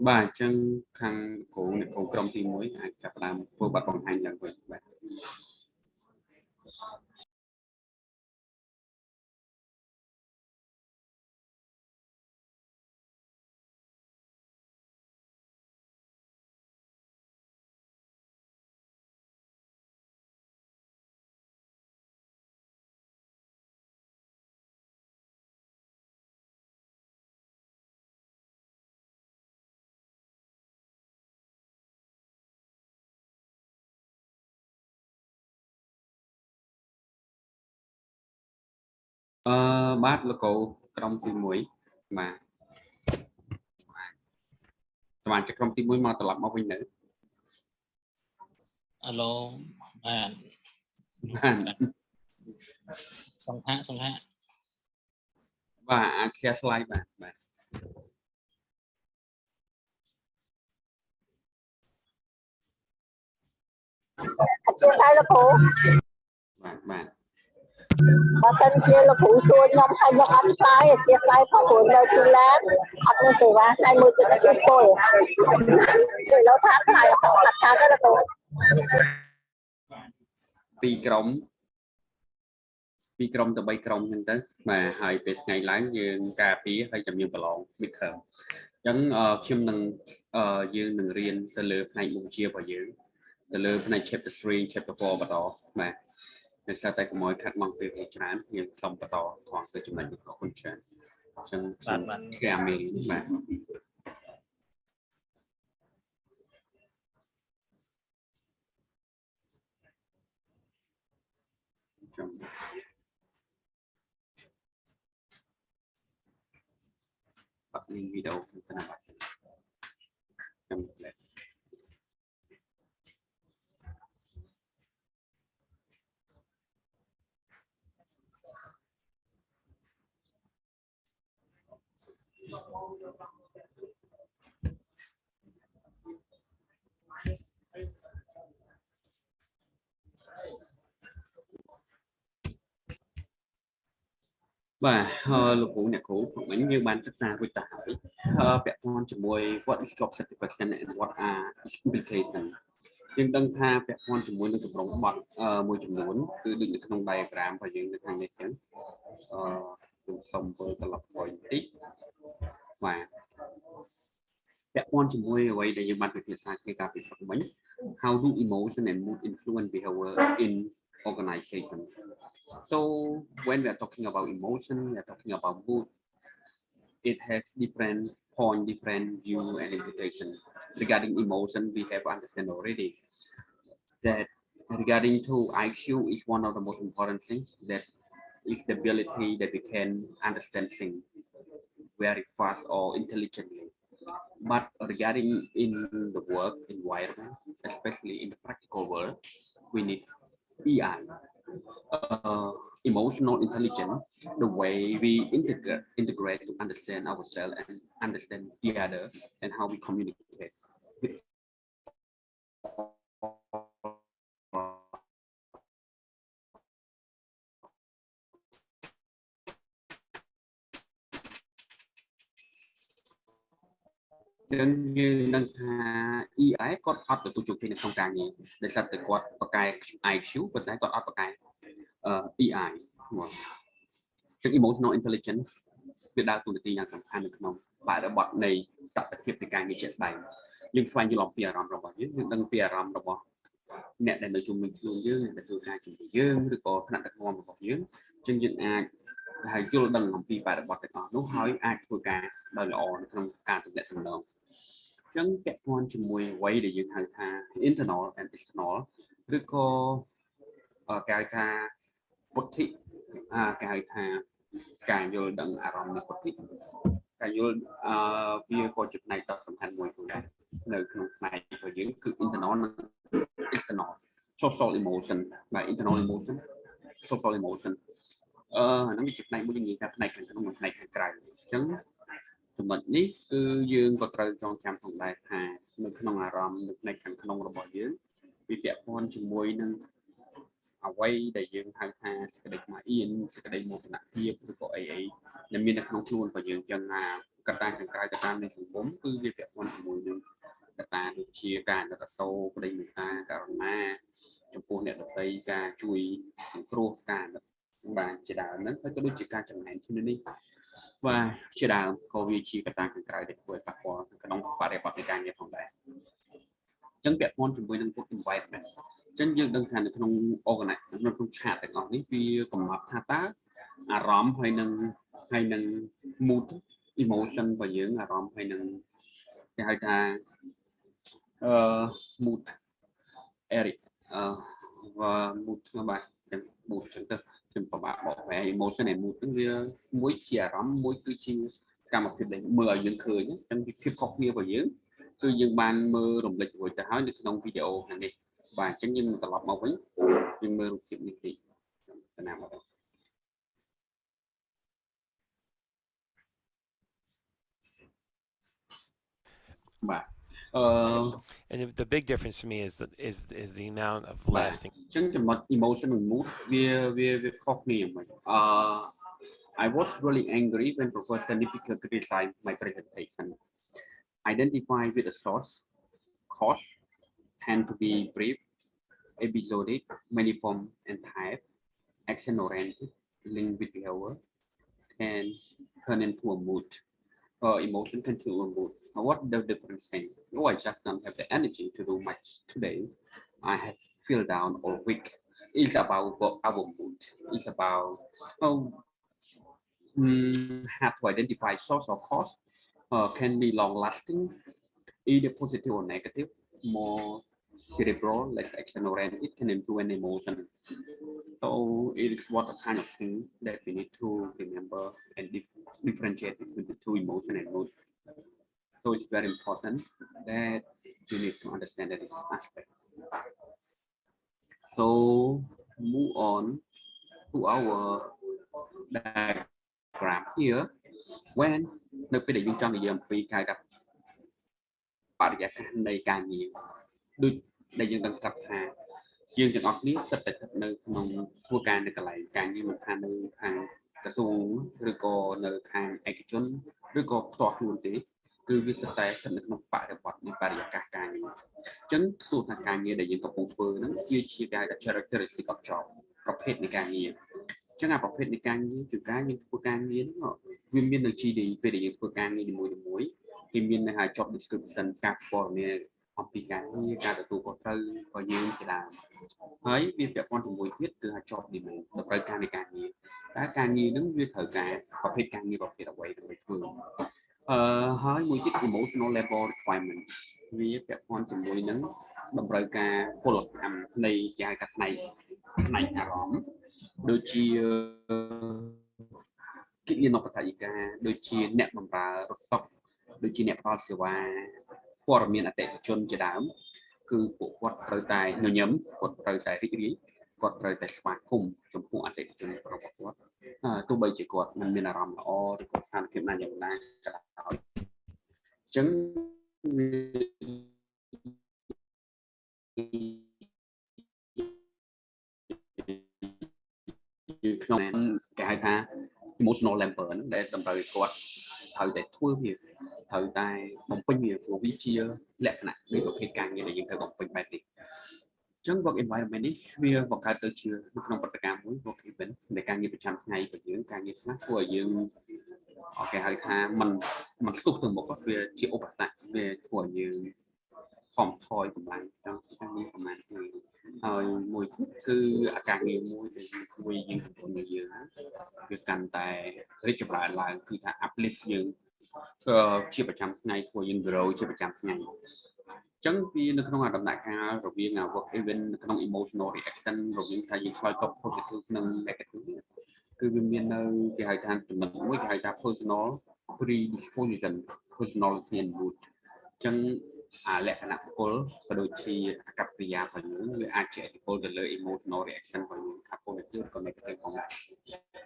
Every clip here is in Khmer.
បាទអញ្ចឹងខាងគ្រូអ្នកគ្រូក្រុមទី1អាចចាប់ផ្ដើមធ្វើបទបង្ហាញឡើងវិញបាទបាទលោកគ្រូក្រុមទី1បាទសមាជិកក្រុមទី1មកត្រឡប់មកវិញនៅអាឡូបាទ សង្ហាបាទអាច share slide បាទអធិស្ឋានលោកគ្រូបាទបើសិនជាលោកគ្រូសួរខ្ញុំហើយខ្ញុំអត់ឆ្លើយអធិស្ឋានផងព្រោះនៅទីឡានអត់មានសេវាផ្នែកមួយចិត្តជួយពលជួយលោកថាឆ្លើយអត់ថាទេលោកគ្រូពីរក្រុមទៅ3ក្រុមហ្នឹងទៅបាទហើយពេលថ្ងៃឡើងយើងការពារហើយចាំយើងប្រឡង midterm អញ្ចឹងខ្ញុំនឹងយើងនឹងរៀនទៅលើផ្នែកមុខវិជ្ជារបស់យើងទៅលើផ្នែក chapter 3 chapter 4បន្តបាទដោយសារតែកុំឲ្យខាត់បងពេលច្រើនយើងសូមបន្តថងទៅចំណុចនេះរបស់คุณច្រើនអញ្ចឹងបាទគេអាមេបាទបាត់លីងវីដេអូទៅណាបាទចាំលេខបាទលោកគ្រូអ្នកគ្រូមិញយើងបានសិក្សារួចទៅហើយពាក់ព័ន្ធជាមួយ what is job satisfaction and what are its implication យើងដឹងថាពាក់ព័ន្ធជាមួយនឹងទម្រង់បទមួយចំនួនគឺដូចនៅក្នុង diagram របស់យើងនៅខាងនេះចឹងខ្ញុំសូមធ្វើត្រឡប់ទៅបន្តិចបាទពាក់ព័ន្ធជាមួយអ្វីដែលយើងបានពិភាក្សាគ្នាកាលពីព្រឹកមិញ how do emotion and mood influence behavior in organization. So when we are talking about emotion, we are talking about mood. It has different point, different view and interpretation. Regarding emotion, we have understand already that regarding to IQ is one of the most important things, that is the ability that we can understand things very fast or intelligently. But regarding in the work environment, especially in the practical world, we need EI, emotional intelligence, the way we integrate to understand ourselves and understand the other, and how we communicate with យើងនឹងថា EI គាត់អត់ទទួលជោគជ័យនៅក្នុងការងារដោយសារតែគាត់បកកែ IQ ប៉ុន្តែគាត់អត់បកកែ EI ចឹង emotional intelligence វាដើរតួនាទីយ៉ាងសំខាន់នៅក្នុងបរិបទនៃតថភាពនៃការងារជាក់ស្ដែងយើងស្វែងយល់អំពីអារម្មណ៍របស់យើងដឹងពីអារម្មណ៍របស់អ្នកដែលនៅជុំវិញខ្លួនយើងដែលធ្វើការជាមួយយើងឬក៏ថ្នាក់ដឹកនាំរបស់យើងចឹងយើងអាចហើយយល់ដឹងអំពីបរិបទទាំងអស់នោះហើយអាចធ្វើការដោយល្អនៅក្នុងការទំនាក់ទំនងចឹងពាក់ព័ន្ធជាមួយអ្វីដែលយើងហៅថា internal and external ឬក៏គេហៅថាពុទ្ធិគេហៅថាការយល់ដឹងអារម្មណ៍នៃពុទ្ធិការយល់វាក៏ជាផ្នែកដ៏សំខាន់មួយផងដែរនៅក្នុងផ្នែករបស់យើងគឺ internal និង external social emotion បាទ internal emotion social emotion ហ្នឹងវាជាផ្នែកមួយនិយាយថាផ្នែកខាងក្នុងនិងផ្នែកខាងក្រៅអញ្ចឹងចំណុចនេះគឺយើងក៏ត្រូវចងចាំផងដែរថានៅក្នុងអារម្មណ៍នៅផ្នែកខាងក្នុងរបស់យើងវាពាក់ព័ន្ធជាមួយនឹងអ្វីដែលយើងហៅថាសេចក្តីខ្មាស់អៀនសេចក្តីមោទនភាពឬក៏អីដែលមាននៅក្នុងខ្លួនរបស់យើងអញ្ចឹង កត្តាខាងក្រៅកត្តានៃសង្គមគឺវាពាក់ព័ន្ធជាមួយនឹងកត្តាដូចជាការណតសូរប្តីមេត្តាករុណាចំពោះអ្នកដទៃការជួយសង្គ្រោះការបានជាដើមហ្នឹងហើយក៏ដូចជាការចំណែនគ្នានេះបាទជាដើមក៏វាជាកត្តាខាងក្រៅដែលធ្វើឲ្យប៉ះពាល់ក្នុងបរិបទនៃការងារផងដែរអញ្ចឹងពាក់ព័ន្ធជាមួយនឹង environment អញ្ចឹងយើងដឹងថានៅក្នុង organization នៅក្នុងឆាតទាំងអស់នេះវាកំណត់ថាតើអារម្មណ៍ហើយនឹង mood emotion របស់យើងអារម្មណ៍ហើយនឹងគេហៅថាmood Eric mood បាទចឹង mood ចឹងទៅខ្ញុំពិបាកបកប្រែ emotion ហើយ mood ហ្នឹងវាមួយជាអារម្មណ៍មួយគឺជាកម្មភាពដែលមើលឲ្យយើងឃើញចឹងវាភាពខុសគ្នារបស់យើងគឺយើងបានមើលរំលេចរួចទៅហើយនៅក្នុងវីដេអូខាងនេះបាទអញ្ចឹងយើងត្រឡប់មកវិញយើងមើលរូបភាពនេះតិចទៅណាមកបាទAnd the big difference to me is the amount of lasting. អញ្ចឹងចំណុច emotion និង mood វាខុសគ្នាហ្មងI was really angry when Professor Nifika criticized my presentation. Identify with the source, cause, tend to be brief, episodic, maniform and type, action-oriented, linked with behavior, and turn into a mood. Emotion can turn to a mood. What the difference thing? Oh, I just don't have the energy to do much today. I have feel down or weak. It's about our mood. It's about have to identify source or cause. Can be long-lasting, either positive or negative, more cerebral, less action-oriented, can influence emotion. So it is what a kind of thing that we need to remember and differentiate between the two emotion and mood. So it's very important that you need to understand that this aspect. So move on to our diagram here. When នៅពេលដែលយើងចង់និយាយអំពីការកាត់បរិយាកាសនៃការងារដូចដែលយើងដឹងស្រាប់ថាយើងទាំងអស់គ្នាសិតតែនៅក្នុងធ្វើការនៅកន្លែងការងារមិនថានៅខាងក្រសួងឬក៏នៅខាងឯកជនឬក៏ផ្ទាល់ខ្លួនទេគឺវាសិតតែស្ថិតនៅក្នុងបរិបទនៃបរិយាកាសការងារអញ្ចឹងទោះថាការងារដែលយើងកំពុងធ្វើហ្នឹងវាជាការ characteristic of job ប្រភេទនៃការងារអញ្ចឹងអាប្រភេទនៃការងារគឺការយើងធ្វើការងារហ្នឹងវាមាននៅ GD ពេលដែលយើងធ្វើការងារនីមួយៗវាមាននៅ job description ការព័ត៌មានអំពីការងារការទទួលខុសត្រូវរបស់យើងជាដើមហើយវាពាក់ព័ន្ធជាមួយទៀតគឺ job demand តម្រូវការនៃការងារតែការងារហ្នឹងវាត្រូវការប្រភេទការងារប្រភេទអ្វីដើម្បីធ្វើហើយមួយទៀត emotional level requirement វាពាក់ព័ន្ធជាមួយនឹងតម្រូវការពលកម្មនៃជាហៅថាផ្នែកអារម្មណ៍ដូចជាកិច្ចបឋិការដូចជាអ្នកបម្រើរថតុដូចជាអ្នកផ្ដល់សេវាព័ត៌មានអតិថិជនជាដើមគឺពួកគាត់ត្រូវតែញញឹមគាត់ត្រូវតែរីករាយគាត់ត្រូវតែស្វាគមន៍ចំពោះអតិថិជនរបស់គាត់ទោះបីជាគាត់មិនមានអារម្មណ៍ល្អឬក៏ស្ថានភាពណាយ៉ាងណាក៏ដោយអញ្ចឹងក្នុងគេហៅថា emotional labor ហ្នឹងដែលតម្រូវឲ្យគាត់ត្រូវតែធ្វើវាត្រូវតែបំពេញវាព្រោះវាជាលក្ខណៈនៃប្រភេទការងារដែលយើងត្រូវបំពេញបែបនេះអញ្ចឹង work environment នេះវាបង្កើតទៅជានៅក្នុងប្រតិកម្មមួយ work event នៃការងារប្រចាំថ្ងៃរបស់យើងការងារខ្លះធ្វើឲ្យយើងគេហៅថាมันស្ទុះទៅមុខវាជាឧបសគ្គវាធ្វើឲ្យយើងខំថយកម្លាំងចង់ការងារប្រហែលថ្ងៃហើយមួយទៀតគឺអាការងារមួយដែលជួយយើងជំរុញយើងវាកាន់តែរីកចម្រើនឡើងគឺថា uplift យើងជាប្រចាំថ្ងៃធ្វើយើង grow ជាប្រចាំថ្ងៃអញ្ចឹងវានៅក្នុងដំណាក់កាលរវាង work event នៅក្នុង emotional reaction រវាងថាយើងឆ្លើយតប positive និង negative គឺវាមាននៅគេហៅថាចំណុចមួយគេហៅថា personal predisposition personality and mood អញ្ចឹងលក្ខណៈបុគ្គលក៏ដូចជាអាកប្បកិរិយារបស់យើងវាអាចជះឥទ្ធិពលទៅលើ emotional reaction របស់យើងថា positive ក៏ negative ផងដែរ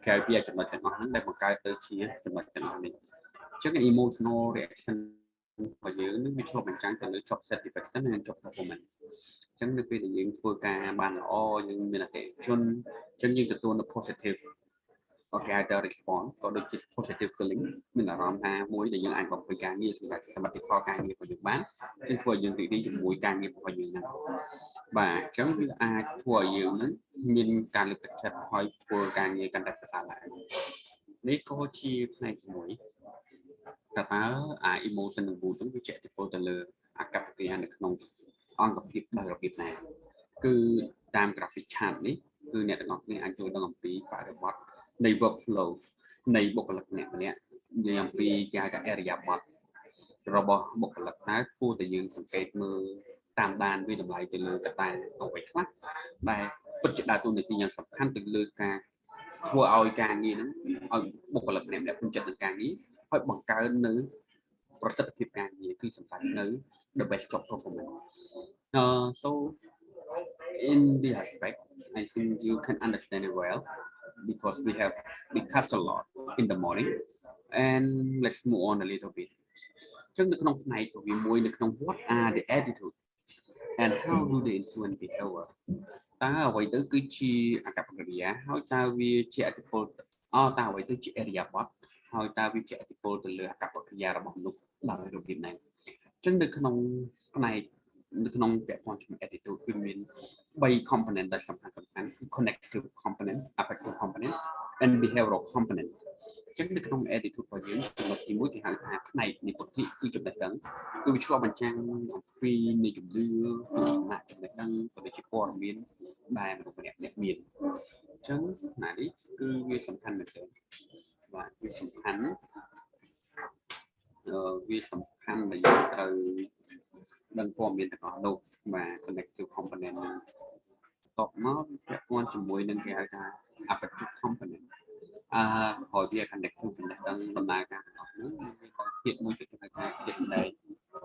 ក្រៅពីចំណុចទាំងអស់ហ្នឹងដែលបង្កើតទៅជាចំណុចទាំងអស់នេះអញ្ចឹង emotional reaction របស់យើងនឹងវាឆ្លុះបញ្ចាំងទៅលើ job satisfaction និង job performance អញ្ចឹងនៅពេលដែលយើងធ្វើការបានល្អយើងមានអតិថិជនអញ្ចឹងយើងទទួលនៅ positive okay ទៅ respond ក៏ដូចជា positive feeling មានអារម្មណ៍ថាមួយដែលយើងអាចបំពេញការងារសម្រាប់សមិទ្ធផលការងាររបស់យើងបានซึ่งធ្វើឲ្យយើងរីករាយជាមួយការងាររបស់យើងហ្នឹងបាទអញ្ចឹងវាអាចធ្វើឲ្យយើងហ្នឹងមានការលើកទឹកចិត្តឲ្យធ្វើការងារកាន់តែប្រសើរឡើងនេះក៏ជាផ្នែកមួយតើអា emotion និង mood ហ្នឹងវាជះឥទ្ធិពលទៅលើអាកប្បកិរិយានៅក្នុងអង្គភាពដោយរបៀបណាគឺតាម graphic chart នេះគឺអ្នកទាំងអស់គ្នាអាចយល់ដឹងអំពីបរិបទនៃ workflow នៃបុគ្គលិកម្នាក់ៗនិយាយអំពីគេហៅថា area បទរបស់បុគ្គលិកតើគួរតែយើងសង្កេតមើលតាមដានវិតម្លៃទៅលើកត្តាអ្វីខ្លះដែលពិតជាដើរតួនាទីយ៉ាងសំខាន់ទៅលើការធ្វើឲ្យការងារហ្នឹងឲ្យបុគ្គលិកម្នាក់ៗពេញចិត្តនឹងការងារហើយបង្កើននៅប្រសិទ្ធភាពការងារគឺសម្រាប់នៅ the best job performance so in this aspect I think you can understand it well because we have discussed a lot in the morning and let's move on a little bit ចឹងនៅក្នុងផ្នែកវាមួយនៅក្នុង what are the attitude and how do they influence behavior តើអ្វីទៅគឺជាអាកប្បកិរិយាហើយតើវាជាឥទ្ធិពលតើអ្វីទៅជាអរិយាប័ត្រហើយតើវាជាឥទ្ធិពលទៅលើអាកប្បកិរិយារបស់មនុស្សដោយរបៀបណាចឹងនៅក្នុងផ្នែកនៅក្នុងពាក់ព័ន្ធជាមួយ attitude គឺមាន3 component ដែលសំខាន់គឺ connective component affective component and behavioral component ចឹងនៅក្នុង attitude របស់យើងចំណុចទី1គេហៅថាផ្នែកនៃពុទ្ធិគឺចំណេះដឹងគឺវាឆ្លុះបញ្ចាំងអំពីនៃជំនឿចំណេះដឹងក៏ដូចជាព័ត៌មានដែលមនុស្សម្នាក់ៗមានអញ្ចឹងណានេះគឺវាសំខាន់មែនទែនបាទវាសំខាន់ដែលយើងត្រូវដឹងព័ត៌មានទាំងអស់នោះបាទ connective component តបមកពាក់ព័ន្ធជាមួយនឹងគេហៅថា affective component ហើយវា connective ចំណេះដឹងដំណើរការទាំងអស់នោះមានធាតុមួយទៀតគេហៅថាធាតុដែល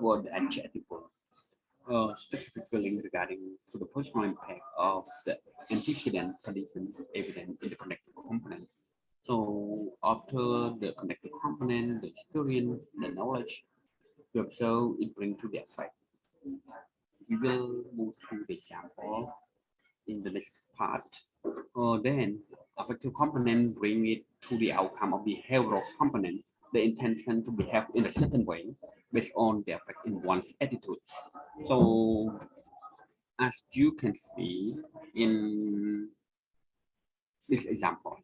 word adjective specific feeling regarding to the personal impact of the antecedent condition evident in the connective component. So after the connective component, the experience, the knowledge, we observe it brings to the effect. We will move through the example in the next part. Then affective component bring it to the outcome of behavioral component, the intention to behave in a certain way based on the effect in one's attitude. So as you can see in this example,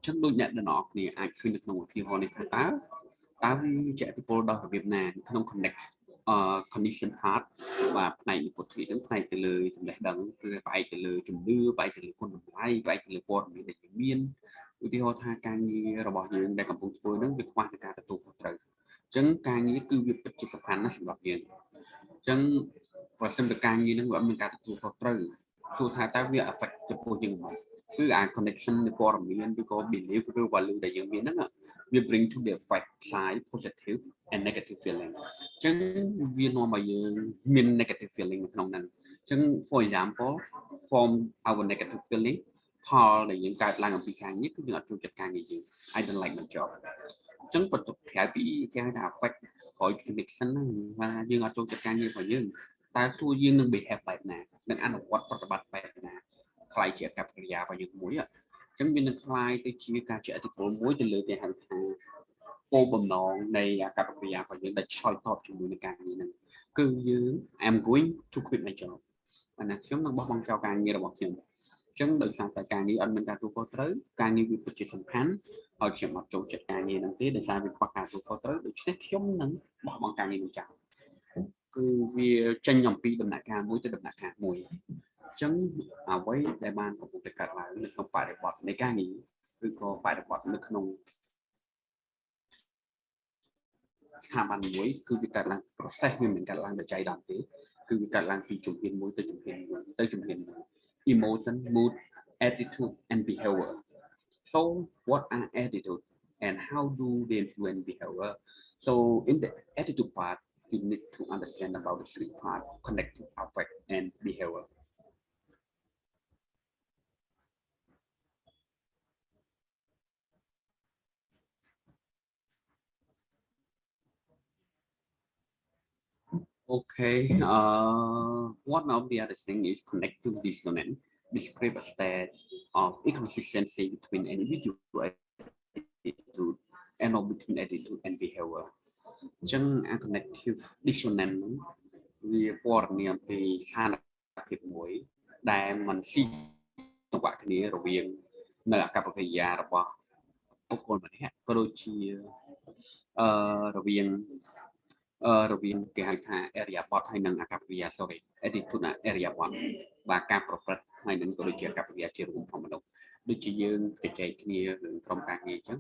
ចឹងដូចអ្នកទាំងអស់គ្នាអាចឃើញនៅក្នុងឧទាហរណ៍នេះថាតើវាជាឥទ្ធិពលដល់របៀបណាក្នុង connect condition part បាទផ្នែកពុទ្ធិហ្នឹងផ្នែកទៅលើចំណេះដឹងគឺផ្អែកទៅលើជំនឿផ្អែកទៅលើគុណតម្លៃផ្អែកទៅលើព័ត៌មានដែលយើងមានឧទាហរណ៍ថាការងាររបស់យើងដែលកំពុងធ្វើហ្នឹងវាខ្វះការទទួលខុសត្រូវអញ្ចឹងការងារគឺវាពិតជាសំខាន់ណាស់សម្រាប់យើងអញ្ចឹងប្រសិនបើការងារហ្នឹងវាអត់មានការទទួលខុសត្រូវទោះថាតើវា affect ចំពោះយើងមកគឺអា connection នៃព័ត៌មានឬក៏ belief ឬ value ដែលយើងមានហ្នឹងវា bring to the effect side positive and negative feeling អញ្ចឹងវានាំឲ្យយើងមាន negative feeling នៅក្នុងហ្នឹងអញ្ចឹង for example from our negative feeling ផលដែលយើងកើតឡើងអំពីការងារគឺយើងអត់ចូលចិត្តការងារយើង I don't like my job អញ្ចឹងបន្ទាប់ក្រៅពីគេហៅថា affect ក្រោយ connection ហ្នឹងថាយើងអត់ចូលចិត្តការងាររបស់យើងតើសួរយើងនឹង behave បែបណានឹងអនុវត្តប្រតិបត្តិបែបណាខ្លាយជាអាកប្បកិរិយារបស់យើងមួយអញ្ចឹងវានឹងខ្លាយទៅជាការជះឥទ្ធិពលមួយទៅលើគេហៅថាគោលបំណងនៃអាកប្បកិរិយារបស់យើងដែលឆ្លើយតបជាមួយនឹងការងារហ្នឹងគឺយើង I'm going to quit my job អានេះខ្ញុំនឹងបោះបង់ចោលការងាររបស់ខ្ញុំអញ្ចឹងដោយសារតែការងារអត់មានការទទួលខុសត្រូវការងារវាពិតជាសំខាន់ហើយខ្ញុំអត់ចូលចិត្តការងារហ្នឹងទេដោយសារវាខ្វះការទទួលខុសត្រូវដូច្នេះខ្ញុំនឹងបោះបង់ការងារនោះចោលគឺវាចេញអំពីដំណាក់កាលមួយទៅដំណាក់កាលមួយអញ្ចឹងអ្វីដែលបានកំពុងតែកើតឡើងនៅក្នុងបរិបទនៃការងារឬក៏បរិបទនៅក្នុងស្ថាប័នមួយគឺវាកើតឡើង process វាមិនកើតឡើងដោយចៃដន្យទេគឺវាកើតឡើងពីជំហានមួយទៅជំហានមួយទៅជំហានមួយ emotion mood attitude and behavior so what are attitude and how do they influence behavior so in the attitude part you need to understand about the three parts connective affect and behavior Okay, one of the other thing is connective dissonance. describe a state of inconsistency between individual attitude and not between attitude and behavior អញ្ចឹង a connective dissonance ហ្នឹងវាព័ត៌មានអំពីស្ថានភាពមួយដែលมันស៊ីចង្វាក់គ្នារវាងនៅអាកប្បកិរិយារបស់បុគ្គលម្នាក់ក៏ដូចជារវាងគេហៅថា area bot ហើយនិងអាកប្បកិរិយា sorry attitude area bot បាទការប្រព្រឹត្តហើយនឹងក៏ដូចជាអាកប្បកិរិយាជារួមของមនុស្សដូចជាយើងជជែកគ្នារឿងក្រុមការងារអញ្ចឹង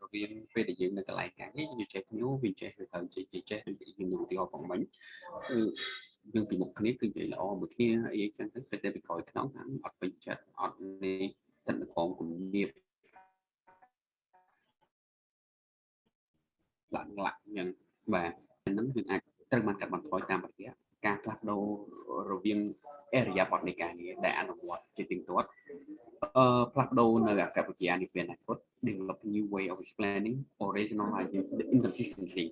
រវាងពេលដែលយើងនៅកន្លែងការងារយើងចេះគ្នាវាចេះឬត្រូវចេះដូចយើងឧទាហរណ៍ផងមិញគឺយើងពីមុខគ្នាគឺនិយាយល្អមួយគ្នាអីចឹងទៅតែពីក្រោយខ្នងថាអត់ពេញចិត្តអត់នេះទឹកនៅក្នុងគំនាបឡាក់យ៉ាងបាទហ្នឹងយើងអាចត្រូវបានកាត់បន្ថយតាមរយៈការផ្លាស់ប្ដូររវាង area បទនៃការងារដែលអនុវត្តជាទៀងទាត់ផ្លាស់ប្ដូរនៅអាកប្បកិរិយានេះពេលអនាគត develop new way of explaining or rationalizing the inconsistency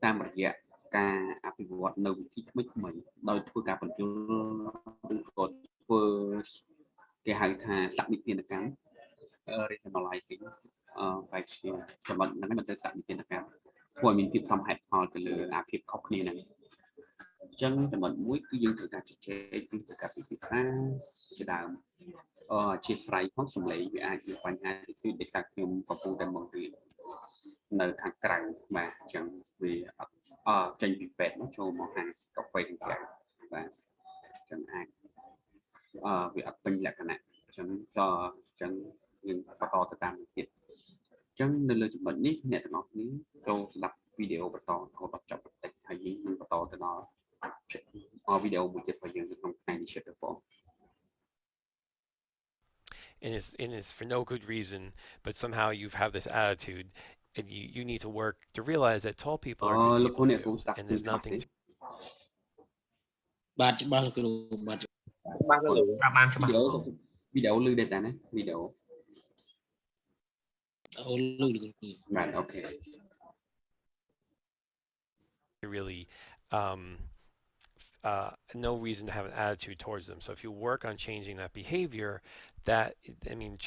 តាមរយៈការអភិវឌ្ឍនៅវិធីថ្មីៗដោយធ្វើការបញ្ចូលឬក៏ធ្វើគេហៅថាសមិទានកម្ម rationalizing បែបជាចំណុចហ្នឹងមិនទៅសមិទានកម្មធ្វើឲ្យមានភាពសមហេតុផលទៅលើអាភាពខុសគ្នាហ្នឹងអញ្ចឹងចំណុចមួយគឺយើងត្រូវការជជែកពីប្រកាសពីភាសាជាដើមជាស្រ័យផងសម្លេងវាអាចមានបញ្ហាគឺដោយសារខ្ញុំកំពុងតែមករៀននៅខាងក្រៅបាទអញ្ចឹងវាចេញពីពេទ្យមកចូលមកហាងកាហ្វេខាងក្រៅបាទអញ្ចឹងអាចវាអត់ពេញលក្ខណៈអញ្ចឹងយើងបន្តទៅតាមទៀតអញ្ចឹងនៅលើចំណុចនេះអ្នកទាំងអស់គ្នាចូលស្ដាប់វីដេអូបន្តរហូតដល់ចប់បន្តិចហើយយើងនឹងបន្តទៅដល់វីដេអូមួយទៀតរបស់យើងនៅក្នុងថ្ងៃនេះ chapter 4 and it's for no good reason, but somehow you have this attitude, and you need to work to realize that tall people are good people too, and there's nothing to បាទច្បាស់លោកគ្រូបាទ វីដេអូលឺដែរតាណាវីដេអូអូលឺលោកគ្រូបាទអូខេ really no reason to have an attitude towards them. So if you work on changing that behavior,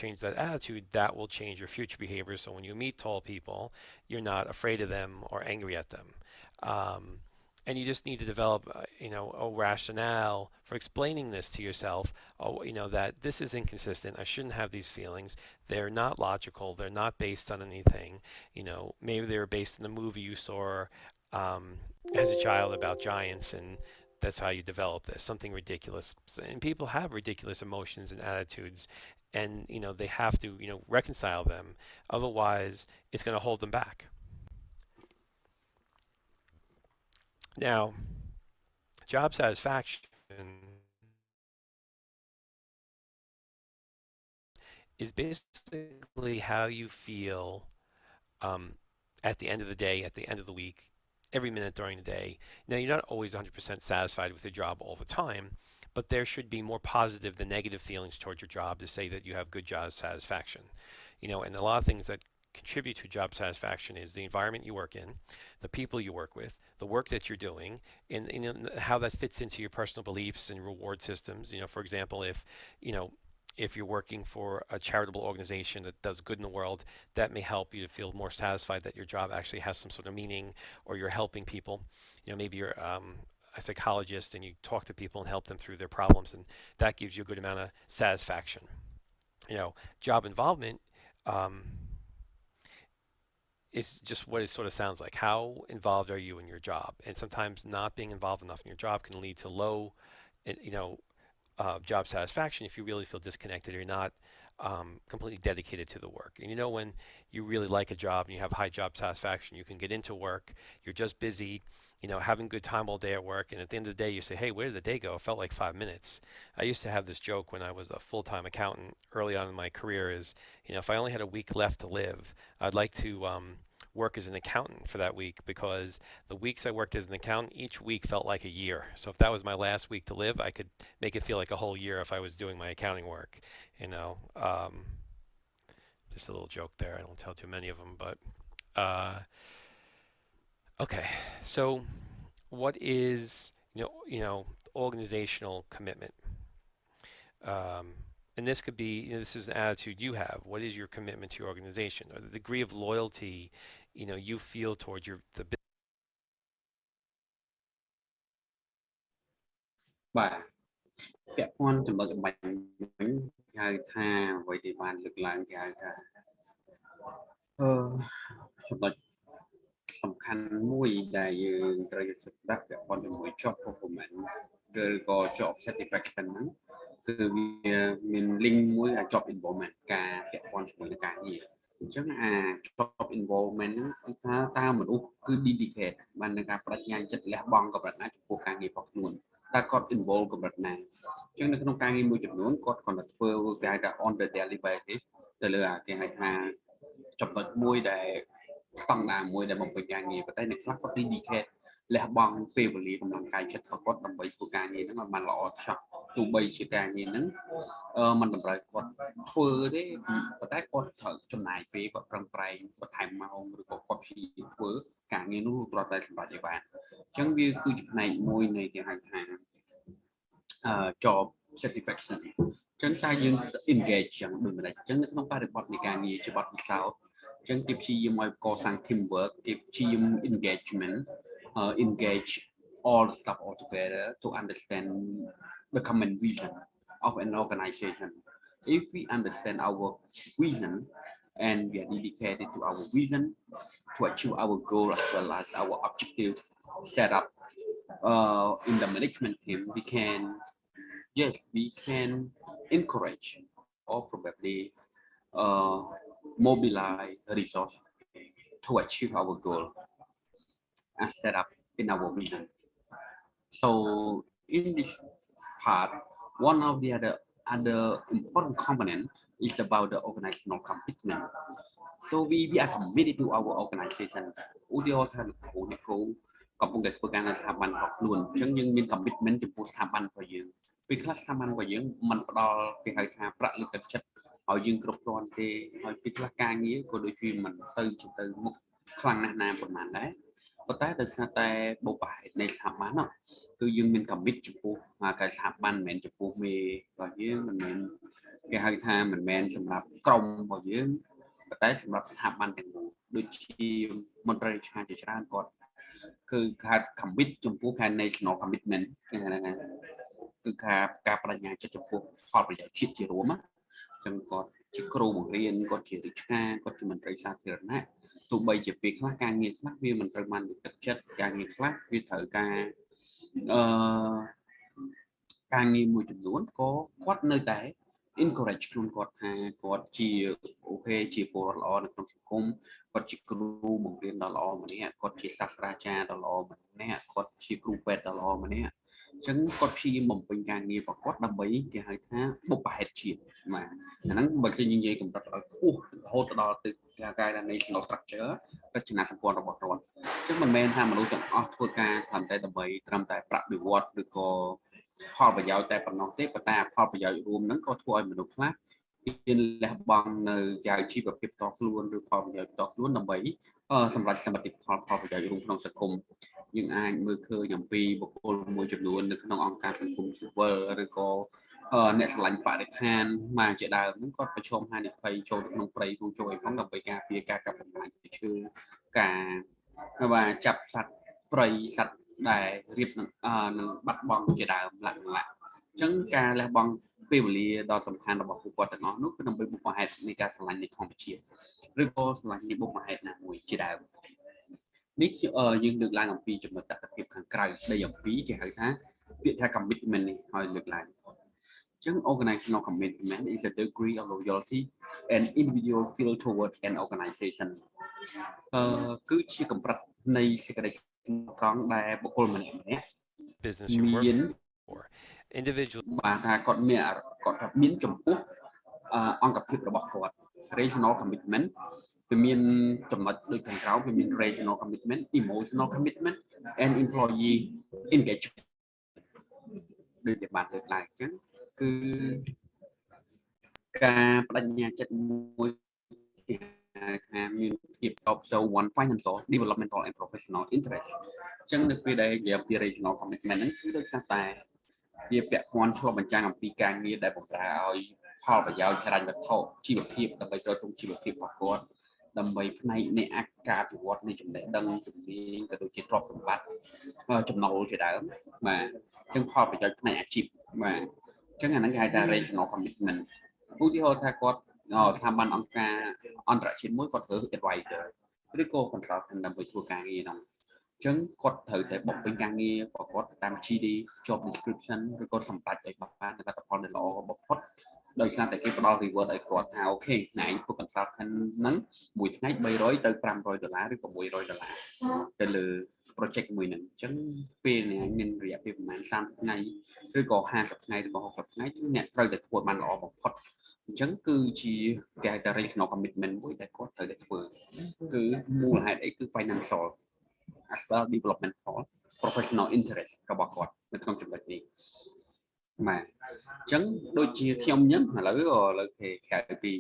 change that attitude, that will change your future behavior. So when you meet tall people, you're not afraid of them or angry at them. And you just need to develop, a rationale for explaining this to yourself. That this is inconsistent. I shouldn't have these feelings. They're not logical. They're not based on anything. Maybe they were based on the movie you saw as a child about giants, and that's how you develop this, something ridiculous. And people have ridiculous emotions and attitudes, and they have to reconcile them. Otherwise, it's going to hold them back. Now, job satisfaction is basically how you feel at the end of the day, at the end of the week, every minute during the day. Now, you're not always 100% satisfied with your job all the time, but there should be more positive than negative feelings towards your job to say that you have good job satisfaction. And a lot of things that contribute to job satisfaction is the environment you work in, the people you work with, the work that you're doing, and how that fits into your personal beliefs and reward systems. For example, if you're working for a charitable organization that does good in the world, that may help you to feel more satisfied that your job actually has some sort of meaning, or you're helping people. Maybe you're a psychologist and you talk to people and help them through their problems, and that gives you a good amount of satisfaction. Job involvement is just what it sort of sounds like. How involved are you in your job? And sometimes not being involved enough in your job can lead to low, job satisfaction if you really feel disconnected or you're not completely dedicated to the work. And when you really like a job and you have high job satisfaction, you can get into work, you're just busy, having a good time all day at work, and at the end of the day you say, hey, where did the day go? It felt like 5 minutes. I used to have this joke when I was a full-time accountant early on in my career is, if I only had a week left to live, I'd like to work as an accountant for that week, because the weeks I worked as an accountant, each week felt like a year. So if that was my last week to live, I could make it feel like a whole year if I was doing my accounting work. Just a little joke there. I don't tell too many of them, but okay. So what is organizational commitment? And this could be, this is an attitude you have. What is your commitment to your organization, or the degree of loyalty, you feel towards the business? បាទពាក់ព័ន្ធចំណុចអំបញ្ញវិញគេហៅថាអ្វីដែលបានលើកឡើងគេហៅថាចំណុចសំខាន់មួយដែលយើងត្រូវយកចិត្តដាក់ពាក់ព័ន្ធជាមួយ job performance ឬក៏ job satisfaction ហ្នឹងគឺវាមាន link មួយអា job involvement ការពាក់ព័ន្ធជាមួយនឹងការងារអញ្ចឹងអា job involvement ហ្នឹងគឺថាតើមនុស្សគឺ dedicate បាននឹងការបដិញ្ញាចិត្តលះបង់កម្រិតណាចំពោះការងាររបស់ខ្លួនតើគាត់ involve កម្រិតណាអញ្ចឹងនៅក្នុងការងារមួយចំនួនគាត់គ្រាន់តែធ្វើគេហៅថា on the daily basis ទៅលើគេហៅថាចំណុចមួយដែលស្តង់ដារមួយដែលបំពេញការងារប៉ុន្តែអ្នកខ្លះគាត់ dedicate លះបង់ពេលវេលាកម្លាំងកាយចិត្តរបស់គាត់ដើម្បីធ្វើការងារហ្នឹងឲ្យបានល្អឆ្លាស់ទោះបីជាការងារហ្នឹងมันតម្រូវគាត់ធ្វើទេប៉ុន្តែគាត់ត្រូវចំណាយពេលគាត់ប្រឹងប្រែងបន្ថែមម៉ោងឬក៏គាត់ព្យាយាមធ្វើការងារនោះគ្រាន់តែសម្រាប់ឲ្យបានអញ្ចឹងវាគឺជាផ្នែកមួយនៃគេហៅថា job satisfaction អញ្ចឹងតើយើង engage ចឹងដូចម្ដេចអញ្ចឹងនៅក្នុងបរិបទនៃការងារជាបទពិសោធន៍អញ្ចឹងគេព្យាយាមឲ្យកសាង teamwork គេព្យាយាម engagement engage all the stuff all together to understand the common vision of an organization. If we understand our vision and we are dedicated to our vision to achieve our goal as well as our objective set up in the management team, we can encourage or probably mobilize resources to achieve our goal as set up in our vision. So in this part, one of the other important component is about the organizational commitment. So we are committed to our organization. ឧទាហរណ៍ថាលោកគ្រូកំពុងតែធ្វើការនៅស្ថាប័នរបស់ខ្លួនអញ្ចឹងយើងមាន commitment ចំពោះស្ថាប័នរបស់យើងពេលខ្លះស្ថាប័នរបស់យើងមិនផ្ដល់គេហៅថាប្រាក់លើកទឹកចិត្តឲ្យយើងគ្រប់គ្រាន់ទេហើយពេលខ្លះការងារក៏ដូចជាមិនទៅមុខខ្លាំងណាស់ណាប៉ុន្មានដែរប៉ុន្តែដោយសារតែបុព្វហេតុនៃស្ថាប័ននោះគឺយើងមាន commit ចំពោះការស្ថាប័នមិនមែនចំពោះមេរបស់យើងមិនមែនគេហៅថាមិនមែនសម្រាប់ក្រុមរបស់យើងប៉ុន្តែសម្រាប់ស្ថាប័នទាំងមូលដូចជាមន្ត្រីរាជការជាច្រើនគាត់គឺខា commit ចំពោះ national commitment គឺការបដិញ្ញាចិត្តចំពោះផលប្រយោជន៍ជាតិជារួមអញ្ចឹងគាត់ជាគ្រូបង្រៀនគាត់ជារាជការគាត់ជាមន្ត្រីសាធារណៈទោះបីជាពេលខ្លះការងារខ្លះវាមិនត្រូវបានលើកទឹកចិត្តការងារខ្លះវាត្រូវការងារមួយចំនួនក៏គាត់នៅតែ encourage ខ្លួនគាត់ថាគាត់ជាអូខេជាពលរដ្ឋល្អនៅក្នុងសង្គមគាត់ជាគ្រូបង្រៀនដ៏ល្អម្នាក់គាត់ជាសាស្ត្រាចារ្យដ៏ល្អម្នាក់គាត់ជាគ្រូពេទ្យដ៏ល្អម្នាក់អញ្ចឹងគាត់ព្យាយាមបំពេញការងាររបស់គាត់ដើម្បីគេហៅថាបុព្វហេតុជាតិបាទអាហ្នឹងបើគេនិយាយកម្រិតឲ្យខ្ពស់រហូតដល់ទៅការ national structure រចនាសម្ព័ន្ធរបស់រដ្ឋអញ្ចឹងមិនមែនថាមនុស្សទាំងអស់ធ្វើការត្រឹមតែដើម្បីត្រឹមតែប្រាក់បៀវត្សឬក៏ផលប្រយោជន៍តែប៉ុណ្ណោះទេប៉ុន្តែផលប្រយោជន៍រួមហ្នឹងក៏ធ្វើឲ្យមនុស្សខ្លះមានលះបង់នៅជីវភាពផ្ទាល់ខ្លួនឬផលប្រយោជន៍ផ្ទាល់ខ្លួនដើម្បីសម្រាប់សមិទ្ធផលប្រយោជន៍រួមក្នុងសង្គមយើងអាចមើលឃើញអំពីបុគ្គលមួយចំនួននៅក្នុងអង្គការសង្គមស៊ីវិលឬក៏អ្នកស្រឡាញ់បរិស្ថានមកជាដើមហ្នឹងគាត់ប្រឈមហានិភ័យចូលក្នុងព្រៃក្នុងជួយផងដើម្បីការពារការកាប់បំផ្លាញឈើការចាប់សត្វព្រៃសត្វដែលរៀបនឹងបាត់បង់ជាដើមលក្ខណៈអញ្ចឹងការលះបង់ពេលវេលាដ៏សំខាន់របស់ពួកគាត់ទាំងអស់នោះគឺដើម្បីបុព្វហេតុនៃការឆ្លាញ់នៃធម្មជាតិឬក៏ឆ្លាញ់នៃបុព្វហេតុណាមួយជាដើមនេះយើងលើកឡើងអំពីចំណុចតថភាពខាងក្រៅស្ដីអំពីគេហៅថាពាក្យថា commitment នេះហើយលើកឡើងអញ្ចឹង organizational commitment is a degree of loyalty an individual feel toward an organization គឺជាកម្រិតនៃសេចក្តីត្រង់ដែលបុគ្គលម្នាក់ៗ business you work for individual បាទថាគាត់មានចំពោះអង្គភាពរបស់គាត់ regional commitment វាមានចំណុចដូចខាងក្រោមវាមាន regional commitment emotional commitment and employee engagement ដូចដែលបានលើកឡើងអញ្ចឹងគឺការបដិញ្ញាចិត្តមួយថាមានភាពតបសូវ one financial developmental and professional interest អញ្ចឹងនៅពេលដែលនិយាយពី regional commitment ហ្នឹងគឺដោយសារតែ វាពាក់ព័ន្ធឆ្លុះបញ្ចាំងអំពីការងារដែលបំរើឲ្យផលប្រយោជន៍ហិរញ្ញវត្ថុជីវភាពដើម្បីចូលរួមជីវភាពរបស់គាត់ដើម្បីផ្នែកនៃអការអភិវឌ្ឍនៃចំណេះដឹងជំនាញក៏ដូចជាទ្រព្យសម្បត្តិចំណូលជាដើមបាទចឹងផលប្រយោជន៍ផ្នែកអាជីពបាទចឹងអាហ្នឹងគេហៅថា regional commitment ឧទាហរណ៍ថាគាត់ស្ថាប័នអង្គការអន្តរជាតិមួយគាត់ធ្វើ advisor ឬក៏ consultant ដើម្បីធ្វើការងារហ្នឹងចឹងគាត់ត្រូវតែបំពេញការងាររបស់គាត់តាម GD job description ឬក៏សម្រាប់ឲ្យបានលទ្ធផលដែលល្អបំផុតដោយសារតែគេផ្ដល់ reward ឲ្យគាត់ថាអូខេណែធ្វើ consultant ហ្នឹងមួយថ្ងៃ$300ទៅ$500ឬក៏$100ទៅលើ project មួយហ្នឹងអញ្ចឹងពេលអ្នកមានរយៈពេលប្រហែល30ថ្ងៃឬក៏50ថ្ងៃឬក៏60ថ្ងៃគឺអ្នកត្រូវតែធ្វើបានល្អបំផុតអញ្ចឹងគឺជាគេហៅថា regional commitment មួយដែលគាត់ត្រូវតែធ្វើគឺមូលហេតុអីគឺ financial as well developmental professional interest របស់គាត់នៅក្នុងចំណុចនេះបាទអញ្ចឹងដូចជាខ្ញុំអញ្ចឹងឥឡូវគេក្រៅពី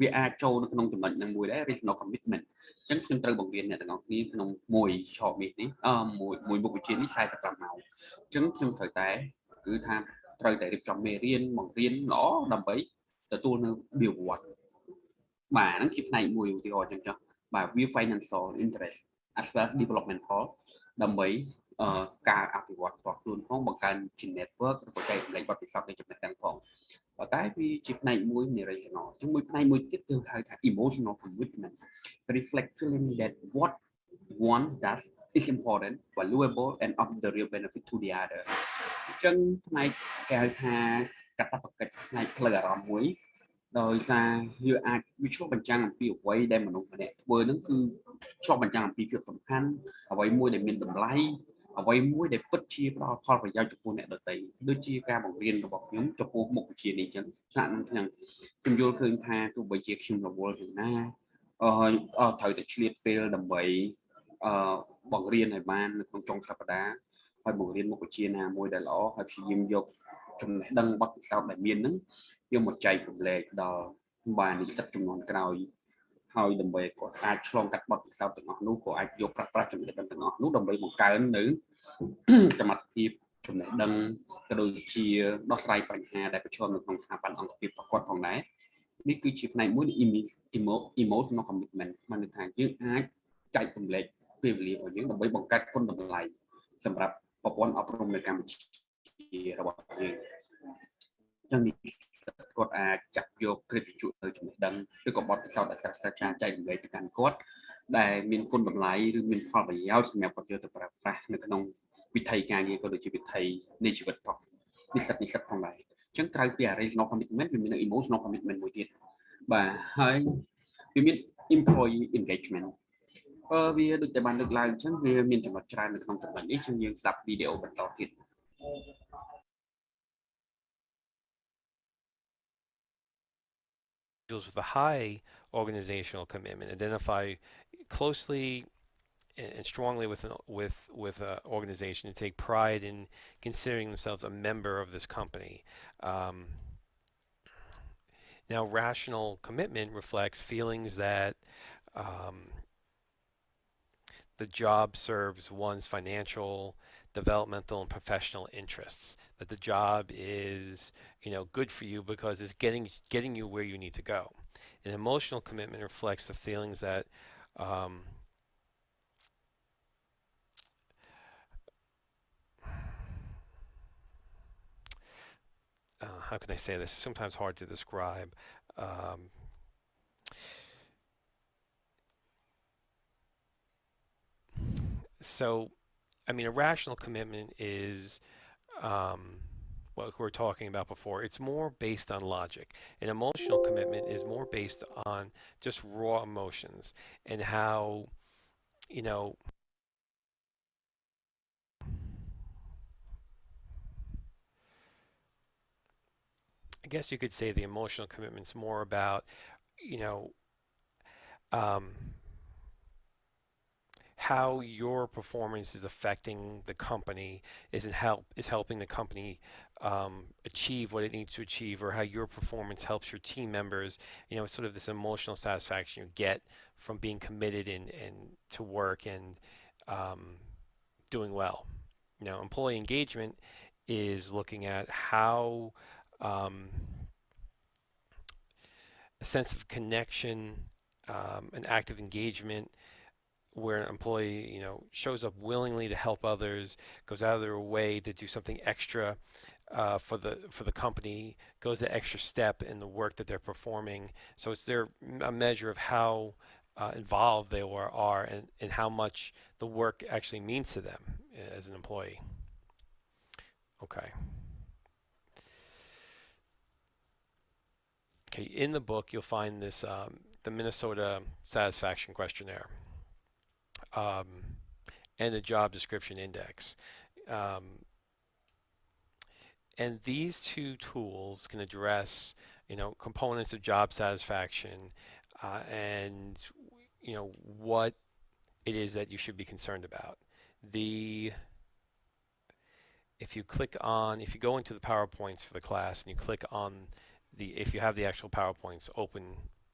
វាអាចចូលនៅក្នុងចំណុចហ្នឹងមួយដែរ regional commitment អញ្ចឹងខ្ញុំត្រូវបង្រៀនអ្នកទាំងអស់គ្នាក្នុងមួយ short meet នេះមួយមុខវិជ្ជានេះ45ម៉ោងអញ្ចឹងខ្ញុំត្រូវតែគឺថាត្រូវតែរៀបចំមេរៀនបង្រៀនល្អដើម្បីទទួលនៅ reward បាទហ្នឹងជាផ្នែកមួយឧទាហរណ៍អញ្ចឹងចុះបាទវា financial interest as well developmental ដើម្បីការអភិវឌ្ឍផ្ទាល់ខ្លួនផងបង្កើនជា network ឬក៏ចែករំលែកបទពិសោធន៍នៃចំណេះដឹងផងប៉ុន្តែវាជាផ្នែកមួយនៃ regional អញ្ចឹងមួយផ្នែកមួយទៀតគឺហៅថា emotional commitment reflect feeling that what one does is important valuable and of the real benefit to the other អញ្ចឹងផ្នែកគេហៅថាកាតព្វកិច្ចផ្នែកផ្លូវអារម្មណ៍មួយដោយសារវាអាចវាឆ្លុះបញ្ចាំងអំពីអ្វីដែលមនុស្សម្នាក់ធ្វើហ្នឹងគឺឆ្លុះបញ្ចាំងអំពីភាពសំខាន់អ្វីមួយដែលមានតម្លៃអ្វីមួយដែលពិតជាផ្ដល់ផលប្រយោជន៍ចំពោះអ្នកដទៃដូចជាការបង្រៀនរបស់ខ្ញុំចំពោះមុខវិជ្ជានេះអញ្ចឹងថ្នាក់ហ្នឹងខ្ញុំយល់ឃើញថាទោះបីជាខ្ញុំរវល់យ៉ាងណាត្រូវតែឆ្លៀតពេលដើម្បីបង្រៀនឲ្យបាននៅក្នុងចុងសប្តាហ៍ហើយបង្រៀនមុខវិជ្ជាណាមួយដែលល្អហើយព្យាយាមយកចំណេះដឹងបទពិសោធន៍ដែលមានហ្នឹងយកមកចែករំលែកដល់បាននិស្សិតចំនួនក្រោយហើយដើម្បីគាត់អាចឆ្លងកាត់បទពិសោធន៍ទាំងអស់នោះក៏អាចយកប្រាស់ចំណេះដឹងទាំងអស់នោះដើម្បីបង្កើននៅសមត្ថភាពចំណេះដឹងក៏ដូចជាដោះស្រាយបញ្ហាដែលប្រឈមនៅក្នុងស្ថាប័នអង្គភាពរបស់គាត់ផងដែរនេះគឺជាផ្នែកមួយនៃ emotional commitment បានន័យថាយើងអាចចែករំលែកពេលវេលារបស់យើងដើម្បីបង្កើតគុណតម្លៃសម្រាប់ប្រព័ន្ធអប់រំនៅកម្ពុជារបស់យើងចឹងនេះគាត់អាចចាក់យកគ្រិតជក់ទៅចំណេះដឹងឬក៏បទពិសោធន៍ដែលសាស្ត្រាចារ្យចែករំលែកទៅកាន់គាត់ដែលមានគុណតម្លៃឬមានផលប្រយោជន៍សម្រាប់គាត់យកទៅប្រើប្រាស់នៅក្នុងវិថីការងារក៏ដូចជាវិថីនៃជីវិតផងនិស្សិតផងដែរអញ្ចឹងក្រៅពី regional commitment វាមាន emotional commitment មួយទៀតបាទហើយវាមាន employee engagement វាដូចតែបានលើកឡើងអញ្ចឹងវាមានចំណុចច្រើននៅក្នុងចំណុចនេះយើងស្ដាប់វីដេអូបន្តទៀត With a high organizational commitment identify closely and strongly with an organization and take pride in considering themselves a member of this company. Now, rational commitment reflects feelings that the job serves one's financial, developmental, and professional interests. That the job is, good for you because it's getting you where you need to go. An emotional commitment reflects the feelings that how can I say this? It's sometimes hard to describe. So, I mean, a rational commitment is what we were talking about before. It's more based on logic. An emotional commitment is more based on just raw emotions and how, I guess you could say the emotional commitment's more about, how your performance is affecting the company, is helping the company achieve what it needs to achieve, or how your performance helps your team members. It's sort of this emotional satisfaction you get from being committed and to work and doing well. Employee engagement is looking at how a sense of connection, an active engagement, where an employee, shows up willingly to help others, goes out of their way to do something extra for the company, goes the extra step in the work that they're performing. So it's a measure of how involved they are and how much the work actually means to them as an employee. Okay. Okay, in the book you'll find this the Minnesota Satisfaction Questionnaire and the Job Description Index. And these two tools can address, components of job satisfaction and, what it is that you should be concerned about. If you go into the PowerPoints for the class and you click on if you have the actual PowerPoints open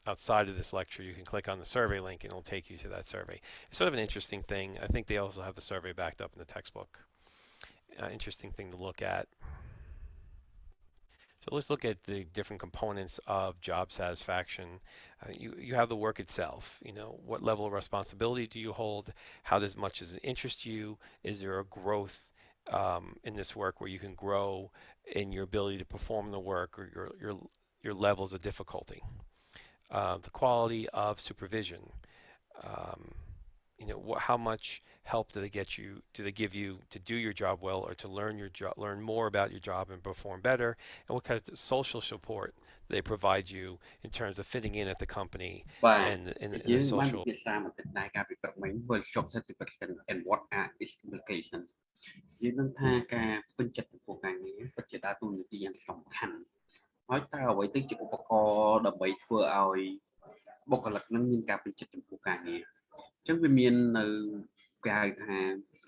outside of this lecture, you can click on the survey link and it'll take you to that survey. It's sort of an interesting thing. I think they also have the survey backed up in the textbook. Interesting thing to look at. So let's look at the different components of job satisfaction. You have the work itself. What level of responsibility do you hold? How much does it interest you? Is there a growth in this work where you can grow in your ability to perform the work or your levels of difficulty? The quality of supervision. How much help do they give you to do your job well or to learn more about your job and perform better? And what kind of social support they provide you in terms of fitting in at the company and the social. ភាសាបន្តិចដែរការពិប្រាកដមិញ workshop satisfaction and what are its implications យើងនឹងថាការពេញចិត្តចំពោះការងារពិតជាដើរតួនាទីយ៉ាងសំខាន់ហើយតើអ្វីទៅជាឧបករណ៍ដើម្បីធ្វើឲ្យបុគ្គលិកនឹងមានការពេញចិត្តចំពោះការងារអញ្ចឹងវាមាននៅគេហៅថា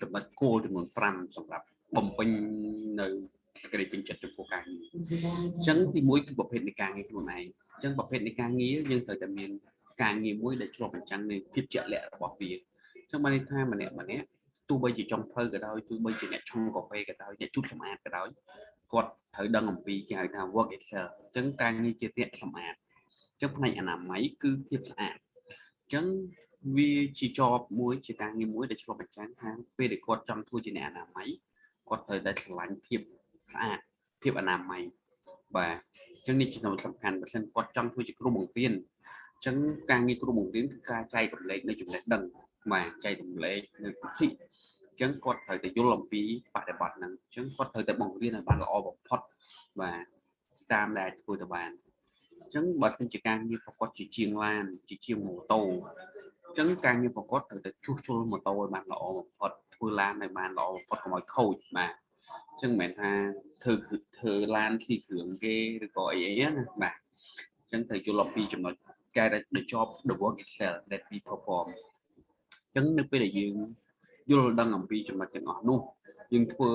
ចំណុចគោលចំនួន5សម្រាប់បំពេញនៅសេចក្តីពេញចិត្តចំពោះការងារអញ្ចឹងទី1គឺប្រភេទនៃការងារខ្លួនឯងអញ្ចឹងប្រភេទនៃការងារយើងត្រូវតែមានការងារមួយដែលឆ្លុះបញ្ចាំងនៃភាពជាក់លាក់របស់វាអញ្ចឹងបានន័យថាម្នាក់ទោះបីជាចុងភៅក៏ដោយទោះបីជាអ្នកឆុងកាហ្វេក៏ដោយអ្នកជូតសម្អាតក៏ដោយគាត់ត្រូវដឹងអំពីគេហៅថា work excel អញ្ចឹងការងារជាអ្នកសម្អាតអញ្ចឹងផ្នែកអនាម័យគឺភាពស្អាតអញ្ចឹងវាជាជាប់មួយជាការងារមួយដែលឆ្លុះបញ្ចាំងថាពេលដែលគាត់ចង់ធ្វើជាអ្នកអនាម័យគាត់ត្រូវតែឆ្លាញ់ភាពស្អាតភាពអនាម័យបាទអញ្ចឹងនេះជាចំណុចសំខាន់បើមិនគាត់ចង់ធ្វើជាគ្រូបង្រៀនអញ្ចឹងការងារគ្រូបង្រៀនគឺការចែករំលែកនៅចំណេះដឹងបាទចែករំលែកនៅពិធីអញ្ចឹងគាត់ត្រូវតែយល់អំពីបរិបត្តិហ្នឹងអញ្ចឹងគាត់ត្រូវតែបង្រៀនឲ្យបានល្អបំផុតបាទតាមដែលធ្វើទៅបានអញ្ចឹងបើសិនជាការងារប្រកបជាជាងឡានជាជាងម៉ូតូអញ្ចឹងការងារប្រកបត្រូវតែជួសជុលម៉ូតូឲ្យបានល្អបំផុតធ្វើឡានឲ្យបានល្អបំផុតកុំឲ្យខូចបាទអញ្ចឹងមិនមែនថាធ្វើឡានស៊ីគ្រឿងគេឬក៏អីណាបាទអញ្ចឹងត្រូវយល់អំពីចំណុចការដែល the job the work itself that we perform អញ្ចឹងនៅពេលដែលយើងយល់ដឹងអំពីចំណុចទាំងអស់នោះយើងធ្វើ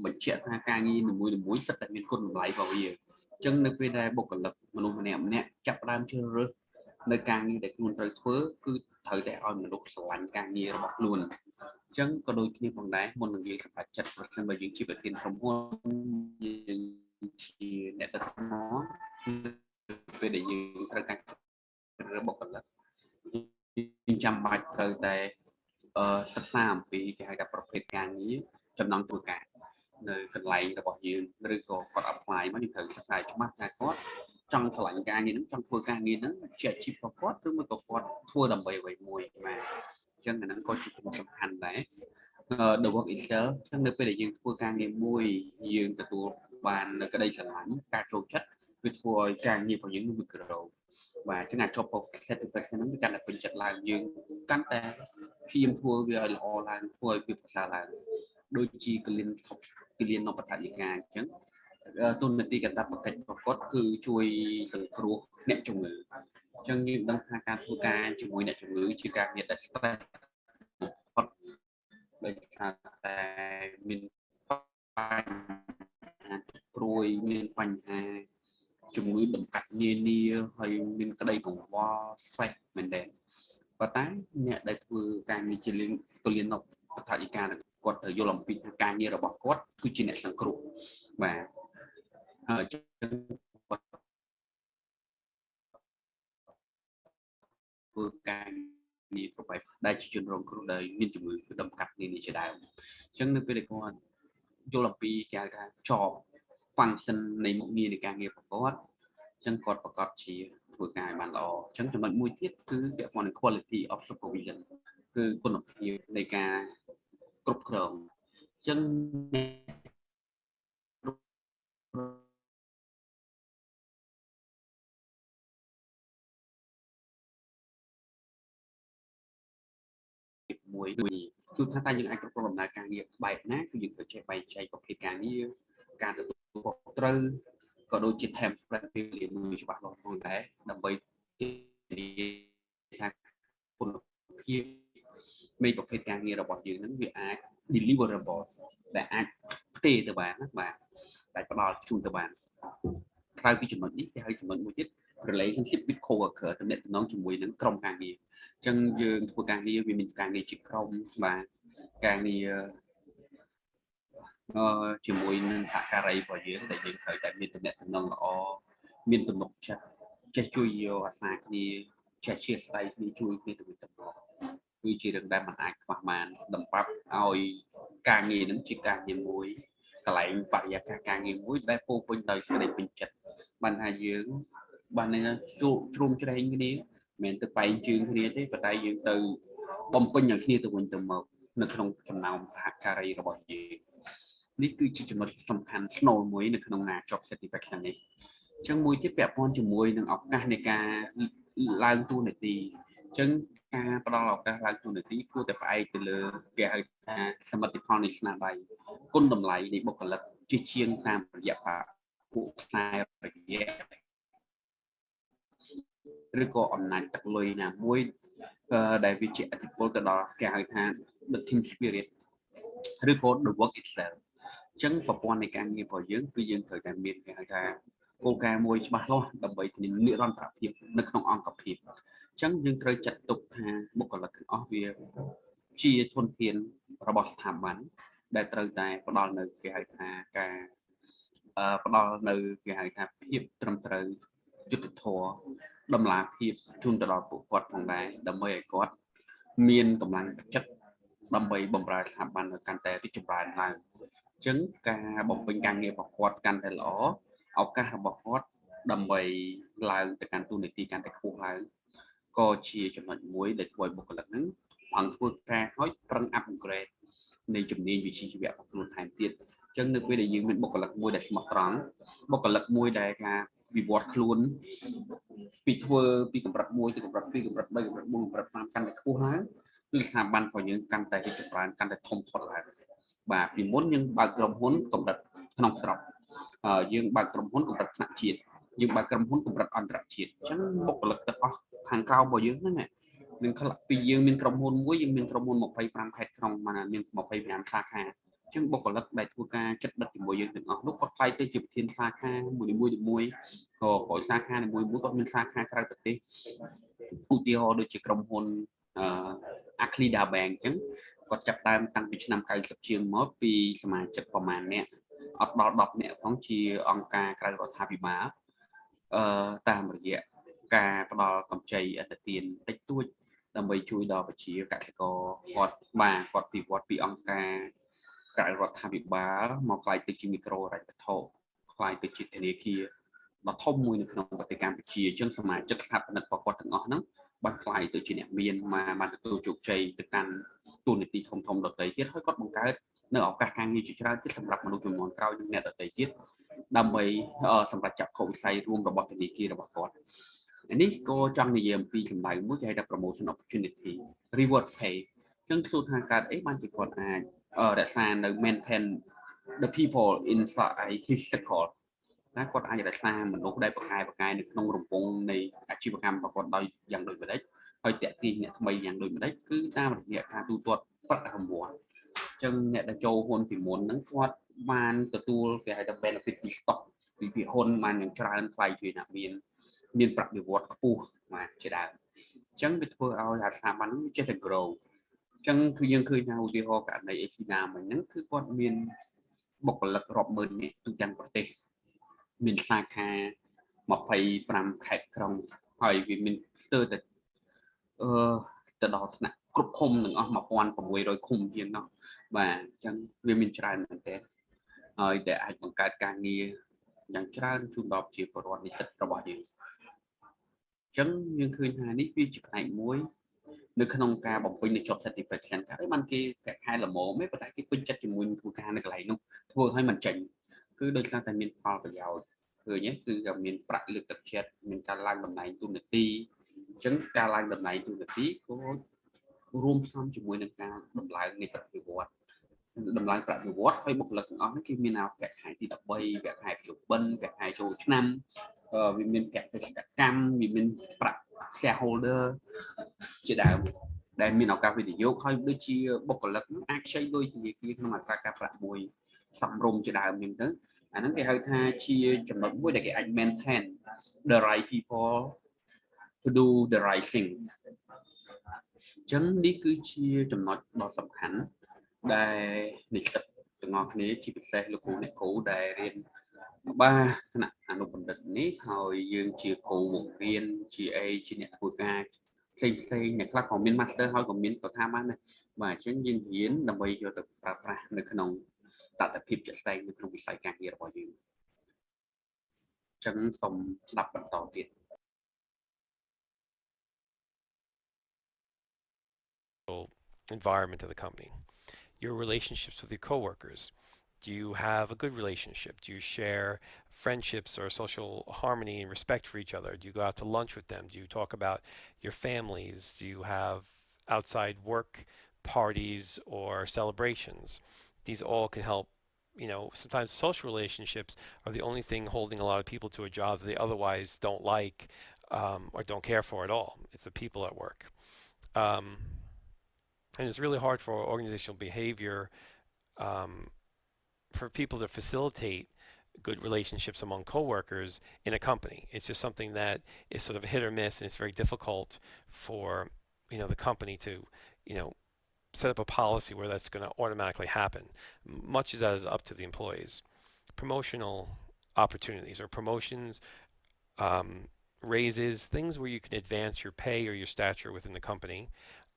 បញ្ជាក់ថាការងារនីមួយៗសិតតែមានគុណតម្លៃរបស់វាអញ្ចឹងនៅពេលដែលបុគ្គលិកមនុស្សម្នាក់ចាប់ផ្ដើមជ្រើសរើសនៅការងារដែលខ្លួនត្រូវធ្វើគឺត្រូវតែឲ្យមនុស្សស្រឡាញ់ការងាររបស់ខ្លួនអញ្ចឹងក៏ដូចគ្នាផងដែរមុននឹងយើងសម្រេចចិត្តប្រសិនបើយើងជាប្រធានក្រុមហ៊ុនយើងជាអ្នកដឹកនាំពេលដែលយើងត្រូវការរើសបុគ្គលិកយើងចាំបាច់ត្រូវតែសិក្សាអំពីគេហៅថាប្រភេទការងារចំណង់ធ្វើការនៅកន្លែងរបស់យើងឬក៏គាត់ apply មកយើងត្រូវសិក្សាច្បាស់ថាគាត់ចង់ឆ្លាញ់ការងារហ្នឹងចង់ធ្វើការងារហ្នឹងជាអាជីពរបស់គាត់ឬមួយក៏គាត់ធ្វើដើម្បីអ្វីមួយបាទអញ្ចឹងអាហ្នឹងក៏ជាចំណុចសំខាន់ដែរ the work itself អញ្ចឹងនៅពេលដែលយើងធ្វើការងារមួយយើងទទួលបាននៅក្តីស្រឡាញ់ការចូលចិត្តវាធ្វើឲ្យការងាររបស់យើងនឹងមានក្រោយបាទអញ្ចឹងអាចជាប់ satisfaction ហ្នឹងវាកាន់តែពេញចិត្តឡើងយើងកាន់តែព្យាយាមធ្វើវាឲ្យល្អឡើងធ្វើឲ្យវាប្រសើរឡើងដូចជាគលាននបដ្ឋាយិកាអញ្ចឹងទូនាទីកាតព្វកិច្ចរបស់គាត់គឺជួយសង្គ្រោះអ្នកជំងឺអញ្ចឹងយើងដឹងថាការធ្វើការជាមួយអ្នកជំងឺជាការងារដែល stress បំផុតដោយសារតែមានបញ្ហាព្រួយមានបញ្ហាជំងឺតម្កាត់នានាហើយមានក្តីកង្វល់ stress មែនទេប៉ុន្តែអ្នកដែលធ្វើការងារជាគលាននប ថាយិកាគាត់ត្រូវយល់អំពីការងាររបស់គាត់គឺជាអ្នកសង្គ្រោះបាទហើយចឹងធ្វើការងារប្របែបដែលជាជនរងគ្រោះដែលមានជំងឺដុំកាត់នេះជាដើមអញ្ចឹងនៅពេលដែលគាត់យល់អំពីគេហៅថា job function នៃមុខងារនៃការងាររបស់គាត់អញ្ចឹងគាត់ប្រកាសជាធ្វើការបានល្អអញ្ចឹងចំណុចមួយទៀតគឺពាក់ព័ន្ធនឹង quality of supervision គឺគុណភាពនៃការគ្រប់គ្រងអញ្ចឹងមួយគឺថាតើយើងអាចគ្រប់គ្រងដំណើរការងារបែបណាគឺយើងត្រូវចេះបែងចែកប្រភេទការងារការទទួលខុសត្រូវក៏ដូចជា template ពេលវេលាមួយច្បាស់លាស់ផងដែរដើម្បីធានាថាគុណភាពនៃប្រភេទការងាររបស់យើងនឹងវាអាច deliverable ដែលអាចផ្ទេរទៅបានណាបាទដែលផ្ដល់ជូនទៅបានក្រៅពីចំណុចនេះគេហៅចំណុចមួយទៀត relationship with coworker ទំនាក់ទំនងជាមួយនឹងក្រុមការងារអញ្ចឹងយើងធ្វើការងារវាមានការងារជាក្រុមបាទការងារជាមួយនឹងសហការីរបស់យើងដែលយើងត្រូវតែមានទំនាក់ទំនងល្អមានទំនុកចិត្តចេះជួយយកអាសាគ្នាចេះជាស្ដីគ្នាជួយគ្នាទៅវិញទៅមកគឺជារឿងដែលមិនអាចខ្វះបានតម្រាប់ឲ្យការងារនឹងជាការងារមួយកន្លែងបរិយាកាសការងារមួយដែលពោពេញដោយសេចក្តីពេញចិត្តបានថាយើងបានជ្រុំជ្រែងគ្នាមិនទៅបែងជើងគ្នាទេប៉ុន្តែយើងទៅបំពេញឲ្យគ្នាទៅវិញទៅមកនៅក្នុងចំណោមសហការីរបស់យើងនេះគឺជាចំណុចសំខាន់ស្នូលមួយនៅក្នុងការ job satisfaction នេះអញ្ចឹងមួយទៀតពាក់ព័ន្ធជាមួយនឹងឱកាសនៃការឡើងតួនាទីអញ្ចឹងការផ្ដល់ឱកាសឡើងតួនាទីគួរតែផ្អែកទៅលើគេហៅថាសមិទ្ធផលនៃស្នាដៃគុណតម្លៃនៃបុគ្គលិកជាជាងតាមរយៈពួកខ្សែរយៈឬក៏អំណាចទឹកលុយណាមួយដែលវាជាឥទ្ធិពលទៅដល់គេហៅថា the team spirit ឬក៏ the work itself អញ្ចឹងប្រព័ន្ធនៃការងាររបស់យើងគឺយើងត្រូវតែមានគេហៅថាគោលការណ៍មួយច្បាស់លាស់ដើម្បីធានានិរន្តរភាពនៅក្នុងអង្គភាពអញ្ចឹងយើងត្រូវចាត់ទុកថាបុគ្គលិកទាំងអស់វាជាធនធានរបស់ស្ថាប័នដែលត្រូវតែផ្ដល់នៅគេហៅថាការផ្ដល់នៅគេហៅថាភាពត្រឹមត្រូវយុត្តិធម៌តម្លាភាពជូនទៅដល់ពួកគាត់ផងដែរដើម្បីឲ្យគាត់មានកម្លាំងចិត្តដើម្បីបម្រើស្ថាប័នឲ្យកាន់តែរីកចម្រើនឡើងអញ្ចឹងការបំពេញការងាររបស់គាត់កាន់តែល្អឱកាសរបស់គាត់ដើម្បីឡើងទៅកាន់តួនាទីកាន់តែខ្ពស់ឡើងក៏ជាចំណុចមួយដែលធ្វើឲ្យបុគ្គលិកហ្នឹងអង្គធ្វើការឲ្យប្រឹង upgrade នៃជំនាញវិជ្ជាជីវៈរបស់ខ្លួនថែមទៀតអញ្ចឹងនៅពេលដែលយើងមានបុគ្គលិកមួយដែលស្មោះត្រង់បុគ្គលិកមួយដែលការវិវត្តខ្លួនពីធ្វើពីកម្រិត1ទៅកម្រិត2កម្រិត3កម្រិត4កម្រិត5កាន់តែខ្ពស់ឡើងគឺស្ថាប័នរបស់យើងកាន់តែរីកចម្រើនកាន់តែធំធាត់ឡើងបាទពីមុនយើងបើកក្រុមហ៊ុនកម្រិតក្នុងស្រុកយើងបើកក្រុមហ៊ុនកម្រិតថ្នាក់ជាតិយើងបើកក្រុមហ៊ុនកម្រិតអន្តរជាតិអញ្ចឹងបុគ្គលិកទាំងអស់ខាងក្រៅរបស់យើងហ្នឹងនឹងខ្លះពីយើងមានក្រុមហ៊ុនមួយយើងមានក្រុមហ៊ុន25ខេត្តក្រុងមាន25សាខាអញ្ចឹងបុគ្គលិកដែលធ្វើការចិត្តដិតជាមួយយើងទាំងអស់នោះគាត់ខ្លាយទៅជាប្រធានសាខាមួយក៏ក្រោយសាខាមួយគាត់មានសាខាក្រៅប្រទេសឧទាហរណ៍ដូចជាក្រុមហ៊ុនAklida Bank អញ្ចឹងគាត់ចាប់ដើមតាំងពីឆ្នាំ90ជាងមកពីសមាជិកប្រមាណអ្នកអត់ដល់10នាក់ផងជាអង្គការក្រៅរដ្ឋាភិបាលតាមរយៈការផ្ដល់កម្ចីឥណទានតិចតួចដើម្បីជួយដល់ប្រជាកសិករគាត់ពិវត្តពីអង្គការក្រៅរដ្ឋាភិបាលមកខ្លាយទៅជាមីក្រូហិរញ្ញវត្ថុខ្លាយទៅជាធនាគារដ៏ធំមួយនៅក្នុងប្រទេសកម្ពុជាអញ្ចឹងសមាជិកស្ថាបនិករបស់គាត់ទាំងអស់ហ្នឹងបានខ្លាយទៅជាអ្នកមានបានទទួលជោគជ័យទៅកាន់ទូនាទីធំដទៃទៀតហើយគាត់បង្កើតនៅឱកាសការងារជាច្រើនទៀតសម្រាប់មនុស្សជំនាន់ក្រោយនិងអ្នកដទៃទៀតដើម្បីសម្រាប់ចាក់ខុសវិស័យរួមរបស់ធនាគាររបស់គាត់នេះក៏ចង់និយាយអំពីសម្ដៅមួយគេហៅថា promotion opportunity reward pay អញ្ចឹងគឺថាកើតអីបានជាគាត់អាចរក្សានៅ maintain the people inside his circle ណាគាត់អាចរក្សាមនុស្សដែលប្រកែនៅក្នុងរង្វង់នៃអាជីវកម្មរបស់គាត់ដោយយ៉ាងដូចម្ដេចហើយតាក់ទាញអ្នកថ្មីយ៉ាងដូចម្ដេចគឺតាមរយៈការទូទាត់ប្រាក់រង្វាន់អញ្ចឹងអ្នកដែលចូលហ៊ុនពីមុនហ្នឹងគាត់បានទទួលគេហៅថា benefit ពី stock ពីហ៊ុនបានយ៉ាងច្រើនថ្លៃជួយអ្នកមានប្រាក់បៀវត្សខ្ពស់បាទជាដើមអញ្ចឹងវាធ្វើឲ្យអាស្ថាប័ននេះចេះតែ grow ចឹងគឺយើងឃើញថាឧទាហរណ៍ករណី China មិញហ្នឹងគឺគាត់មានបុគ្គលិករាប់ម៉ឺននាក់ទូទាំងប្រទេសមានសាខា25ខេត្តក្រុងហើយវាមានស្ទើរតែទៅដល់ថ្នាក់គ្រប់ឃុំទាំងអស់1600ឃុំជាងនោះបាទអញ្ចឹងវាមានច្រើនមែនទែនហើយដែលអាចបង្កើតការងារយ៉ាងច្រើនជូនដល់ប្រជាពលរដ្ឋនិស្សិតរបស់យើងអញ្ចឹងយើងឃើញថានេះវាជាផ្នែកមួយនៅក្នុងការបំពេញនៅ job satisfaction ការបានគេកាក់ខែល្មមទេប៉ុន្តែគេពេញចិត្តជាមួយនឹងធ្វើការនៅកន្លែងនោះធ្វើឲ្យមិនចេញគឺដោយសារតែមានផលប្រយោជន៍ឃើញទេគឺក៏មានប្រាក់លើកទឹកចិត្តមានការឡើងតំណែងទូនាទីអញ្ចឹងការឡើងតំណែងទូនាទីក៏រួមផ្សំជាមួយនឹងការដំឡើងនៃប្រតិវត្តដំឡើងប្រតិវត្តហើយបុគ្គលិកទាំងអស់នេះគេមានឱកាសខែទី13វគ្គខែជុំបិណ្ឌវគ្គខែចូលឆ្នាំវាមានវគ្គបេសកកម្មវាមានប្រាក់ shareholder ជាដើមដែលមានឱកាសវិនិយោគហើយដូចជាបុគ្គលិកអាចខ្ចីលុយធនាគារក្នុងអត្រាការប្រាក់មួយសំរុំជាដើមហ្នឹងទៅអាហ្នឹងគេហៅថាជាចំណុចមួយដែលគេអាច maintain the right people to do the right thing អញ្ចឹងនេះគឺជាចំណុចដ៏សំខាន់ដែលនិស្សិតទាំងអស់គ្នាជាពិសេសលោកគ្រូអ្នកគ្រូដែលរៀនបាទថ្នាក់អនុបណ្ឌិតនេះហើយយើងជាគ្រូបង្រៀនជាអីជាអ្នកធ្វើការផ្សេងអ្នកខ្លះក៏មាន master ហើយក៏មានក៏ថាបានដែរបាទអញ្ចឹងយើងរៀនដើម្បីយកទៅប្រើប្រាស់នៅក្នុងតថភាពជាក់ស្ដែងនៅក្នុងវិស័យការងាររបស់យើងអញ្ចឹងសូមស្ដាប់បន្តទៀត environment of the company. Your relationships with your coworkers. Do you have a good relationship? Do you share friendships or social harmony and respect for each other? Do you go out to lunch with them? Do you talk about your families? Do you have outside work parties or celebrations? These all can help. Sometimes social relationships are the only thing holding a lot of people to a job that they otherwise don't like or don't care for at all. It's the people at work. And it's really hard for organizational behavior for people to facilitate good relationships among coworkers in a company. It's just something that is sort of hit or miss, and it's very difficult for the company to set up a policy where that's going to automatically happen. Much of that is up to the employees. Promotional opportunities or promotions, raises, things where you can advance your pay or your stature within the company.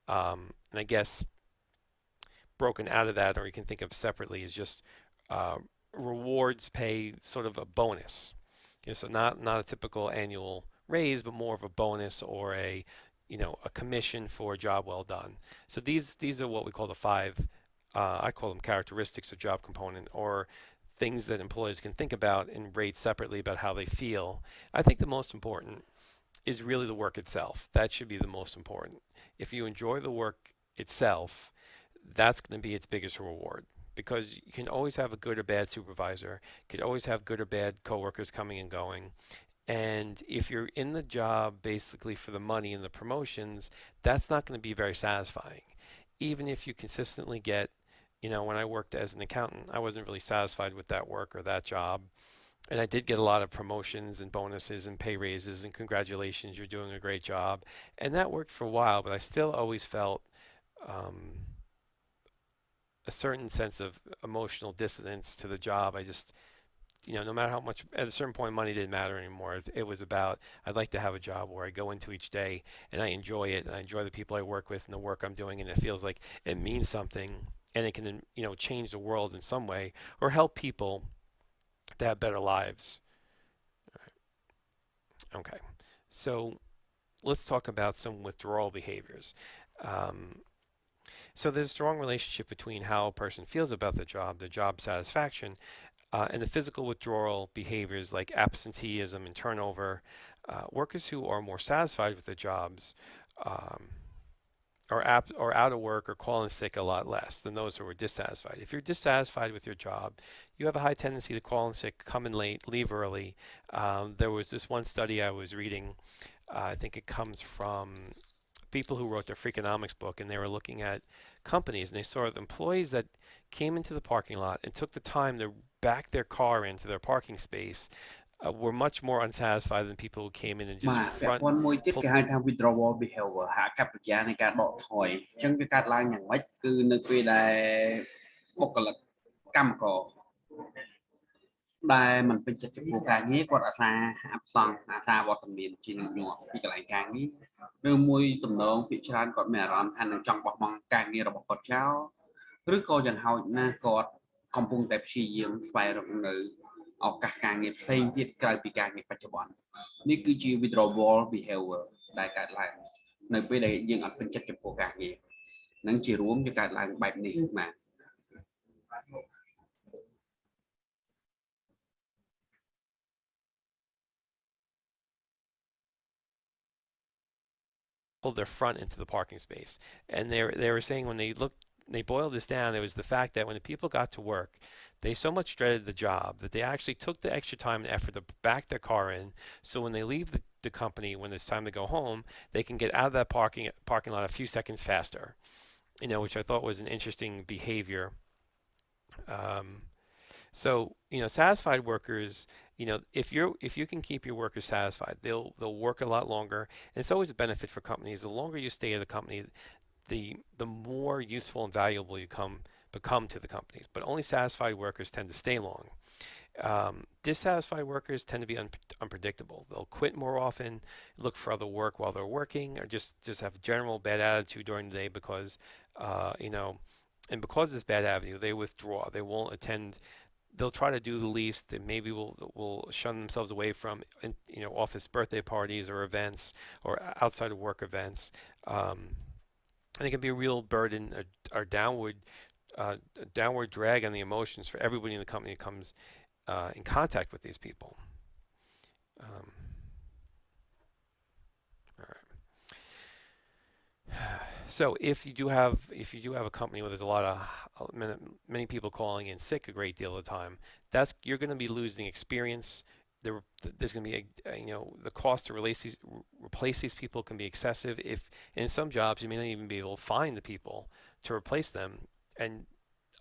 And I guess broken out of that, or you can think of separately, is just rewards pay, sort of a bonus. So not a typical annual raise, but more of a bonus or a commission for a job well done. So these are what we call the 5, I call them characteristics of job component, or things that employees can think about and rate separately about how they feel. I think the most important is really the work itself. That should be the most important. If you enjoy the work itself, that's going to be its biggest reward, because you can always have a good or bad supervisor. You could always have good or bad coworkers coming and going. And if you're in the job basically for the money and the promotions, that's not going to be very satisfying. Even if you consistently get, when I worked as an accountant, I wasn't really satisfied with that work or that job. And I did get a lot of promotions and bonuses and pay raises and congratulations, you're doing a great job. And that worked for a while, but I still always felt a certain sense of emotional dissonance to the job. I just, no matter how much, at a certain point, money didn't matter anymore. It was about, I'd like to have a job where I go into each day and I enjoy it, and I enjoy the people I work with and the work I'm doing, and it feels like it means something, and it can, change the world in some way or help people to have better lives. Okay, so let's talk about some withdrawal behaviors. So there's a strong relationship between how a person feels about the job satisfaction, and the physical withdrawal behaviors like absenteeism and turnover. Workers who are more satisfied with their jobs are out of work or calling sick a lot less than those who are dissatisfied. If you're dissatisfied with your job, you have a high tendency to call in sick, come in late, leave early. There was this one study I was reading, I think it comes from people who wrote their Freakonomics book, and they were looking at companies, and they saw the employees that came into the parking lot and took the time to back their car into their parking space were much more unsatisfied than people who came in and just បាទពាក់ព័ន្ធមួយទៀត pulled. គេហៅថា withdrawal behavior ហកប្បកិរិយានៃការដកថយអញ្ចឹងវាកើតឡើងយ៉ាងម៉េចគឺនៅពេលដែលបុគ្គលិកកម្មករដែលមិនពេញចិត្តចំពោះការងារគាត់អាសាអបសង្ឃអាសាវត្តមានជាញឹកញាប់ពីកន្លែងការងារឬមួយទំនងភាគច្រើនគាត់មានអារម្មណ៍ថានឹងចង់បោះបង់ការងាររបស់គាត់ចោលឬក៏យ៉ាងហោចណាស់គាត់កំពុងតែព្យាយាមស្វែងរកនៅឱកាសការងារផ្សេងទៀតក្រៅពីការងារបច្ចុប្បន្ននេះគឺជា withdrawal behavior ដែលកើតឡើងនៅពេលដែលយើងអត់ពេញចិត្តចំពោះការងារនឹងជារួមវាកើតឡើងបែបនេះបាទ pulled their front into the parking space. And they were saying when they boiled this down, it was the fact that when the people got to work, they so much dreaded the job that they actually took the extra time and effort to back their car in. So when they leave the company, when it's time to go home, they can get out of that parking lot a few seconds faster. You know, which I thought was an interesting behavior. So, you know, satisfied workers, you know, if you can keep your workers satisfied, they'll work a lot longer, and it's always a benefit for companies. The longer you stay at a company, the more useful and valuable you become to the companies. But only satisfied workers tend to stay long. Dissatisfied workers tend to be unpredictable. They'll quit more often, look for other work while they're working, or just have general bad attitude during the day because, you know, and because of this bad attitude, they withdraw. They won't attend. They'll try to do the least, and maybe will shun themselves away from, you know, office birthday parties or events or outside of work events. And it can be a real burden, or downward drag on the emotions for everybody in the company that comes in contact with these people. All right. So if you do have a company where there's a lot of many people calling in sick a great deal of the time, you're going to be losing experience. There's going to be you know, the cost to replace these people can be excessive. If in some jobs you may not even be able to find the people to replace them, and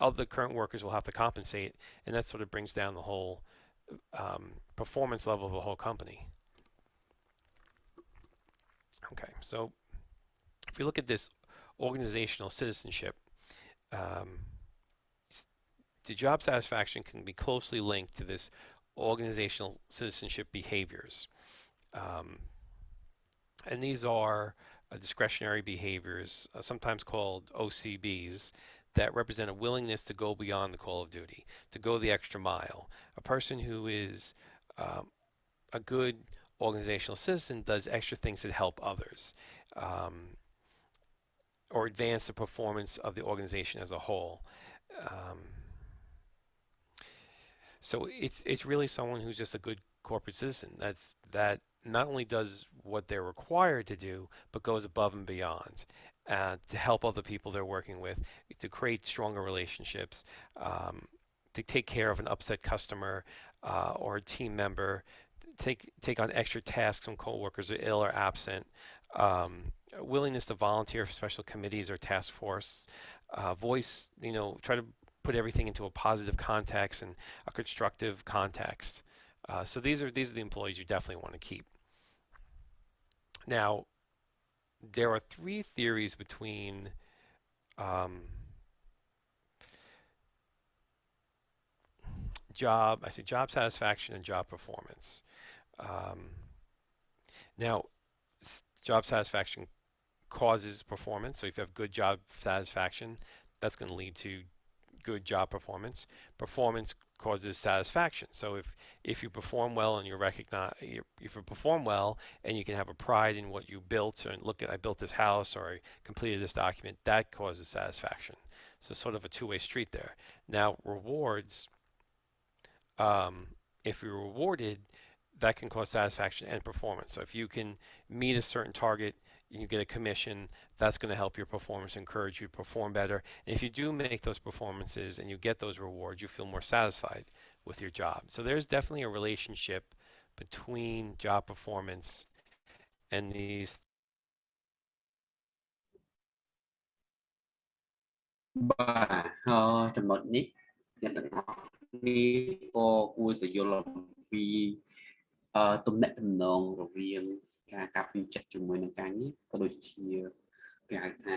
other current workers will have to compensate, and that sort of brings down the whole performance level of the whole company. Okay, so if we look at this organizational citizenship, the job satisfaction can be closely linked to this organizational citizenship behaviors. And these are discretionary behaviors, sometimes called OCBs, that represent a willingness to go beyond the call of duty, to go the extra mile. A person who is a good organizational citizen does extra things that help others, or advance the performance of the organization as a whole. So it's really someone who's just a good corporate citizen. That not only does what they're required to do, but goes above and beyond to help other people they're working with, to create stronger relationships, to take care of an upset customer or a team member, take on extra tasks when coworkers are ill or absent, willingness to volunteer for special committees or task force, voice, you know, try to put everything into a positive context and a constructive context. So these are the employees you definitely want to keep. Now, there are three theories between job satisfaction and job performance. Now, job satisfaction causes performance. So if you have good job satisfaction, that's going to lead to good job performance. Performance causes satisfaction. So if you perform well and if you perform well and you can have a pride in what you built, and look at, I built this house or I completed this document, that causes satisfaction. So sort of a two-way street there. Now rewards, if you're rewarded, that can cause satisfaction and performance. So if you can meet a certain target, you get a commission, that's going to help your performance, encourage you to perform better. And if you do make those performances and you get those rewards, you feel more satisfied with your job. So there's definitely a relationship between job performance and these. បាទចំណុចនេះអ្នកទាំងអស់គ្នាក៏គួរតែយល់អំពី ទំនាក់ទំនងរវាងការពេញចិត្តជាមួយនឹងការងារក៏ដូចជាគេហៅថា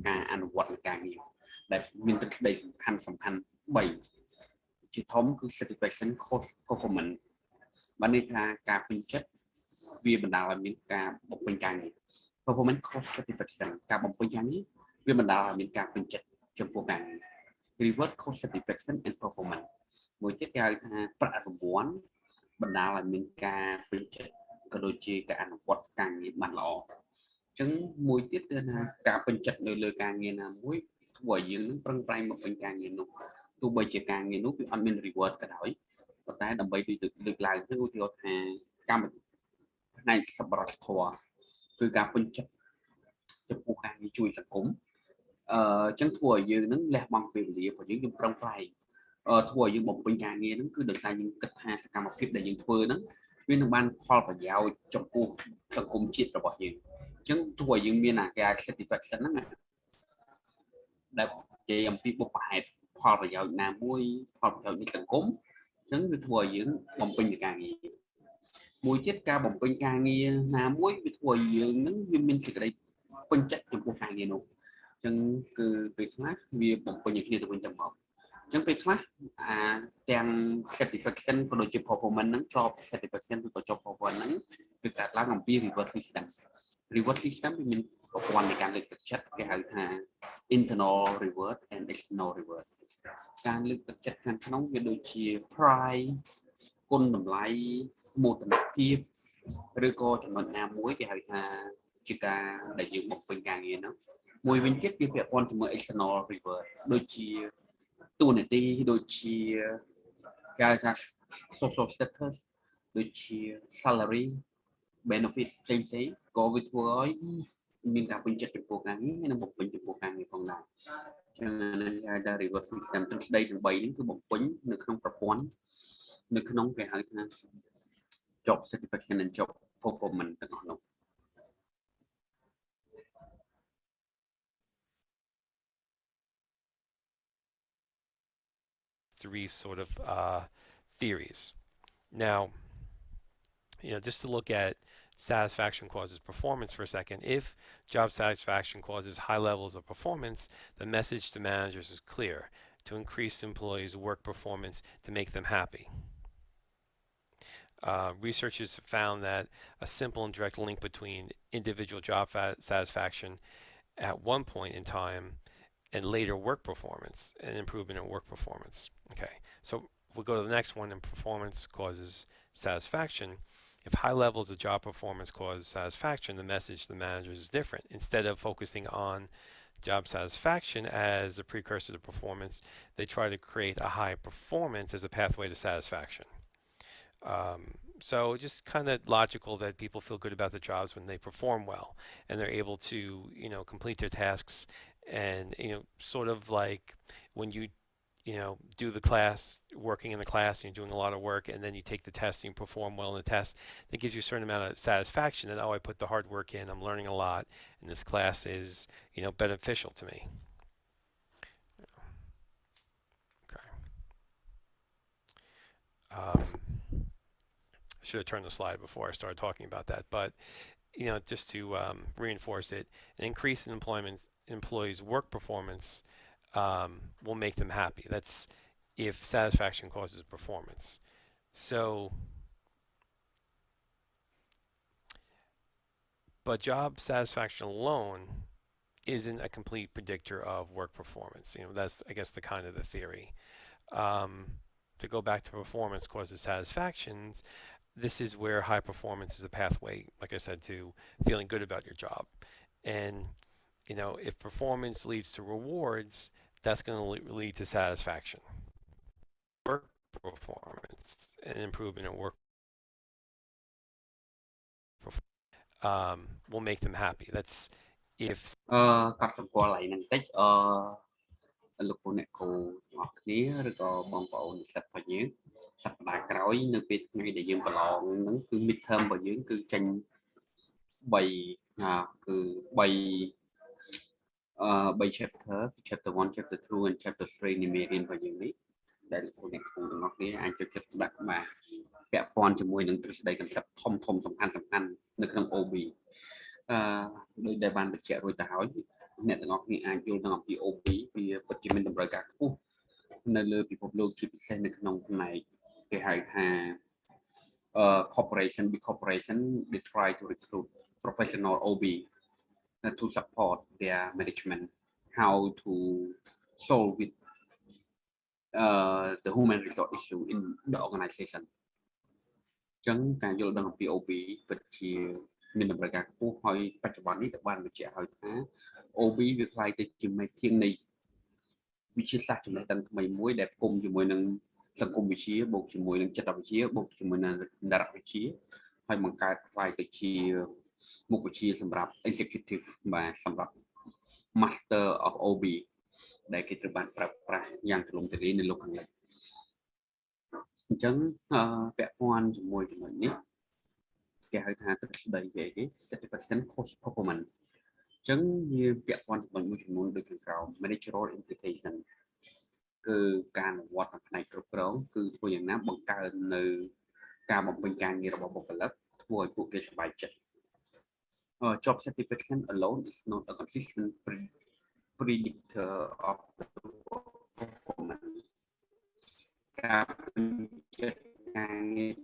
ការអនុវត្តនៃការងារដែលមានទឹកស្ដីសំខាន់3ជាធំគឺ satisfaction cost performance បានន័យថាការពេញចិត្តវាបណ្ដាលឲ្យមានការបំពេញការងារ performance cost satisfaction ការបំពេញការងារវាបណ្ដាលឲ្យមានការពេញចិត្តចំពោះការងារ reward cost satisfaction and performance មួយទៀតគេហៅថាប្រាក់រង្វាន់បណ្ដាលឲ្យមានការពេញចិត្តក៏ដូចជាការអនុវត្តការងារបានល្អអញ្ចឹងមួយទៀតគឺថាការពេញចិត្តនៅលើការងារណាមួយធ្វើឲ្យយើងនឹងប្រឹងប្រែងបំពេញការងារនោះទោះបីជាការងារនោះវាអត់មាន reward ក៏ដោយប៉ុន្តែដើម្បីលើកឡើងទៅឧទាហរណ៍ថាកម្មផ្នែកសប្បុរសធម៌គឺការពេញចិត្តចំពោះការងារជួយសង្គមអញ្ចឹងធ្វើឲ្យយើងនឹងលះបង់ពេលវេលារបស់យើងប្រឹងប្រែងធ្វើឲ្យយើងបំពេញការងារហ្នឹងគឺដោយសារយើងគិតថាសកម្មភាពដែលយើងធ្វើហ្នឹងវានឹងបានផលប្រយោជន៍ចំពោះសង្គមជាតិរបស់យើងអញ្ចឹងធ្វើឲ្យយើងមានអាការ satisfaction ហ្នឹងដែលនិយាយអំពីបុព្វហេតុផលប្រយោជន៍ណាមួយផលប្រយោជន៍នៃសង្គមអញ្ចឹងវាធ្វើឲ្យយើងបំពេញការងារមួយទៀតការបំពេញការងារណាមួយវាធ្វើឲ្យយើងហ្នឹងវាមានសេចក្តីពេញចិត្តចំពោះការងារនោះអញ្ចឹងគឺពេលខ្លះវាបំពេញឲ្យគ្នាទៅវិញទៅមកអញ្ចឹងពេលខ្លះទាំង satisfaction ក៏ដូចជា performance ហ្នឹងជាប់ satisfaction ឬក៏ជាប់ performance ហ្នឹងគឺកើតឡើងអំពី reward system វាមានប្រព័ន្ធនៃការលើកទឹកចិត្តគេហៅថា internal reward and external reward ការលើកទឹកចិត្តខាងក្នុងវាដូចជា pride គុណតម្លៃមោទនភាពឬក៏ចំណុចណាមួយគេហៅថាជាការដែលយើងបំពេញការងារហ្នឹងមួយវិញទៀតវាពាក់ព័ន្ធជាមួយ external reward ដូចជាតួនាទីដូចជាគេហៅថា social status ដូចជា salary benefit ផ្សេងក៏វាធ្វើឲ្យមានការពេញចិត្តចំពោះការងារនិងបំពេញចំពោះការងារផងដែរចឹងហ្នឹងគេហៅថា reward system ទាំងស្ដីទាំង3នេះគឺបំពេញនៅក្នុងប្រព័ន្ធនៅក្នុងគេហៅថា job satisfaction and job performance ទាំងអស់នោះ 3 sort of theories. Now, just to look at satisfaction causes performance for a second. If job satisfaction causes high levels of performance, the message to managers is clear: to increase employees' work performance to make them happy. Researchers have found that a simple and direct link between individual job satisfaction at one point in time and later work performance and improvement in work performance. Okay, so if we go to the next one, and performance causes satisfaction. If high levels of job performance cause satisfaction, the message to the managers is different. Instead of focusing on job satisfaction as a precursor to performance, they try to create a high performance as a pathway to satisfaction. So just kind of logical that people feel good about their jobs when they perform well and they're able to, complete their tasks. And, sort of like when you do the class, working in the class, and you're doing a lot of work, and then you take the test and you perform well in the test, that gives you a certain amount of satisfaction that, oh, I put the hard work in, I'm learning a lot, and this class is, beneficial to me. Okay. I should have turned the slide before I started talking about that, but, just to reinforce it, an increase in employees' work performance will make them happy. That's if satisfaction causes performance. So, but job satisfaction alone isn't a complete predictor of work performance. That's, I guess, the kind of the theory. To go back to performance causes satisfaction, this is where high performance is a pathway, like I said, to feeling good about your job. And, if performance leads to rewards, that's going to lead to satisfaction. Work performance and improvement in work will make them happy. That's if កត់សម្គាល់ឯហ្នឹងតិចលោកគ្រូអ្នកគ្រូទាំងអស់គ្នាឬក៏បងប្អូននិស្សិតរបស់យើងសប្តាហ៍ក្រោយនៅពេលថ្ងៃដែលយើងប្រឡងហ្នឹងគឺ midterm របស់យើងគឺចេញ3 chapter chapter 1 chapter 2 and chapter 3នៃមេរៀនរបស់យើងនេះដែលលោកគ្រូអ្នកគ្រូទាំងអស់គ្នាអាចចូលចិត្តដាក់បាន ពាក់ព័ន្ធជាមួយនឹងទ្រឹស្ដី concept ធំសំខាន់នៅក្នុង OB ដោយដែលបានបញ្ជាក់រួចទៅហើយអ្នកទាំងអស់គ្នាអាចយល់ដឹងអំពី OB វាពិតជាមានតម្រូវការខ្ពស់នៅលើពិភពលោកជាពិសេសនៅក្នុងផ្នែកគេហៅថា corporation big corporation they try to recruit professional OB to support their management how to solve with the human resource issue in the organization ចឹងការយល់ដឹងអំពី OB ពិតជាមានតម្រូវការខ្ពស់ហើយបច្ចុប្បន្ននេះទៅបានបញ្ជាក់ឲ្យថា OB វាខ្លាយទៅជាមេធាងនៃវិទ្យាសាស្ត្រចំណេះដឹងថ្មីមួយដែលផ្គុំជាមួយនឹងសង្គមវិទ្យាបូកជាមួយនឹងចិត្តវិទ្យាបូកជាមួយនឹងនរវិទ្យាហើយបង្កើតខ្លាយទៅជាមុខវិជ្ជាសម្រាប់ executive បាទសម្រាប់ master of OB ដែលគេត្រូវបានប្រើប្រាស់យ៉ាងទូលំទូលាយនៅលោកខាងលិចអញ្ចឹងពាក់ព័ន្ធជាមួយចំណុចនេះគេហៅថាទ្រឹស្ដីគេ certification cost performance អញ្ចឹងវាពាក់ព័ន្ធជាមួយមួយចំនួនដូចខាងក្រោម managerial implication គឺការអនុវត្តក្នុងផ្នែកគ្រប់គ្រងគឺធ្វើយ៉ាងណាបង្កើននៅការបំពេញការងាររបស់បុគ្គលិកធ្វើឲ្យពួកគេសប្បាយចិត្ត job satisfaction alone is not a consistent predictor of the performance ការពេញចិត្តការងារ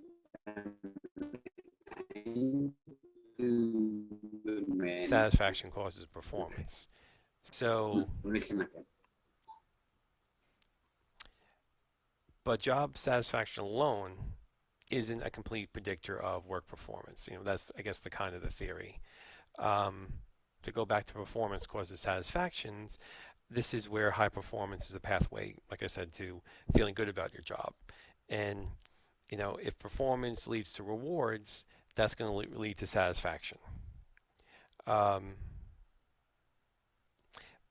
គឺ satisfaction causes performance. So, but job satisfaction alone isn't a complete predictor of work performance. You know, that's, I guess, the kind of the theory. To go back to performance causes satisfactions, this is where high performance is a pathway, like I said, to feeling good about your job. And, you know, if performance leads to rewards, that's going to lead to satisfaction.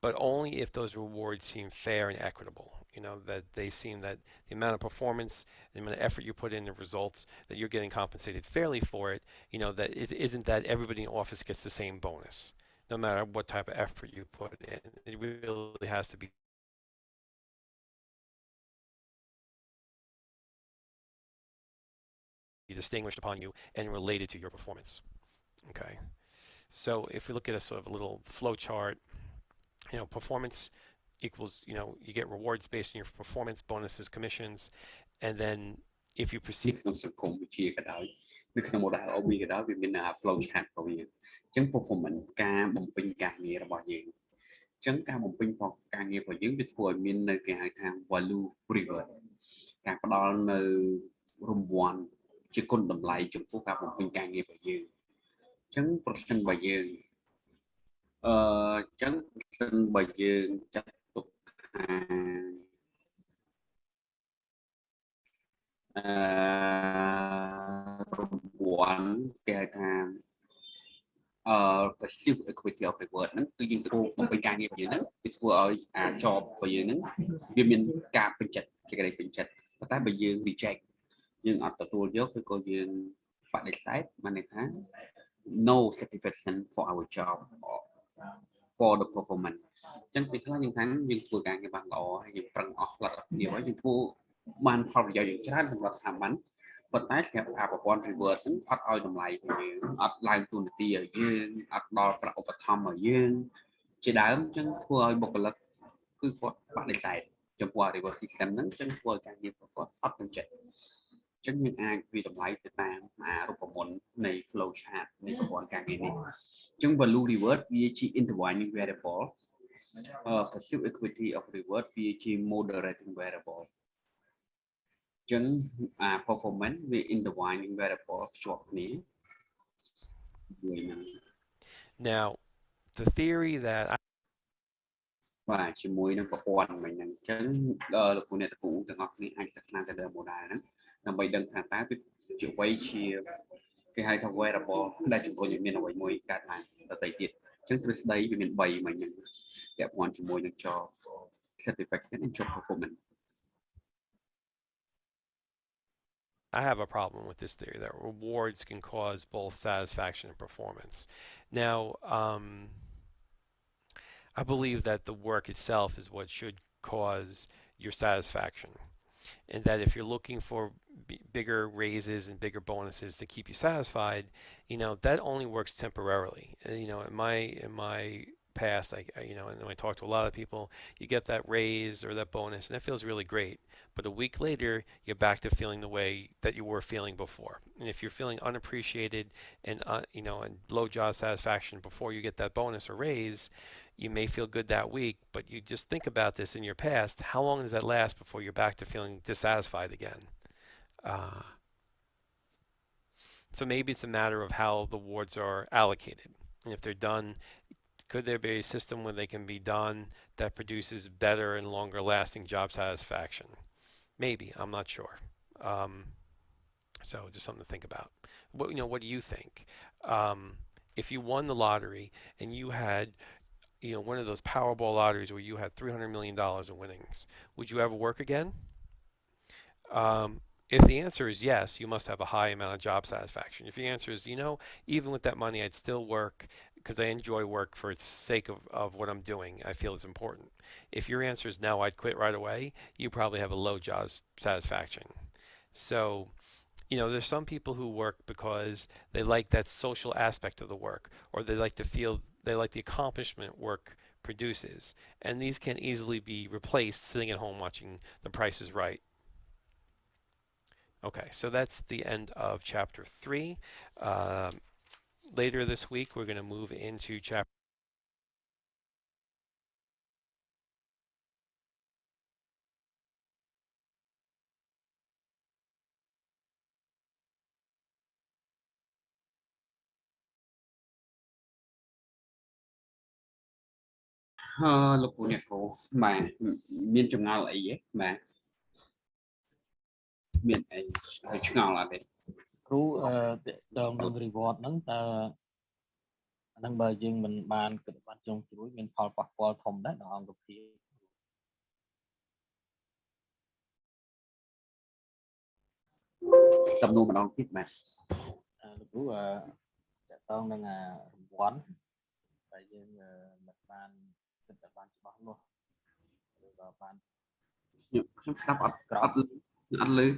But only if those rewards seem fair and equitable. You know, that they seem that the amount of performance, the amount of effort you put in, the results, that you're getting compensated fairly for it, you know, that it isn't that everybody in the office gets the same bonus, no matter what type of effort you put in. It really has to be distinguished upon you and related to your performance. Okay. So if we look at a sort of a little flow chart, you know, performance equals, you know, you get rewards based on your performance, bonuses, commissions, and then if you proceed ក្នុងសង្គមវិទ្យាក៏ដោយនៅក្នុង model OB ក៏ដោយវាមាន flow chart របស់វាអញ្ចឹង performance ការបំពេញការងាររបស់យើងអញ្ចឹងការបំពេញការងាររបស់យើងវាធ្វើឲ្យមាននៅគេហៅថា value reward ការផ្ដល់នៅរង្វាន់ជាគុណតម្លៃចំពោះការបំពេញការងាររបស់យើងអញ្ចឹងប្រសិនបើយើងអញ្ចឹងប្រសិនបើយើងចាត់ទុកថារង្វាន់គេហៅថា passive equity of reward ហ្នឹងគឺយើងទទួលបំពេញការងាររបស់យើងហ្នឹងវាធ្វើឲ្យjob របស់យើងហ្នឹងវាមានការពេញចិត្តជាក្តីពេញចិត្តប៉ុន្តែបើយើង reject យើងអត់ទទួលយកឬក៏យើងបដិសេធបានន័យថា no satisfaction for our job or for the performance អញ្ចឹងពេលខ្លះយើងថាយើងធ្វើការងារបានល្អហើយយើងប្រឹងអស់លទ្ធភាពហើយយើងធ្វើបានផលប្រយោជន៍យ៉ាងច្រើនសម្រាប់ស្ថាប័នប៉ុន្តែស្រាប់ប្រព័ន្ធ reward ហ្នឹងអត់ឲ្យតម្លៃយើងអត់ឡើងទូនាទីឲ្យយើងអត់ដល់ប្រាក់ឧបត្ថម្ភឲ្យយើងជាដើមអញ្ចឹងធ្វើឲ្យបុគ្គលិកគឺគាត់បដិសេធចំពោះ reward system ហ្នឹងអញ្ចឹងធ្វើឲ្យការងារគាត់អត់ពេញចិត្តអញ្ចឹងយើងអាចវិតម្លៃទៅតាមរូបមន្តនៃ flow chart នៃប្រព័ន្ធការងារនេះអញ្ចឹង value reward វាជា intertwining variable passive equity of reward វាជា moderating variable អញ្ចឹងperformance វា intertwining variable ភ្ជាប់គ្នាមួយហ្នឹង Now the theory that បាទជាមួយនឹងប្រព័ន្ធមិញហ្នឹងអញ្ចឹងលោកគ្រូអ្នកគ្រូទាំងអស់គ្នាអាចសិក្សាទៅលើ model ហ្នឹងដើម្បីដឹងថាតើវាជាអ្វីជាគេហៅថា variable ដែលជំរុញឲ្យមានអ្វីមួយកើតឡើងដទៃទៀតអញ្ចឹងទ្រឹស្ដីវាមាន3មិញហ្នឹងពាក់ព័ន្ធជាមួយនឹង job satisfaction and job performance I have a problem with this theory that rewards can cause both satisfaction and performance. Now, I believe that the work itself is what should cause your satisfaction. and that if you're looking for bigger raises and bigger bonuses to keep you satisfied, that only works temporarily. In my past, and I talk to a lot of people, you get that raise or that bonus, and that feels really great. But a week later, you're back to feeling the way that you were feeling before. And if you're feeling unappreciated and and low job satisfaction before you get that bonus or raise, you may feel good that week, but you just think about this in your past. How long does that last before you're back to feeling dissatisfied again? So maybe it's a matter of how the awards are allocated. And if they're done, could there be a system where they can be done that produces better and longer lasting job satisfaction? Maybe, I'm not sure. So just something to think about. What do you think? If you won the lottery and you had one of those Powerball lotteries where you had $300 million in winnings, would you ever work again? If the answer is yes, you must have a high amount of job satisfaction. If the answer is, even with that money, I'd still work because I enjoy work for its sake of what I'm doing, I feel it's important. If your answer is no, I'd quit right away, you probably have a low job satisfaction. So, there's some people who work because they like that social aspect of the work, or they like the accomplishment work produces. And these can easily be replaced sitting at home watching The Price is Right. Okay, so that's the end of chapter 3. Later this week, we're going to move into chapterលោកគ្រូអ្នកគ្រូបាទមានចម្ងល់អីទេបាទមានអីឲ្យឆ្ងល់អត់ទេគ្រូដល់នឹង reward ហ្នឹងតើហ្នឹងបើយើងមិនបានគិតបានចុងជ្រួយមានផលប៉ះពាល់ធំដែរដល់អង្គភាពសំណួរម្ដងទៀតបាទលោកគ្រូតើតើនឹងរង្វាន់តែយើងមិនបានគិតតែបានច្បាស់លាស់ឬក៏បានខ្ញុំស្ដាប់អត់ឮ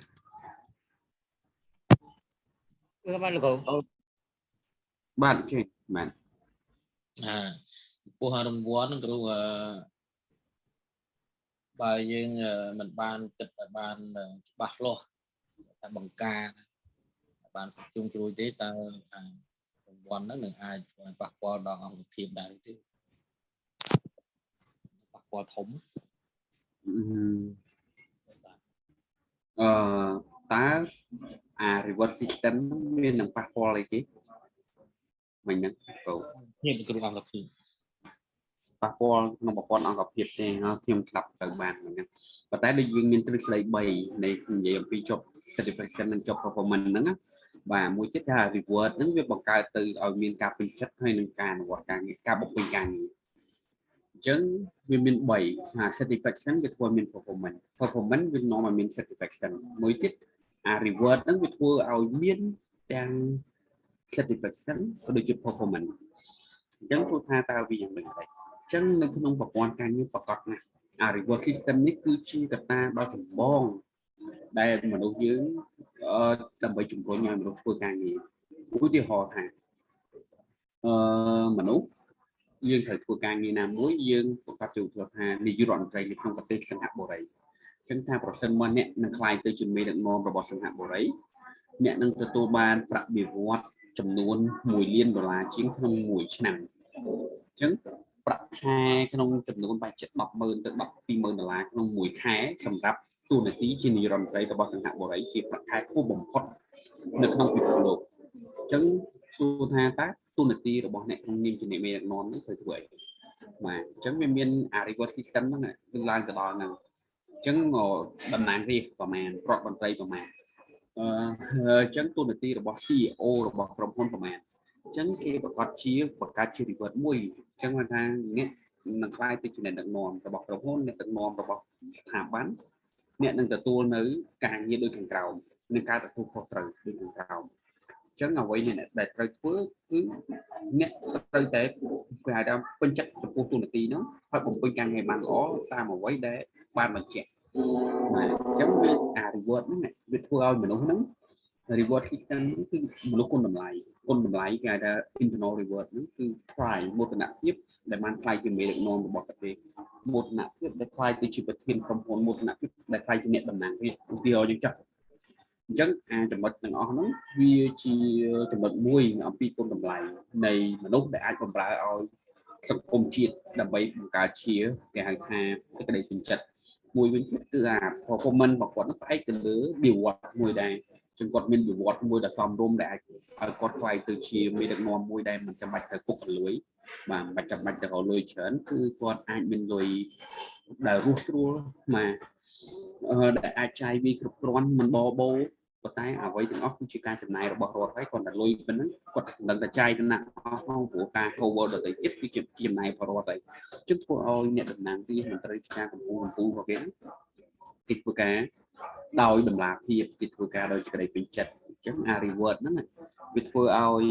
បានលោកគ្រូបាទចេះបាទពោះរង្វាន់គ្រូបើយើងមិនបានគិតតែបានច្បាស់លាស់តែបង្ការបានជុំជ្រួយទេតើរង្វាន់ហ្នឹងនឹងអាចប៉ះពាល់ដល់អង្គភាពដែរទេប៉ះពាល់ធំតើreward system មាននឹងប៉ះពាល់អីគេមិនហ្នឹងនេះគ្រូអង្គភាពប៉ះពាល់ក្នុងប្រព័ន្ធអង្គភាពទេខ្ញុំស្ដាប់ទៅបានហ្នឹងប៉ុន្តែដូចយើងមានទ្រឹស្ដី3នៃនិយាយអំពី job satisfaction និង job performance ហ្នឹងបាទមួយទៀតថា reward ហ្នឹងវាបង្កើតទៅឲ្យមានការពេញចិត្តហើយនឹងការអនុវត្តការងារការបំពេញការងារអញ្ចឹងវាមាន3 satisfaction វាធ្វើមាន performance វានាំឲ្យមាន satisfaction មួយទៀតreward ហ្នឹងវាធ្វើឲ្យមានទាំង satisfaction ក៏ដូចជា performance អញ្ចឹងគួរថាតើវាយ៉ាងម៉េចដែរអញ្ចឹងនៅក្នុងប្រព័ន្ធការងារប្រកបណាស់reward system នេះគឺជាកត្តាដ៏ចម្បងដែលមនុស្សយើងដើម្បីជំរុញឲ្យមនុស្សធ្វើការងារឧទាហរណ៍ថាមនុស្សយើងត្រូវធ្វើការងារណាមួយយើងប្រកាសជាឧទាហរណ៍ថានាយករដ្ឋមន្ត្រីនៅក្នុងប្រទេសសិង្ហបុរីអញ្ចឹងថាប្រសិនមកអ្នកនឹងក្លាយទៅជាមេដឹកនាំរបស់សិង្ហបុរីអ្នកនឹងទទួលបានប្រាក់បៀវត្សចំនួន$1 លានជាងក្នុងមួយឆ្នាំអញ្ចឹងប្រាក់ខែក្នុងចំនួនប្រហែលជា$10,000ទៅ$12,000ក្នុងមួយខែសម្រាប់តួនាទីជានាយករដ្ឋមន្ត្រីរបស់សិង្ហបុរីជាប្រាក់ខែខ្ពស់បំផុតនៅក្នុងពិភពលោកអញ្ចឹងសួរថាតើតួនាទីរបស់អ្នកក្នុងនាមជាមេដឹកនាំនេះត្រូវធ្វើអីបាទអញ្ចឹងវាមានreward system ហ្នឹងគឺឡើងទៅដល់ហ្នឹងអញ្ចឹងតំណាងរាស្ត្រប្រមាណរដ្ឋមន្ត្រីប្រមាណអញ្ចឹងតួនាទីរបស់ CEO របស់ក្រុមហ៊ុនប្រមាណអញ្ចឹងគេបង្កើតជា reward មួយអញ្ចឹងថាអ្នកនឹងខ្លាយទៅជាអ្នកដឹកនាំរបស់ក្រុមហ៊ុនអ្នកដឹកនាំរបស់ស្ថាប័នអ្នកនឹងទទួលនៅការងារដូចខាងក្រោមនឹងការទទួលខុសត្រូវដូចខាងក្រោមអញ្ចឹងអ្វីអ្នកដែលត្រូវធ្វើគឺអ្នកត្រូវតែគេហៅថាពេញចិត្តចំពោះតួនាទីនោះហើយបំពេញការងារបានល្អតាមអ្វីដែលបានបញ្ជាក់ ចឹងវាអា reward ហ្នឹងវាធ្វើឲ្យមនុស្សហ្នឹង reward system គឺមនុស្សគុណតម្លៃគេហៅថា internal reward ហ្នឹងគឺខ្លាយមោទនភាពដែលបានខ្លាយជាមេដឹកនាំរបស់ប្រទេសមោទនភាពដែលខ្លាយទៅជាប្រធានក្រុមហ៊ុនមោទនភាពដែលខ្លាយជាអ្នកតំណាងរាស្ត្រឧទាហរណ៍យើងចុះអញ្ចឹងចំណុចទាំងអស់ហ្នឹងវាជាចំណុចមួយអំពីគុណតម្លៃនៃមនុស្សដែលអាចបម្រើឲ្យសង្គមជាតិដើម្បីបង្កើតជាគេហៅថាសេចក្តីពេញចិត្តមួយវិញទៀតគឺអា performance របស់គាត់ផ្អែកទៅលើ reward មួយដែរចឹងគាត់មាន reward មួយដែលសមរម្យដែលអាចឲ្យគាត់ខ្លាយទៅជាមេដឹកនាំមួយដែលមិនចាំបាច់ទៅគុកកលួយបាទមិនចាំបាច់ទៅរកលុយច្រើនគឺគាត់អាចមានលុយដែលរស់ស្រួលដែលអាចចាយវាគ្រប់គ្រាន់មិនបបោប៉ុន្តែអ្វីទាំងអស់គឺជាការចំណាយរបស់រដ្ឋហើយគាត់តែលុយប៉ុណ្ណឹងគាត់មិនដឹងតែចាយទៅណាអស់ក្នុងព្រោះការ cover ដល់ទៅចិត្តគឺជាចំណាយរបស់រដ្ឋហើយជឹងធ្វើឲ្យអ្នកតំណាងរាស្ត្រមន្ត្រីការកម្ពុជារបស់គេធ្វើការដោយតម្លាភាពគេធ្វើការដោយសេចក្តីពេញចិត្តអញ្ចឹងអា reward ហ្នឹងវាធ្វើឲ្យ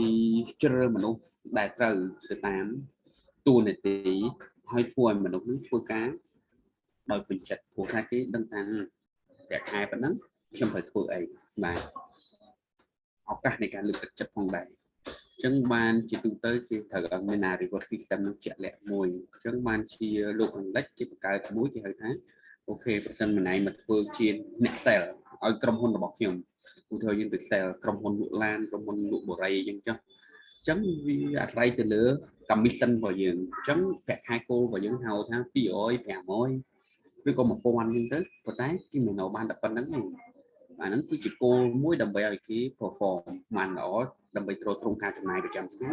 ជ្រើមនុស្សដែលត្រូវទៅតាមទួលនីតិហើយធ្វើឲ្យមនុស្សហ្នឹងធ្វើការដោយពេញចិត្តព្រោះថាគេដឹងថាប្រាក់ខែប៉ុណ្ណឹងខ្ញុំត្រូវធ្វើអីបាទឱកាសនៃការលើកទឹកចិត្តផងដែរអញ្ចឹងបានជាទូទៅគេត្រូវមាន reward system នឹងជាក់លាក់មួយអញ្ចឹងបានជាលោកអង់គ្លេសគេបង្កើតមួយគេហៅថាអូខេបើសិនម្នាក់មកធ្វើជាអ្នក sale ឲ្យក្រុមហ៊ុនរបស់ខ្ញុំឧទាហរណ៍យើងទៅ sale ក្រុមហ៊ុនលក់ឡានក្រុមហ៊ុនលក់បូរីអញ្ចឹងចុះអញ្ចឹងវាអាស្រ័យទៅលើ commission របស់យើងអញ្ចឹងប្រាក់ខែគោលរបស់យើងហៅថា200 500ឬក៏1000អញ្ចឹងទៅប៉ុន្តែគេមិននៅបានតែប៉ុណ្្នឹងទេអាហ្នឹងគឺជាគោលមួយដើម្បីឲ្យគេ perform បានល្អដើម្បីទ្រទ្រង់ការចំណាយប្រចាំថ្ងៃ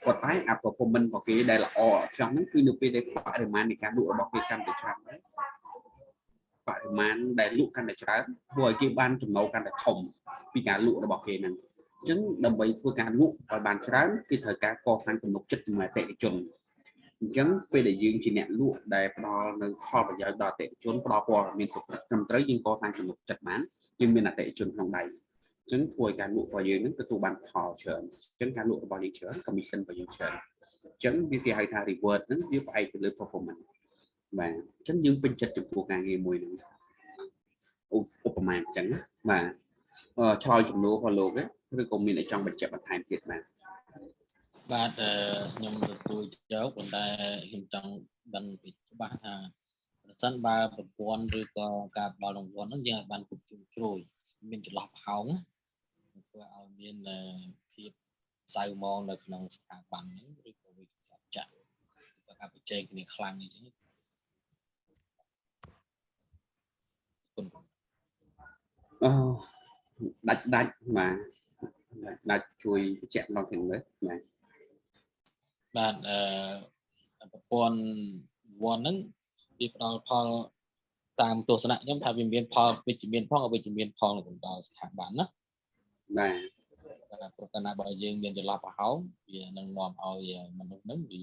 ប៉ុន្តែអា performance របស់គេដែលល្អអត់ចង់ហ្នឹងគឺនៅពេលដែលបរិមាណនៃការលក់របស់គេកាន់តែច្រើនបរិមាណដែលលក់កាន់តែច្រើនធ្វើឲ្យគេបានចំណូលកាន់តែធំពីការលក់របស់គេហ្នឹងអញ្ចឹងដើម្បីធ្វើការលក់ឲ្យបានច្រើនគេត្រូវការកសាងទំនុកចិត្តជាមួយអតិថិជនអញ្ចឹងពេលដែលយើងជាអ្នកលក់ដែលផ្ដល់នៅផលប្រយោជន៍ដល់អតិថិជនផ្ដល់ព័ត៌មានសុខភាពត្រឹមត្រូវយើងកសាងទំនុកចិត្តបានយើងមានអតិថិជនក្នុងដៃអញ្ចឹងធ្វើឲ្យការលក់របស់យើងនឹងទទួលបានផលច្រើនអញ្ចឹងការលក់របស់យើងច្រើន commission របស់យើងច្រើនអញ្ចឹងវាគេហៅថា reward ហ្នឹងវាផ្អែកទៅលើ performance បាទអញ្ចឹងយើងពេញចិត្តចំពោះការងារមួយហ្នឹងឧបមាអញ្ចឹងបាទឆ្លើយចំនួនរបស់លោកឬក៏មានអីចង់បញ្ជាក់បន្ថែមទៀតបាទបាទខ្ញុំទទួលយកប៉ុន្តែខ្ញុំចង់ដឹងពីច្បាស់ថាប្រសិនបើប្រព័ន្ធឬក៏ការផ្ដល់រង្វាន់ហ្នឹងយើងអាចបានគ្រប់ជ្រុងជ្រោយមានចន្លោះផោងធ្វើឲ្យមានភាពសៅមងនៅក្នុងស្ថាប័នហ្នឹងឬក៏វាឆ្លាតចាក់ទៅការប្រជែងគ្នាខ្លាំងអញ្ចឹងដាច់បាទជួយបញ្ជាក់ម្ដងទៀតមើលបាទប្រព័ន្ធវ៉ាន់ហ្នឹងវាផ្ដល់ផលតាមទស្សនៈខ្ញុំថាវាមានផលវិជ្ជមានផងអវិជ្ជមានផងនៅក្នុងស្ថាប័នណាបាទប្រកាសណាបើយើងមានចន្លោះប្រហោងវានឹងនាំឲ្យមនុស្សហ្នឹងវា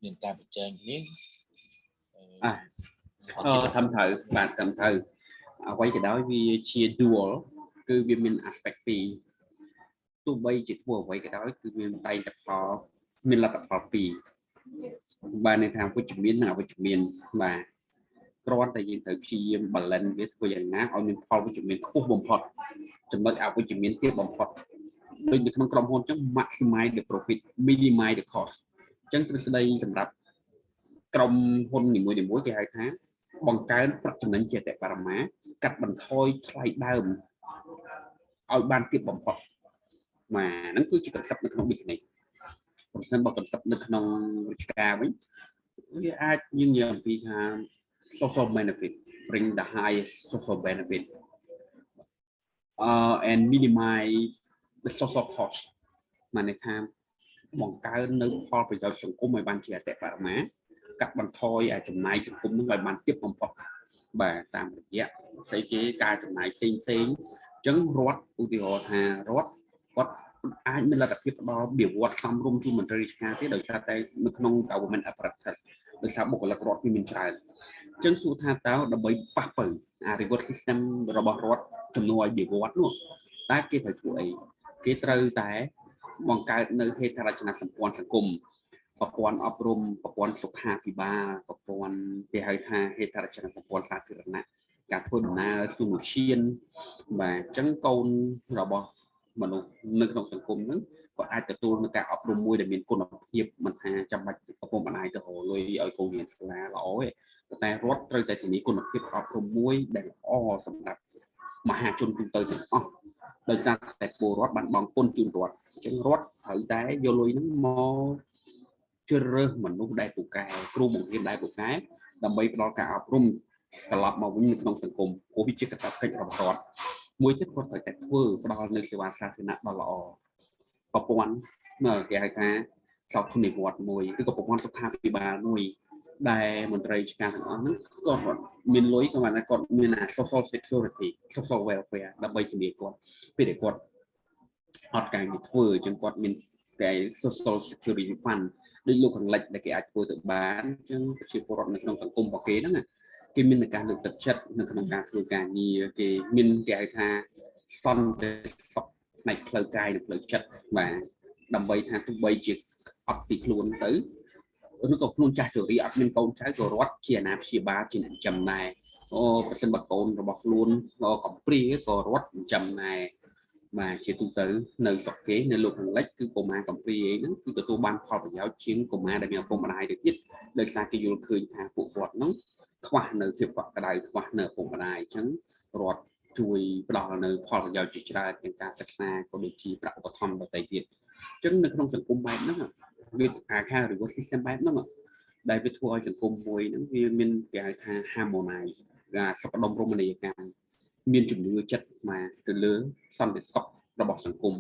មានការប្រជែងគ្នាត្រឹមត្រូវបាទត្រឹមត្រូវអ្វីក៏ដោយវាជា dual គឺវាមាន aspect ពីរទោះបីជាធ្វើអ្វីក៏ដោយគឺវាតែងតែផលមានលទ្ធផលពីរបាទនៅថាវិជ្ជមាននិងអវិជ្ជមានបាទគ្រាន់តែយើងត្រូវព្យាយាម balance វាធ្វើយ៉ាងណាឲ្យមានផលវិជ្ជមានខ្ពស់បំផុតចំណុចអវិជ្ជមានទាបបំផុតដូចនៅក្នុងក្រុមហ៊ុនអញ្ចឹង maximize the profit minimize the cost អញ្ចឹងទ្រឹស្ដីសម្រាប់ក្រុមហ៊ុននីមួយៗគេហៅថាបង្កើនប្រាក់ចំណេញជាអតិបរមាកាត់បន្ថយថ្លៃដើមឲ្យបានទាបបំផុតបាទហ្នឹងគឺជា concept នៅក្នុង business ប្រសិនបើ concept នៅក្នុងវិជ្ជាការវិញវាអាចយើងនិយាយអំពីថា social benefit bring the highest social benefit and minimize the social cost មកន័យថាបង្កើននៅផលប្រយោជន៍សង្គមឲ្យបានជាអតិបរមាកាត់បន្ថយចំណាយសង្គមនឹងឲ្យបានទាបបំផុតបាទតាមរយៈស្អីគេការចំណាយផ្សេងអញ្ចឹងរដ្ឋឧទាហរណ៍ថារដ្ឋគាត់អាចមានលទ្ធភាពផ្ដល់បៀវត្សសំរុំជូនមន្ត្រីរាជការទៀតដោយសារតែនៅក្នុង government apparatus ដោយសារបុគ្គលិករដ្ឋមានច្រើនអញ្ចឹងសួរថាតើដើម្បីប៉ះទៅអា reward system របស់រដ្ឋជំនួសឲ្យបៀវត្សនោះតើគេត្រូវធ្វើអីគេត្រូវតែបង្កើតនៅហេដ្ឋារចនាសម្ព័ន្ធសង្គមប្រព័ន្ធអប់រំប្រព័ន្ធសុខាភិបាលប្រព័ន្ធគេហៅថាហេដ្ឋារចនាសម្ព័ន្ធសាធារណៈ ការធ្វើដំណើរទូនឈានបាទអញ្ចឹងកូនរបស់មនុស្សនៅក្នុងសង្គមហ្នឹងគាត់អាចទទួលនឹងការអប់រំមួយដែលមានគុណភាពមិនថាចាំបាច់ឪពុកម្ដាយទៅរកលុយឲ្យកូនរៀនសាលាល្អទេតែរដ្ឋត្រូវតែធានាគុណភាពអប់រំមួយដែលល្អសម្រាប់មហាជនទូទៅទាំងអស់ដោយសារតែពលរដ្ឋបានបង់ពន្ធជូនរដ្ឋអញ្ចឹងរដ្ឋត្រូវតែយកលុយហ្នឹងមកជ្រើសរើសមនុស្សដែលពូកែគ្រូបង្រៀនដែលពូកែដើម្បីផ្ដល់ការអប់រំត្រឡប់មកវិញនៅក្នុងសង្គមព្រោះវាជាកាតព្វកិច្ចរបស់រដ្ឋមួយទៀតគាត់ត្រូវតែធ្វើផ្ដល់នូវសេវាសាធារណៈដ៏ល្អប្រព័ន្ធគេហៅថាសោធននិវត្តន៍មួយឬក៏ប្រព័ន្ធសុខាភិបាលមួយដែលមន្ត្រីឆ្កាងទាំងអស់ហ្នឹងគាត់មានលុយគាត់មាន social security social welfare ដើម្បីជំនាញគាត់ពេលដែលគាត់អត់ការងារធ្វើអញ្ចឹងគាត់មានតែ social security fund ដូចលោកខាងលិចដែលគេអាចធ្វើទៅបានអញ្ចឹងប្រជាពលរដ្ឋនៅក្នុងសង្គមរបស់គេហ្នឹងគេមានការលើកទឹកចិត្តនៅក្នុងការធ្វើការងារគេមានគេហៅថាសន្តិសុខផ្នែកផ្លូវកាយនិងផ្លូវចិត្តបាទដើម្បីថាទោះបីជាអត់ពីខ្លួនទៅឬក៏ខ្លួនចាស់ជរាអត់មានកូនចៅក៏រដ្ឋជាអាណាព្យាបាលជាអ្នកចិញ្ចឹមដែរប្រសិនបើកូនរបស់ខ្លួនកំព្រាក៏រដ្ឋចិញ្ចឹមដែរបាទជាទូទៅនៅស្រុកគេនៅលោកខាងលិចគឺកុមារកំព្រាហ្នឹងគឺទទួលបានផលប្រយោជន៍ជាងកុមារដែលមានឪពុកម្ដាយទៅទៀតដោយសារគេយល់ឃើញថាពួកគាត់ហ្នឹងខ្វះនៅភាពកក់ក្ដៅខ្វះនៅឪពុកម្ដាយអញ្ចឹងរដ្ឋជួយផ្ដល់នៅផលប្រយោជន៍ជាច្រើនទាំងការសិក្សាក៏ដូចជាប្រាក់ឧបត្ថម្ភដទៃទៀតអញ្ចឹងនៅក្នុងសង្គមបែបហ្នឹងវាខា reward system បែបហ្នឹងដែលវាធ្វើឲ្យសង្គមមួយហ្នឹងវាមានគេហៅថា harmonize ការសុខដុមរមណីយកម្មមានជំនឿចិត្តមកទៅលើសន្តិសុខរបស់សង្គម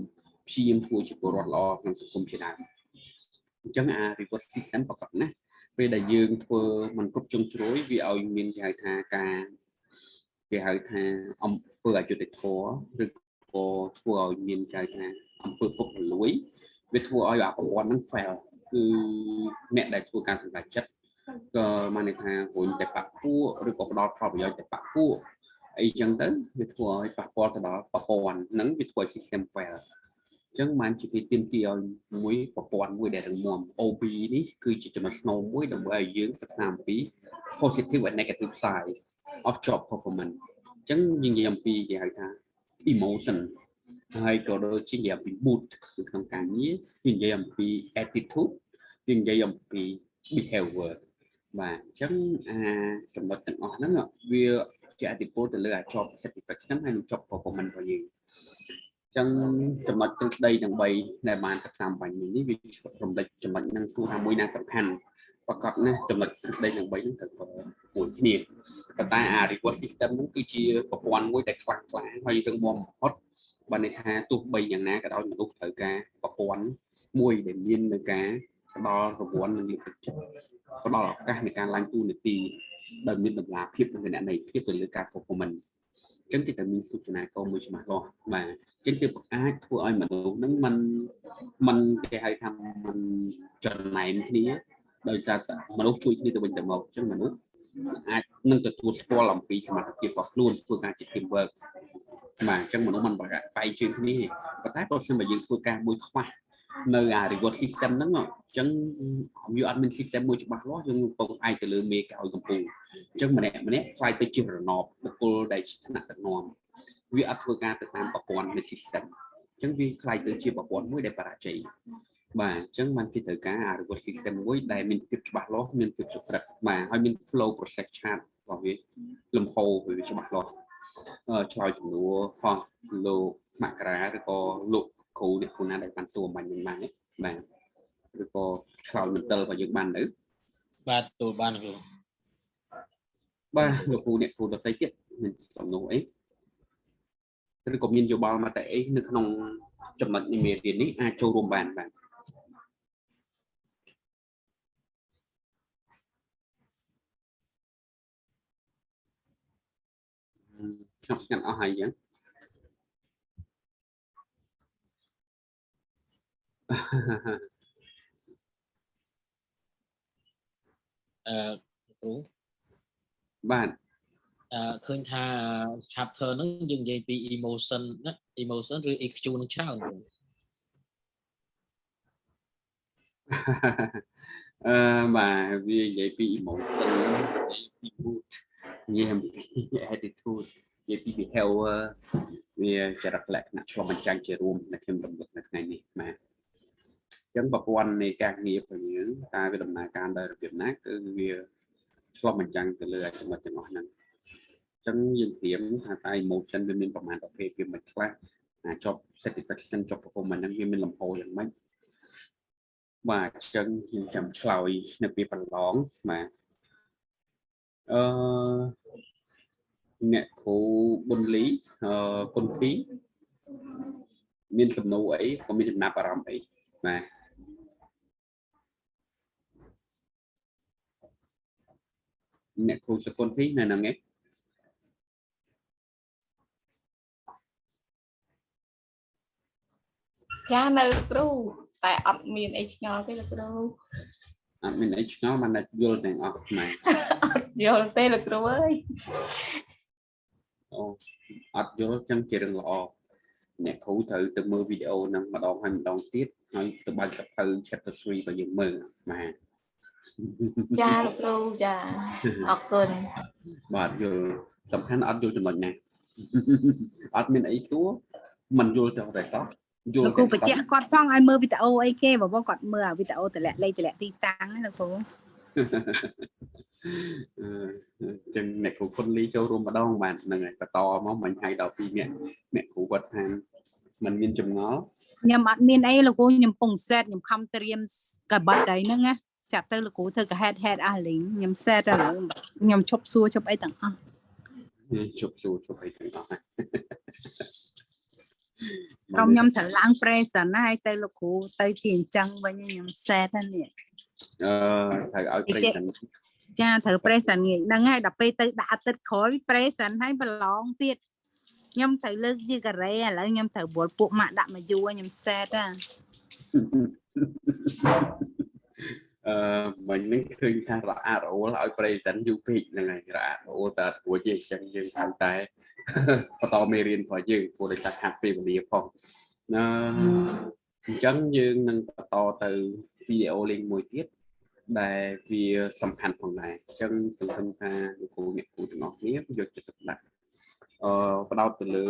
ព្យាយាមធ្វើជាពលរដ្ឋល្អក្នុងសង្គមជាដើមអញ្ចឹងreward system ប្រកបណាស់ពេលដែលយើងធ្វើមិនគ្រប់ជ្រុងជ្រោយវាឲ្យមានគេហៅថាការគេហៅថាអំពើអយុត្តិធម៌ឬក៏ធ្វើឲ្យមានគេហៅថាអំពើពុករលួយវាធ្វើឲ្យប្រព័ន្ធហ្នឹង fail គឺអ្នកដែលធ្វើការសម្រេចចិត្តក៏មកន័យថារុញតែបកពួកឬក៏ផ្ដល់ផលប្រយោជន៍តែបកពួកអីចឹងទៅវាធ្វើឲ្យប៉ះពាល់ទៅដល់ប្រព័ន្ធហ្នឹងវាធ្វើឲ្យ system fail អញ្ចឹងបានជាគេទាមទារឲ្យមួយប្រព័ន្ធមួយដែលរឹងមាំ OB នេះគឺជាចំណុចស្នូលមួយដើម្បីឲ្យយើងសិក្សាអំពី positive and negative side of job performance អញ្ចឹងយើងនិយាយអំពីគេហៅថា emotion ហើយក៏ដូចជានិយាយអំពី mood នៅក្នុងការងារនិយាយអំពី attitude និយាយអំពី behavior បាទអញ្ចឹងចំណុចទាំងអស់ហ្នឹងវាជាឥទ្ធិពលទៅលើjob satisfaction ហើយនិង job performance របស់យើងចឹងចំណុចទ្រឹស្ដីទាំង3ដែលបានសិក្សាបាញ់នេះវារំលេចចំណុចហ្នឹងគឺថាមួយណាសំខាន់ប្រកបណាស់ចំណុចទ្រឹស្ដីទាំង3ហ្នឹងត្រូវមួយគ្នាប៉ុន្តែreward system ហ្នឹងគឺជាប្រព័ន្ធមួយដែលខ្លាំងក្លាហើយរឹងមាំបំផុតបានន័យថាទោះបីយ៉ាងណាក៏ដោយមនុស្សត្រូវការប្រព័ន្ធមួយដែលមាននៅការផ្ដល់រង្វាន់និងលើកទឹកចិត្តផ្ដល់ឱកាសในការឡើងទូនាទីដោយមានតម្លាភាពនិងគណនេយ្យភាពទៅលើការ performance អញ្ចឹងគេត្រូវមានसूचនាករមួយច្បាស់លាស់បាទអញ្ចឹងគឺអាចធ្វើឲ្យមនុស្សហ្នឹងมันគេហៅថាมันចំណែនគ្នាដោយសារមនុស្សជួយគ្នាទៅវិញទៅមកអញ្ចឹងមនុស្សអាចនឹងទទួលស្គាល់អំពីសមត្ថភាពរបស់ខ្លួនធ្វើការជា team work បាទអញ្ចឹងមនុស្សมันបែកជើងគ្នាប៉ុន្តែបើសិនបើយើងធ្វើការមួយខ្វះនៅreward system ហ្នឹងអញ្ចឹងវាអត់មាន system មួយច្បាស់លាស់យើងពងឯងទៅលើមេកឲ្យកំពូលអញ្ចឹងម្នាក់ខ្លាយទៅជារណបបុគ្គលដែលជាថ្នាក់ដឹកនាំវាអត់ធ្វើការទៅតាមប្រព័ន្ធនៃ system អញ្ចឹងវាខ្លាយទៅជាប្រព័ន្ធមួយដែលបរាជ័យបាទអញ្ចឹងបានគេត្រូវការ reward system មួយដែលមានភាពច្បាស់លាស់មានភាពសុក្រឹតបាទហើយមាន flow process chart របស់វាលំហូរវាច្បាស់លាស់ឆ្លើយសំណួរផងលោកមករាឬក៏លោកគ្រូអ្នកគ្រូណាដែលបានសួរអំបញ្ញហ្នឹងបាទឬក៏ឆ្លើយមន្ទិលរបស់យើងបានទៅបាទទូបានគ្រូបាទលោកគ្រូអ្នកគ្រូដទៃទៀតមានសំណួរអីឬក៏មានយោបល់មកតែអីនៅក្នុងចំណុចនៃមេរៀននេះអាចចូលរួមបានបាទស្ងប់ស្ងាត់អស់ហើយអញ្ចឹងគ្រូបាទឃើញថា chapter ហ្នឹងយើងនិយាយពី emotion ណា emotion ឬ EQ នឹងច្រើនបាទវានិយាយពី emotion និយាយពី mood ងារ attitude និយាយពី behavior វាចរិតលក្ខណៈឆ្លុះបញ្ចាំងជារួមដែលខ្ញុំរំលឹកនៅថ្ងៃនេះបាទអញ្ចឹងប្រព័ន្ធនៃការងាររបស់យើងតើវាដំណើរការដោយរបៀបណាគឺវាឆ្លុះបញ្ចាំងទៅលើចំណុចទាំងអស់ហ្នឹងអញ្ចឹងយើងព្រាមថាតើ emotion វាមានប្រមាណប្រភេទវាមិនខ្លះjob satisfaction job performance ហ្នឹងវាមានលំហយ៉ាងម៉េចបាទអញ្ចឹងខ្ញុំចាំឆ្លើយនៅពេលប្រឡងបាទអ្នកគ្រូប៊ុនលីគុណភីមានសំណួរអីក៏មានចំណាប់អារម្មណ៍អីបាទអ្នកគ្រូសកុនភីនៅហ្នឹងឯងចានៅគ្រូតែអត់មានអីឆ្ងល់ទេលោកគ្រូអត់មានអីឆ្ងល់បានតែយល់ទាំងអស់ខ្មែរអត់យល់ទេលោកគ្រូអើយអូអត់យល់ចឹងជារឿងល្អអ្នកគ្រូត្រូវទៅមើលវីដេអូហ្នឹងម្ដងហើយម្ដងទៀតហើយទៅបើកសភៅ chapter 3របស់យើងមើលបាទចាលោកគ្រូចាអរគុណបាទយល់សំខាន់អត់យល់ចំណុចណាអត់មានអីសួរមិនយល់ទៅតែសោះលោកគ្រូបញ្ជាក់គាត់ផងឲ្យមើលវីដេអូអីគេបងគាត់មើលអាវីដេអូតម្លាក់លេខតម្លាក់ទីតាំងណាលោកគ្រូចឹងអ្នកគ្រូគុណលីចូលរួមម្ដងបាទហ្នឹងហើយបន្តមកមិញឲ្យដល់2នាក់អ្នកគ្រូគាត់ថាมันមានចម្ងល់ខ្ញុំអត់មានអីលោកគ្រូខ្ញុំពងសេតខ្ញុំខំត្រៀមកបាត់អីហ្នឹងណាចាប់ទៅលោកគ្រូធ្វើកាហេតអស់លីងខ្ញុំសេតឥឡូវខ្ញុំឈប់សួរឈប់អីទាំងអស់ឈប់សួរឈប់អីទាំងអស់ក្រុមខ្ញុំត្រូវឡើង present ណាហើយទៅលោកគ្រូទៅជាអញ្ចឹងវិញខ្ញុំសេតហ្នឹងត្រូវឲ្យ present ចាត្រូវ present ហ្នឹងហើយដល់ពេលទៅដាក់អាទិត្យក្រោយ present ហើយប្រឡងទៀតខ្ញុំត្រូវលើកជាការ៉េឥឡូវខ្ញុំត្រូវវល់ពួកម៉ាក់ដាក់មកយូរខ្ញុំសេតមិញនេះឃើញថារអាក់រអួលឲ្យ present យូរពេកហ្នឹងហើយរអាក់រអួលតែរួចទេអញ្ចឹងយើងត្រូវតែបន្តមេរៀនរបស់យើងព្រោះដោយសារខាត់ពេលវេលាផងអញ្ចឹងយើងនឹងបន្តទៅវីដេអូលេងមួយទៀតដែលវាសំខាន់ផងដែរអញ្ចឹងសង្ឃឹមថាលោកគ្រូអ្នកគ្រូទាំងអស់គ្នាយកចិត្តទុកដាក់បដោតទៅលើ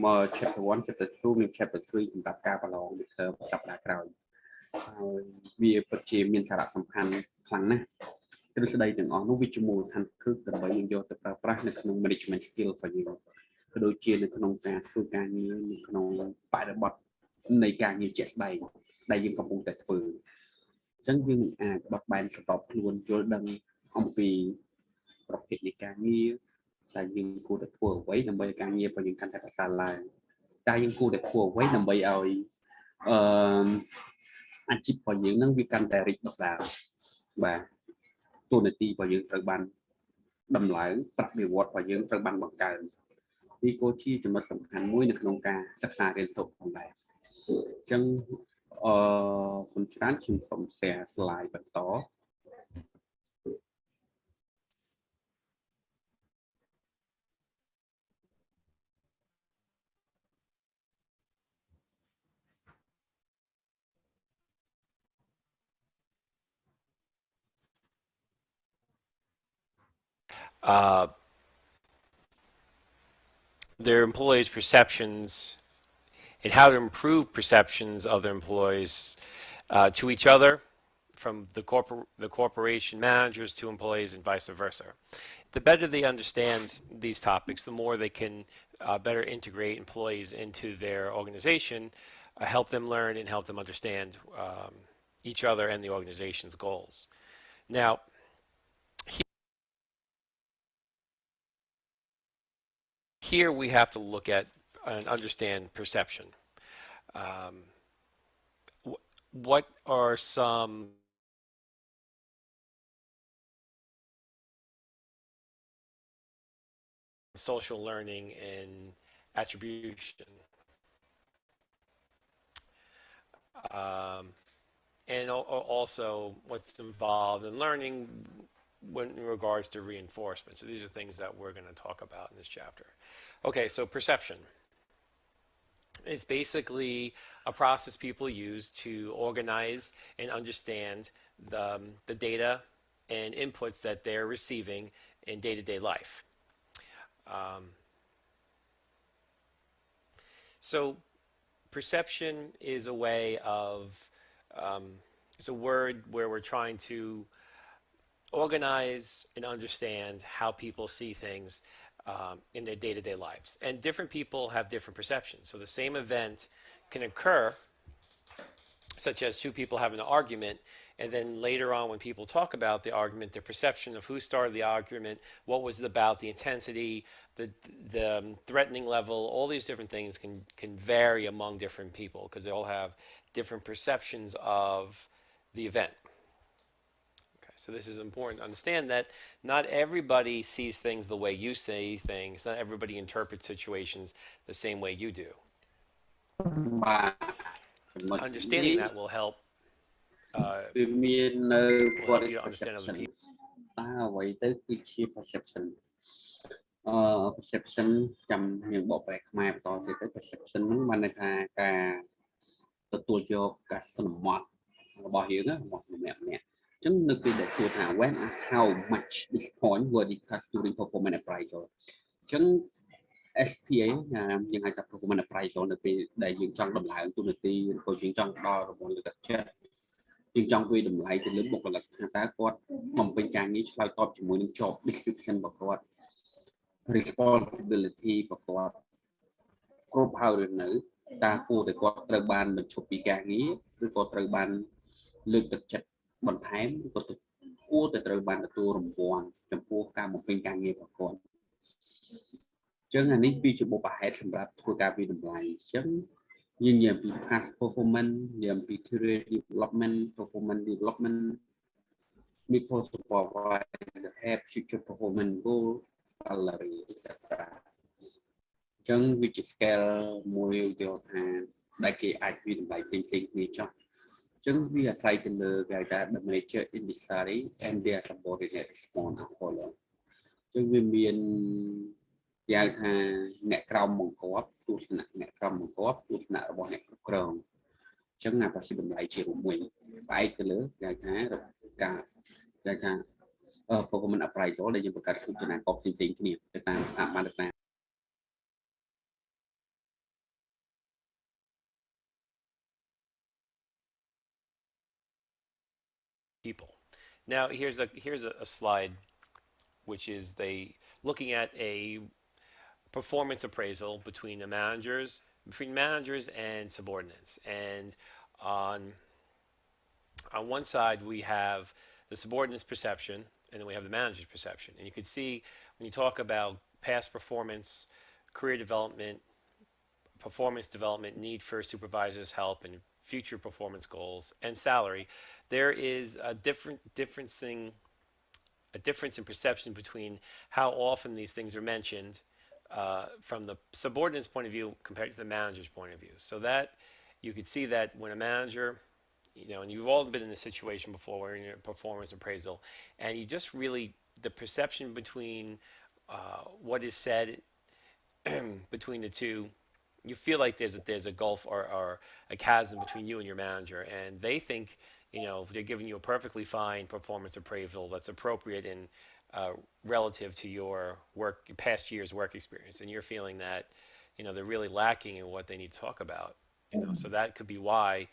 មក chapter 1 chapter 2 និង chapter 3សម្រាប់ការប្រឡងនៅសប្តាហ៍ក្រោយហើយវាពិតជាមានសារៈសំខាន់ខ្លាំងណាស់ទ្រឹស្ដីទាំងអស់នោះវាជាមូលដ្ឋានគ្រឹះដើម្បីយើងយកទៅប្រើប្រាស់នៅក្នុង management skill របស់យើងក៏ដូចជានៅក្នុងការធ្វើការងារនៅក្នុងបរិបទនៃការងារជាក់ស្ដែងដែលយើងកំពុងតែធ្វើអញ្ចឹងយើងអាចបត់បែនសម្របខ្លួនយល់ដឹងអំពីប្រភេទនៃការងារតែយើងគួរតែធ្វើអ្វីដើម្បីឲ្យការងាររបស់យើងកាន់តែប្រសើរឡើងតែយើងគួរតែធ្វើអ្វីដើម្បីឲ្យអាជីពរបស់យើងនឹងវាកាន់តែរីកដុះដាលបាទតួនាទីរបស់យើងត្រូវបានដំឡើងប្រាក់បៀវត្សរបស់យើងត្រូវបានបង្កើននេះក៏ជាចំណុចសំខាន់មួយនៅក្នុងការសិក្សារៀនសូត្រផងដែរអញ្ចឹងខ្ញុំច្រើនខ្ញុំសូម share slide បន្ត their employees' perceptions and how to improve perceptions of their employees to each other, from the corporation managers to employees and vice versa. The better they understand these topics, the more they can better integrate employees into their organization, help them learn and help them understand each other and the organization's goals. Now, here we have to look at and understand perception. What are some social learning and attribution? And also what's involved in learning in regards to reinforcement. So these are things that we're going to talk about in this chapter. Okay, so perception. It's basically a process people use to organize and understand the data and inputs that they're receiving in day-to-day life. So perception is a way of, it's a word where we're trying to organize and understand how people see things in their day-to-day lives. And different people have different perceptions. So the same event can occur, such as two people having an argument, and then later on when people talk about the argument, their perception of who started the argument, what was it about, the intensity, the threatening level, all these different things can vary among different people because they all have different perceptions of the event. Okay, so this is important to understand that not everybody sees things the way you see things. Not everybody interprets situations the same way you do. Understanding that will helpវាមាននៅ will help what you is to understand other perception people. តើអ្វីទៅគឺជា perception perception ចាំយើងបកប្រែខ្មែរបន្តទៀតទៅ perception ហ្នឹងបានន័យថាការទទួលយកការសន្មត់របស់យើងរបស់ម្នាក់ៗអញ្ចឹងនៅពេលដែលសួរថា when and how much this point were discussed during performance appraisal អញ្ចឹង SPA យើងហៅថា performance appraisal នៅពេលដែលយើងចង់ដំឡើងទូនាទីឬក៏យើងចង់ផ្ដល់រង្វាន់លើកទឹកចិត្តយើងចង់វាយតម្លៃទៅលើបុគ្គលិកថាតើគាត់បំពេញការងារឆ្លើយតបជាមួយនឹង job description របស់គាត់ responsibility របស់គាត់គ្រប់ហើយឬនៅតើគួរតែគាត់ត្រូវបានបញ្ឈប់ពីការងារឬក៏ត្រូវបានលើកទឹកចិត្តបន្ថែមឬក៏គួរតែត្រូវបានទទួលរង្វាន់ចំពោះការបំពេញការងាររបស់គាត់ចឹងអានេះគឺជាបុព្វហេតុសម្រាប់ធ្វើការវិតម្លៃចឹងយើងនិយាយពី past performance និយាយពី career development performance development before supervisor have future performance goal salary etc ចឹងវាជា scale មួយយកថាដែលគេអាចវិតម្លៃផ្សេងៗគ្នាចុះចឹងវាអាស្រ័យទៅលើគេហៅថា the manager in the salary and their subordinate respond and follow ចឹងវាមានគេហៅថាអ្នកក្រោមបង្គាប់ទស្សនៈអ្នកក្រោមបង្គាប់ទស្សនៈរបស់អ្នកគ្រប់គ្រងអញ្ចឹងអាប្រសិទ្ធតម្លៃជារួមវិញបែកទៅលើគេហៅថាការគេហៅថាperformance appraisal ដែលយើងបង្កើតसूचនាកបផ្សេងៗគ្នាទៅតាមស្ថាប័នណា people. Now here's a slide which is looking at a performance appraisal between managers and subordinates. And on one side we have the subordinates perception and then we have the manager's perception. And you can see when you talk about past performance, career development, performance development, need for supervisors' help, and future performance goals, and salary, there is a difference in perception between how often these things are mentioned from the subordinate's point of view compared to the manager's point of view. So that you could see that when a manager, and you've all been in this situation before where you're in a performance appraisal, and you just really, the perception between what is said between the two, you feel like there's a gulf or a chasm between you and your manager, and they think they're giving you a perfectly fine performance appraisal that's appropriate and relative to your past year's work experience, and you're feeling that they're really lacking in what they need to talk about. So that could be why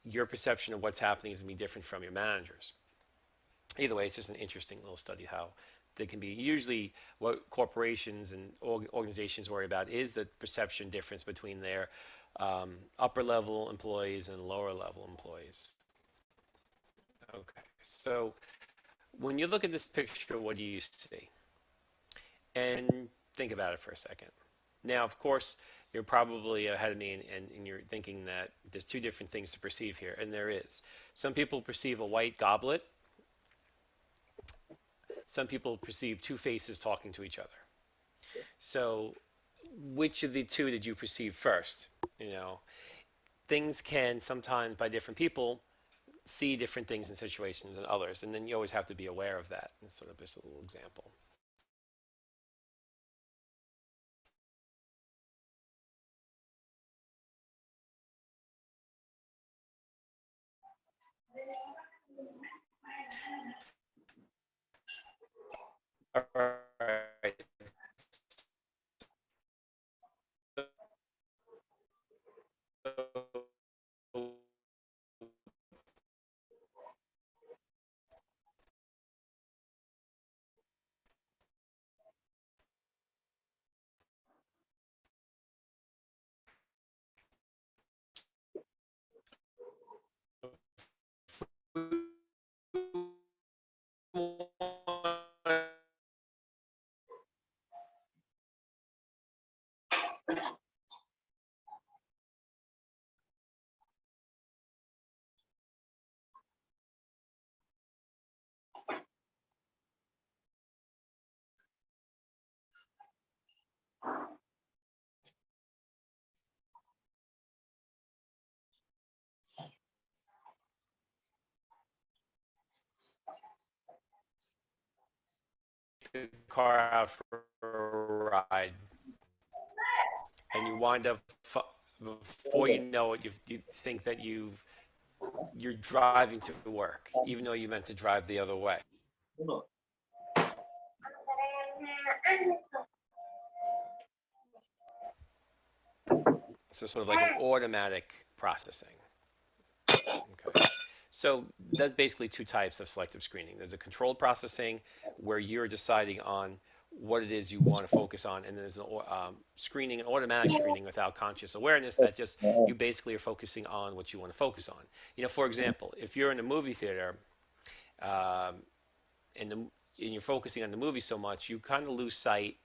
your perception of what's happening is going to be different from your manager's. Either way, it's just an interesting little study how they can be. Usually what corporations and organizations worry about is the perception difference between their upper level employees and lower level employees. Okay, so when you look at this picture, what do you see? And think about it for a second. Now, of course, you're probably ahead of me and you're thinking that there's two different things to perceive here, and there is. Some people perceive a white goblet. Some people perceive two faces talking to each other. So which of the two did you perceive first? Things can sometimes, by different people, see different things in situations than others, and then you always have to be aware of that. It's sort of just a little example. All right. The car out for a ride, and you wind up before you know it, you think that you're driving to work, even though you meant to drive the other way. So sort of like an automatic processing. Okay. So that's basically two types of selective screening. There's a controlled processing where you're deciding on what it is you want to focus on, and there's an screening, an automatic screening without conscious awareness that just you basically are focusing on what you want to focus on. You know, for example, if you're in a movie theater and you're focusing on the movie so much, you kind of lose sight.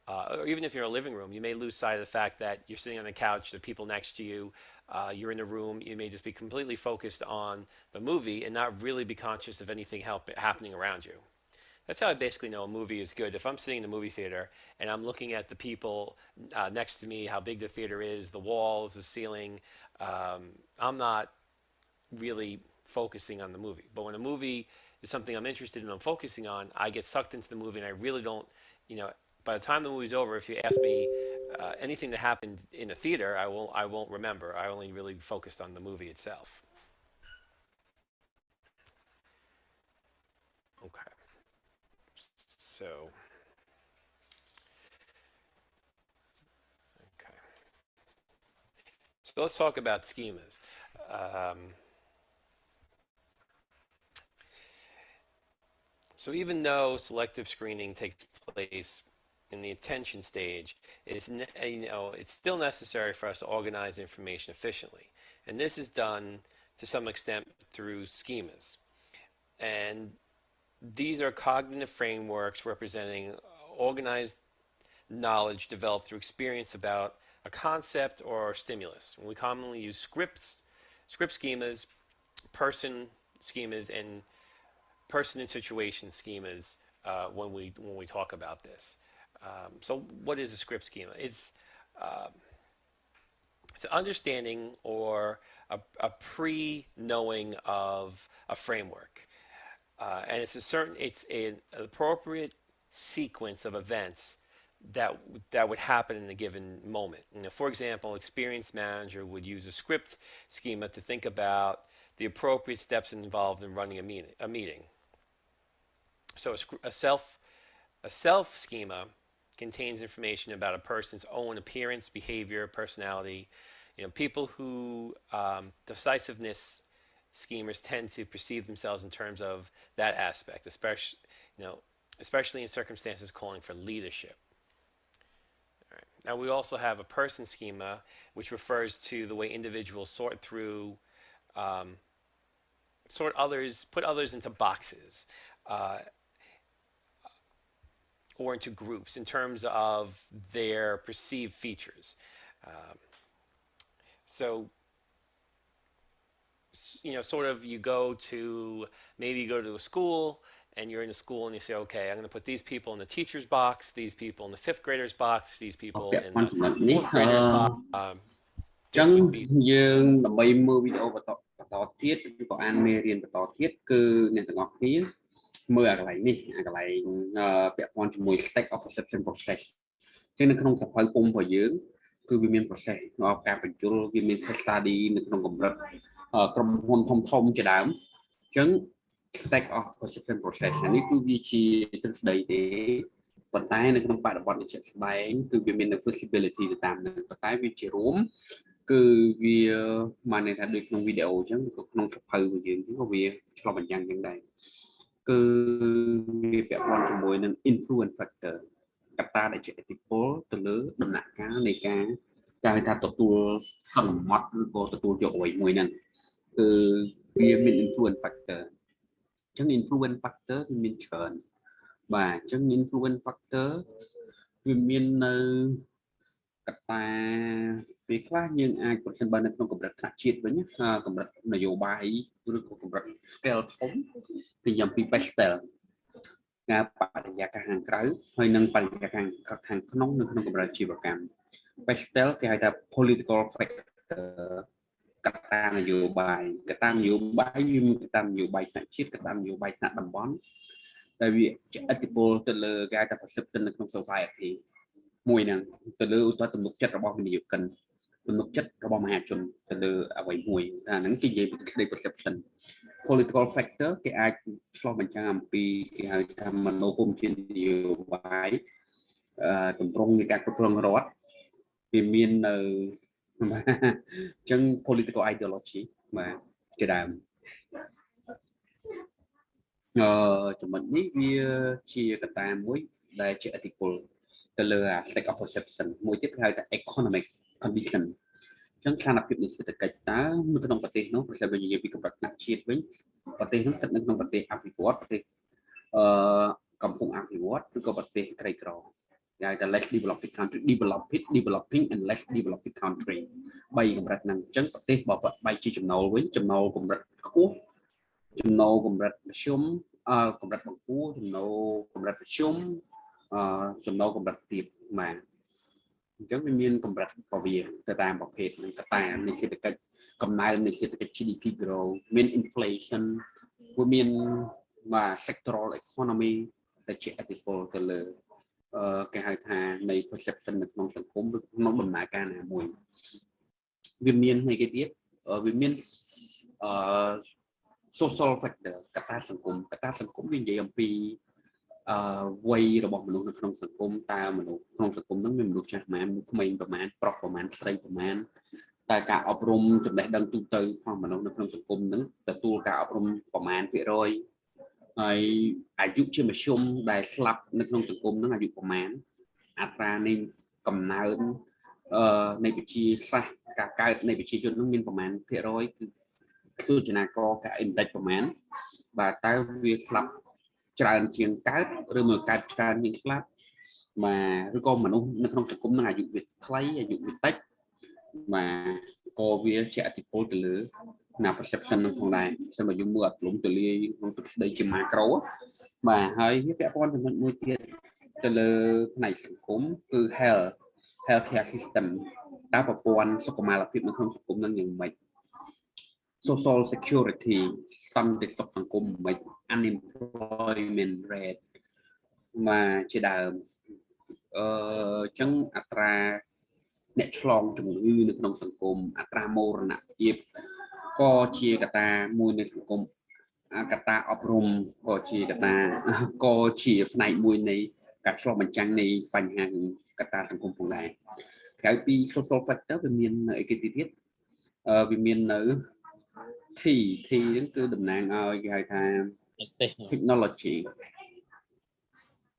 Or even if you're in a living room, you may lose sight of the fact that you're sitting on the couch, there are people next to you, you're in a room, you may just be completely focused on the movie and not really be conscious of anything happening around you. That's how I basically know a movie is good. If I'm sitting in the movie theater and I'm looking at the people next to me, how big the theater is, the walls, the ceiling, I'm not really focusing on the movie. But when a movie is something I'm interested in, I'm focusing on, I get sucked into the movie and I really don't, you know, by the time the movie's over, if you ask me anything that happened in the theater, I won't remember. I only really focused on the movie itself. Okay. So, okay. So let's talk about schemas. So even though selective screening takes place in the attention stage, it's still necessary for us to organize information efficiently, and this is done to some extent through schemas. And these are cognitive frameworks representing organized knowledge developed through experience about a concept or stimulus. We commonly use script schemas, person schemas, and person and situation schemas when we talk about this. So what is a script schema? It's an understanding or a pre-knowing of a framework. And it's an appropriate sequence of events that would happen in a given moment. You know, for example, experienced manager would use a script schema to think about the appropriate steps involved in running a meeting. So a self schema contains information about a person's own appearance, behavior, personality. You know, people who decisiveness schemers tend to perceive themselves in terms of that aspect, especially in circumstances calling for leadership. All right. Now we also have a person schema, which refers to the way individuals sort through, put others into boxes. Or into groups in terms of their perceived features. So, you know, sort of you go to a school and you're in a school and you say, okay, I'm going to put these people in the teacher's box, these people in the fifth grader's box, these people in the fourth grader's box. ចឹងយើងដើម្បីមើលវីដេអូបន្តទៀតឬក៏អានមេរៀនបន្តទៀតគឺអ្នកទាំងអស់គ្នាមើលអាកន្លែងនេះអាកន្លែងពាក់ព័ន្ធជាមួយ stack of perception process ចឹងនៅក្នុងសភៅពុំរបស់យើងគឺវាមាន process របស់ការបញ្ចូលវាមាន case study នៅក្នុងកម្រិតក្រុមហ៊ុនធំៗជាដើមចឹង stack of perception process នេះគឺវាជាទ្រឹស្ដីទេប៉ុន្តែនៅក្នុងបរិបទនៃជាក់ស្ដែងគឺវាមាន visibility ទៅតាមនឹងប៉ុន្តែវាជារួមគឺវាមកនៅថាដូចក្នុងវីដេអូអញ្ចឹងក៏ក្នុងសភៅរបស់យើងក៏វាឆ្លុះបញ្ចាំងយ៉ាងដែរគឺវាពាក់ព័ន្ធជាមួយនឹង influence factor កត្តាដែលជាឥទ្ធិពលទៅលើដំណាក់កាលនៃការហៅថាទទួលសន្មត់ឬក៏ទទួលយកអ្វីមួយហ្នឹងគឺវាមាន influence factor អញ្ចឹង influence factor វាមានច្រើនបាទអញ្ចឹង influence factor វាមាននៅកត្តាពេលខ្លះយើងអាចប្រសិនបើនៅក្នុងកម្រិតថ្នាក់ជាតិវិញកម្រិតនយោបាយឬក៏កម្រិត scale ធំពីយ៉ាងពី pastel ការបរិយាកាសខាងក្រៅហើយនិងបរិយាកាសខាងក្នុងនៅក្នុងកម្រិតជីវកម្ម pastel គេហៅថា political factor កត្តានយោបាយកត្តានយោបាយវាមានកត្តានយោបាយថ្នាក់ជាតិកត្តានយោបាយថ្នាក់តំបន់ដែលវាជាឥទ្ធិពលទៅលើការតែ perception នៅក្នុង society មួយហ្នឹងទៅលើឧទាហរណ៍ទំនុកចិត្តរបស់វិនិយោគិនទំនុកចិត្តរបស់មហាជនទៅលើអ្វីមួយថាហ្នឹងគេនិយាយពីទ្រឹស្ដី perception political factor គេអាចឆ្លុះបញ្ចាំងអំពីគេហៅថាមនោគមវិជ្ជានយោបាយទម្រង់នៃការគ្រប់គ្រងរដ្ឋវាមាននៅអញ្ចឹង political ideology បាទជាដើមចំណុចនេះវាជាកត្តាមួយដែលជាឥទ្ធិពលទៅលើ aspect of perception មួយទៀតគេហៅថា economic condition អញ្ចឹងស្ថានភាពនៃសេដ្ឋកិច្ចតើនៅក្នុងប្រទេសនោះប្រសិនបើនិយាយពីកម្រិតថ្នាក់ជាតិវិញប្រទេសនោះស្ថិតនៅក្នុងប្រទេសអភិវឌ្ឍប្រទេសកំពុងអភិវឌ្ឍឬក៏ប្រទេសក្រីក្រគេហៅថា less developed country developing and less developed country 3កម្រិតហ្នឹងអញ្ចឹងប្រទេសបើបែកជាចំណូលវិញចំណូលកម្រិតខ្ពស់ចំណូលកម្រិតមធ្យមកម្រិតបង្ពោះចំណូលកម្រិតមធ្យមចំណូលកម្រិតទាបបាទអញ្ចឹងវាមានកម្រិតរបស់វាទៅតាមប្រភេទនិងកត្តានៃសេដ្ឋកិច្ចកំណើននៃសេដ្ឋកិច្ច GDP growth មាន inflation វាមានបាទ sectoral economy ដែលជាឥទ្ធិពលទៅលើគេហៅថានៃ perception នៅក្នុងសង្គមឬក្នុងដំណើរការណាមួយវាមានអីគេទៀតវាមានsocial factor កត្តាសង្គមវានិយាយអំពីវ័យរបស់មនុស្សនៅក្នុងសង្គមតើមនុស្សក្នុងសង្គមហ្នឹងមានមនុស្សចាស់ប្រមាណក្មេងប្រមាណប្រុសប្រមាណស្រីប្រមាណតែការអប់រំចំណេះដឹងទូទៅរបស់មនុស្សនៅក្នុងសង្គមហ្នឹងទទួលការអប់រំប្រមាណភាគរយហើយអាយុជាមធ្យមដែលស្លាប់នៅក្នុងសង្គមហ្នឹងអាយុប្រមាណអត្រានៃកំណើននៃវិជាសាស្ត្រការកើតនៃប្រជាជនហ្នឹងមានប្រមាណភាគរយគឺសូចនាករការ index ប្រមាណបាទតើវាស្លាប់ច្រើនជាងកើតឬមកកើតច្រើនជាងស្លាប់បាទឬក៏មនុស្សនៅក្នុងសង្គមនឹងអាយុវាខ្លីអាយុវាតិចបាទក៏វាជាឥទ្ធិពលទៅលើណា perception នឹងផងដែរសម្រាប់យើងមើលអត់លំទលាយក្នុងទឹកស្ដីជា macro បាទហើយវាពាក់ព័ន្ធចំណុចមួយទៀតទៅលើផ្នែកសង្គមគឺ healthcare system តើប្រព័ន្ធសុខុមាលភាពនៅក្នុងសង្គមនឹងយ៉ាងម៉េចsocial security សន្តិសុខសង្គមមិន unemployment rate មកជាដើមអញ្ចឹងអត្រាអ្នកឆ្លងជំងឺនៅក្នុងសង្គមអត្រាមរណភាពក៏ជាកត្តាមួយនៃសង្គមកត្តាអប់រំក៏ជាកត្តាក៏ជាផ្នែកមួយនៃការឆ្លុះបញ្ចាំងនៃបញ្ហាកត្តាសង្គមផងដែរក្រៅពី social factor វាមានអីគេទៀតវាមាននៅT ហ្នឹងគឺតំណាងឲ្យគេហៅថា technology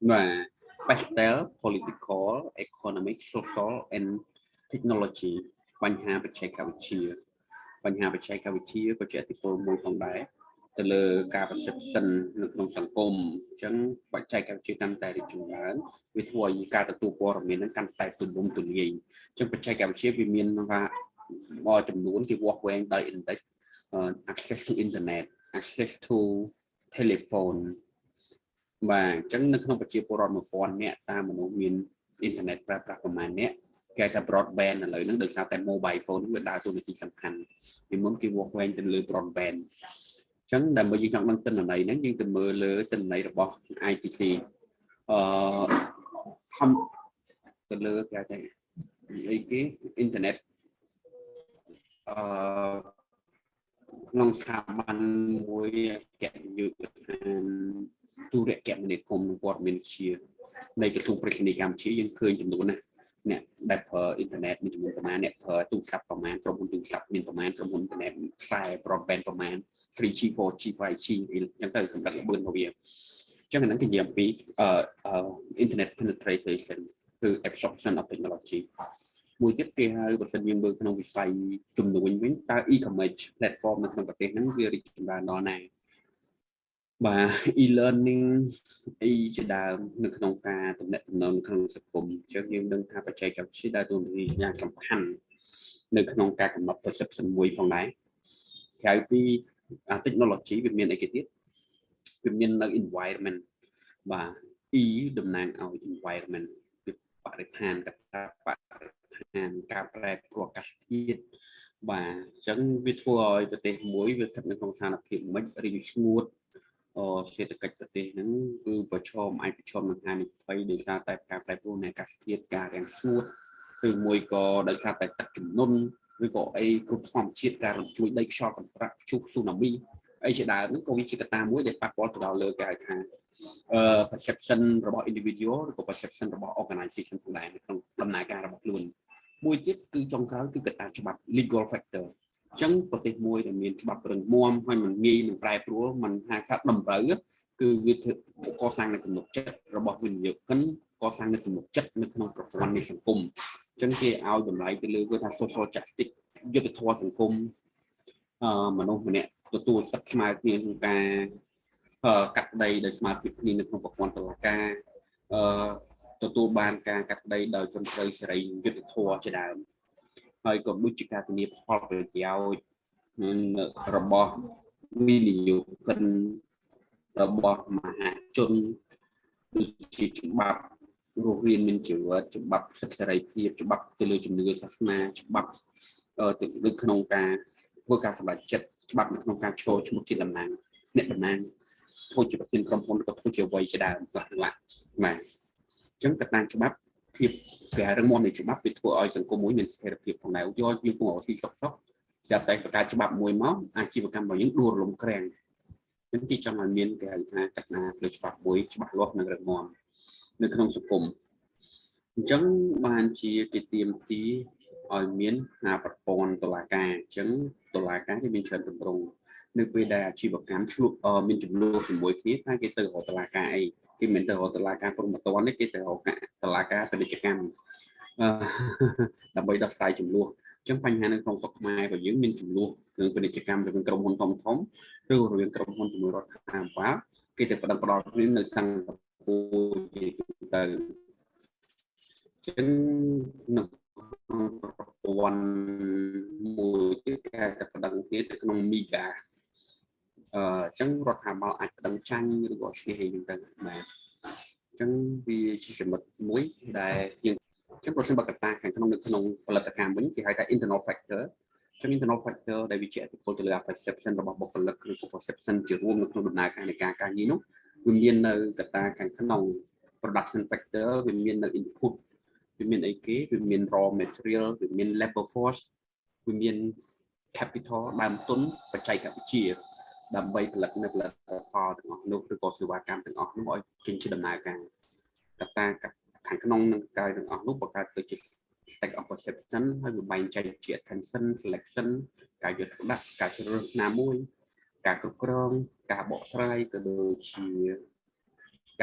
បាទ pastel political economic social and technology បញ្ហាបច្ចេកវិទ្យាក៏ជាឥទ្ធិពលមួយផងដែរទៅលើការ perception នៅក្នុងសង្គមអញ្ចឹងបច្ចេកវិទ្យាកាន់តែរីកចម្រើនវាធ្វើឲ្យការទទួលព័ត៌មានហ្នឹងកាន់តែទូលំទូលាយអញ្ចឹងបច្ចេកវិទ្យាវាមានថាចំនួនគេវាស់វែងដោយ index access to internet access to telephone បាទអញ្ចឹងនៅក្នុងប្រជាពលរដ្ឋ 1000 នាក់តាមមនុស្សមានអ៊ីនធឺណិតប្រើប្រាស់ប្រមាណអ្នកគេថា broadband ឥឡូវហ្នឹងដោយសារតែ mobile phone វាដើរតួនាទីសំខាន់ពីមុនគេវាស់វែងទៅលើ broadband អញ្ចឹងដើម្បីយើងចង់ដឹងទិន្នន័យហ្នឹងយើងទៅមើលលើទិន្នន័យរបស់ ITC ទៅលើគេថាអីគេ internet ក្នុងស្ថាប័នមួយគណយុទ្ធទូរគមនាគមន៍ព័ត៌មានវិទ្យានៃក្រសួងប្រៃសណីយកម្ពុជាយើងឃើញចំនួនណាអ្នកដែលប្រើអ៊ីនធឺណិតមានចំនួនប្រមាណអ្នកប្រើទូរស័ព្ទប្រមាណក្រុមហ៊ុនទូរស័ព្ទមានប្រមាណក្រុមហ៊ុនអ៊ីនធឺណិតខ្សែ broadband ប្រមាណ 3G 4G 5G អញ្ចឹងទៅកម្រិតល្បឿនរបស់វាអញ្ចឹងអាហ្នឹងគេនិយាយអំពី internet penetration គឺ absorption of technology មួយទៀតគេហៅបើសិនយើងមើលក្នុងវិស័យជំនួញវិញតើ e-commerce platform នៅក្នុងប្រទេសហ្នឹងវារីកចម្រើនដល់ណាបាទ e-learning អីជាដើមនៅក្នុងការទំនាក់ទំនងក្នុងសង្គមអញ្ចឹងយើងដឹងថាបច្ចេកវិទ្យាដើរតួនាទីយ៉ាងសំខាន់នៅក្នុងការកំណត់ perception មួយផងដែរក្រៅពី technology វាមានអីគេទៀតវាមាននៅ environment បាទ e តំណាងឲ្យ environment បរិស្ថានកត្តាបរិស្ថានការប្រែប្រួលអាកាសធាតុបាទអញ្ចឹងវាធ្វើឲ្យប្រទេសមួយវាស្ថិតនៅក្នុងស្ថានភាពមិនរីងស្ងួតសេដ្ឋកិច្ចប្រទេសហ្នឹងគឺប្រឈមនឹងហានិភ័យដោយសារតែការប្រែប្រួលនៃអាកាសធាតុការរាំងស្ងួតឬមួយក៏ដោយសារតែទឹកជំនន់ឬក៏អីគ្រប់ធម្មជាតិការរំជួយដីខ្យល់កន្ត្រាក់ព្យុះស៊ូណាមីអីជាដើមហ្នឹងក៏វាជាកត្តាមួយដែលប៉ះពាល់ទៅដល់លើគេហៅថា perception របស់ individual ឬក៏ perception របស់ organization ផងដែរនៅក្នុងដំណើរការរបស់ខ្លួនមួយទៀតគឺចុងក្រោយគឺកត្តាច្បាប់ legal factor អញ្ចឹងប្រទេសមួយដែលមានច្បាប់រឹងមាំហើយមិនងាយនឹងប្រែប្រួលមិនហាក់ថាតម្រូវគឺវាធ្វើកសាងនៅទំនុកចិត្តរបស់វិនិយោគិនកសាងនៅទំនុកចិត្តនៅក្នុងប្រព័ន្ធនៃសង្គមអញ្ចឹងគេឲ្យតម្លៃទៅលើគេថា social justice យុត្តិធម៌សង្គមមនុស្សម្នាក់ទទួលសិទ្ធិស្មើគ្នាក្នុងការកាត់ក្តីដោយស្មើភាពគ្នានៅក្នុងប្រព័ន្ធតុលាការទទួលបានការកាត់ក្តីដោយត្រឹមត្រូវសេរីយុត្តិធម៌ជាដើមហើយក៏ដូចជាការធានាផលប្រយោជន៍របស់វិនិយោគិនរបស់មហាជនដូចជាច្បាប់រស់រានមានជីវិតច្បាប់សិទ្ធិសេរីភាពច្បាប់ទៅលើជំនឿសាសនាច្បាប់ទៅលើក្នុងការធ្វើការសម្រេចចិត្តច្បាប់នៅក្នុងការចូលឈ្មោះជាតំណាងអ្នកតំណាងធ្វើជាប្រធានក្រុមហ៊ុនក៏ធ្វើជាអ្វីជាដើមខ្លះបាទអញ្ចឹងកត្តាច្បាប់ភាពគេរឹងមាំនៃច្បាប់វាធ្វើឲ្យសង្គមមួយមានស្ថិរភាពផងដែរយកយើងពងឲ្យស៊ីសុខស្រាប់តែបង្កើតច្បាប់មួយមកអាជីវកម្មរបស់យើងដួលរំក្រាំងអញ្ចឹងទីចង់ឲ្យមានគេហៅថាកត្តាលើច្បាប់មួយច្បាស់លាស់និងរឹងមាំនៅក្នុងសង្គមអញ្ចឹងបានជាគេទាមទារឲ្យមានប្រព័ន្ធតុលាការអញ្ចឹងតុលាការគេមានច្រើនទម្រង់នៅពេលដែលអាជីវកម្មឆ្លុះមានចំនួនជាមួយគ្នាតែគេទៅរកតុលាការអីគេមិនទៅរកតុលាការព្រហ្មទណ្ឌទេគេទៅរកតុលាការពាណិជ្ជកម្មដើម្បីដោះស្រាយចំនួនអញ្ចឹងបញ្ហានៅក្នុងស្រុកខ្មែររបស់យើងមានចំនួនគឺពាណិជ្ជកម្មរវាងក្រុមហ៊ុនធំឬរវាងក្រុមហ៊ុនជាមួយរដ្ឋាភិបាលគេទៅផ្ដល់គ្នានៅសិង្ហបុរីទៅចឹងនៅប្រព័ន្ធមួយទៀតគេតែប្តឹងគ្នាទៅក្នុងមីហ្គាអញ្ចឹងរដ្ឋាភិបាលអាចប្តឹងចាញ់ឬក៏ឈ្នះអីហ្នឹងទៅបាទអញ្ចឹងវាជាចំណុចមួយដែលយើងអញ្ចឹងប្រសិនបើកត្តាខាងក្នុងនៅក្នុងផលិតកម្មវិញគេហៅថា internal factor ចឹង internal factor ដែលវាជាឥទ្ធិពលទៅលើ perception របស់បុគ្គលិកឬ perception ជារួមនៅក្នុងដំណើរការនៃការងារនោះវាមាននៅកត្តាខាងក្នុង production factor វាមាននៅ input វាមានអីគេវាមាន raw material វាមាន labor force វាមាន capital ដើមទុនបច្ចេកវិទ្យាដើម្បីផលិតនៅផលិតផលទាំងអស់នោះឬក៏សេវាកម្មទាំងអស់នោះឲ្យចេញជាដំណើរការកត្តាខាងក្នុងនឹងកាយទាំងអស់នោះបង្កើតទៅជា stack of perception ហើយវាបែងចែកជា attention selection ការយកដាក់ការជ្រើសរើសណាមួយការគ្រប់គ្រងការបកស្រាយក៏ដូចជា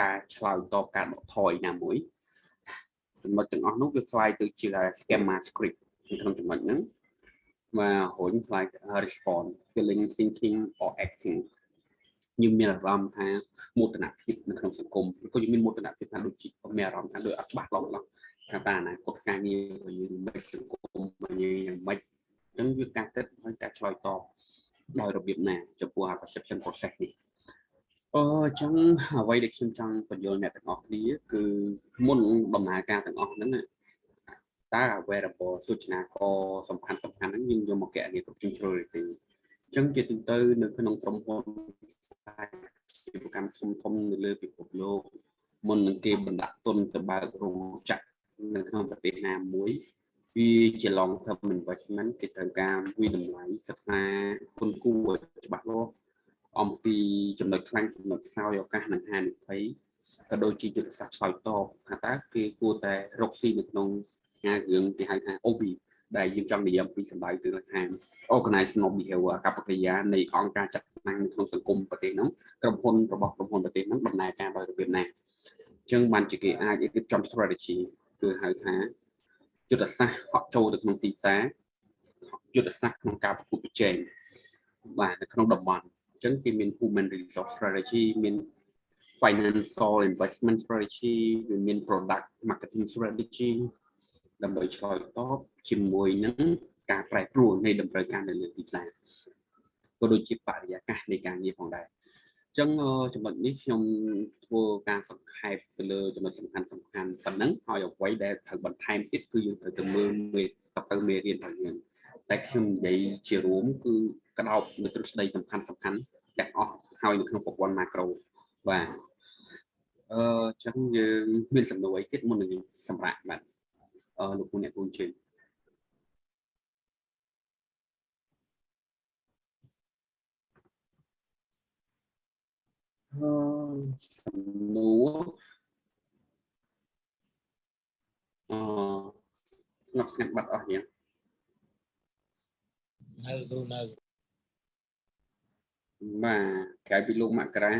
ការឆ្លើយតបការដកថយណាមួយចំណុចទាំងអស់នោះវាคล้ายទៅជា schema script ក្នុងចំណុចហ្នឹងមកហូនคล้าย response feeling thinking or acting យើងមានអារម្មណ៍ថាមោទនភាពនៅក្នុងសង្គមឬក៏យើងមានមោទនភាពថាដូចជាមានអារម្មណ៍ថាដូចអត់ច្បាស់លាស់ថាតើអនាគតការងាររបស់យើងមិនសង្គមរបស់យើងយ៉ាងម៉េចអញ្ចឹងវាការគិតហើយការឆ្លើយតបដោយរបៀបណាចំពោះ perception process នេះអញ្ចឹងអ្វីដែលខ្ញុំចង់បញ្យល់អ្នកទាំងអស់គ្នាគឺមុនដំណើរការទាំងអស់ហ្នឹងតើ variable सूचนาករសំខាន់ហ្នឹងយើងយកមកកណនាគ្រប់ជ្រុងជ្រោយទេអញ្ចឹងជាទូទៅនៅក្នុងក្រុមហ៊ុនអាជីវកម្មធំនៅលើពិភពលោកមុននឹងគេបណ្ដាក់ទុនទៅបើករោងចក្រនៅក្នុងប្រទេសណាមួយ vì chỉ long term investment cái thời gian quy định lại sắp xa quân khu cho bạn luôn ông thìចំណុចខ្លាំងចំណុចខ្សោយឱកាសនឹងហានិភ័យក៏ដូចជាយុទ្ធសាស្ត្រឆ្លើយតបថាតើគេគួរតែរកស៊ីនៅក្នុងការរឿងគេហៅថា OB ដែលយើងចង់និយាយអំពីសម្ដៅទៅថា Organizational Behavior កប្បកិរិយានៃអង្គការចាត់តាំងនៅក្នុងសង្គមប្រទេសហ្នឹងក្រុមហ៊ុនរបស់ក្រុមហ៊ុនប្រទេសហ្នឹងដំណើរការដោយរបៀបណាអញ្ចឹងបានជាគេអាចរៀបចំ strategy គឺហៅថាយុទ្ធសាស្ត្រហក់ចូលទៅក្នុងទីផ្សារយុទ្ធសាស្ត្រក្នុងការប្រកួតប្រជែងបាទនៅក្នុងតំបន់អញ្ចឹងគេមាន human resource strategy មាន financial investment strategy វាមាន product marketing strategy ដើម្បីឆ្លើយតបជាមួយនឹងការប្រែប្រួលនៃតម្រូវការនៅលើទីផ្សារក៏ដូចជាបរិយាកាសនៃការងារផងដែរអញ្ចឹងចំណុចនេះខ្ញុំធ្វើការសង្ខេបទៅលើចំណុចសំខាន់ប៉ុណ្ណឹងហើយអ្វីដែលត្រូវបន្ថែមទៀតគឺយើងត្រូវទៅមើលមេរៀនរបស់យើងតែខ្ញុំនិយាយជារួមគឺក្តោបនៅទ្រឹស្ដីសំខាន់ទាំងអស់ហើយនៅក្នុងប្រព័ន្ធ macro បាទអញ្ចឹងយើងមានសំណួរអីទៀតមុននឹងសម្រាប់បាទលោកគ្រូអ្នកគ្រូជឿសំណួរស្ងប់ស្ងាត់បាត់អស់យ៉ាងនៅបាទក្រៅពីលោកមករា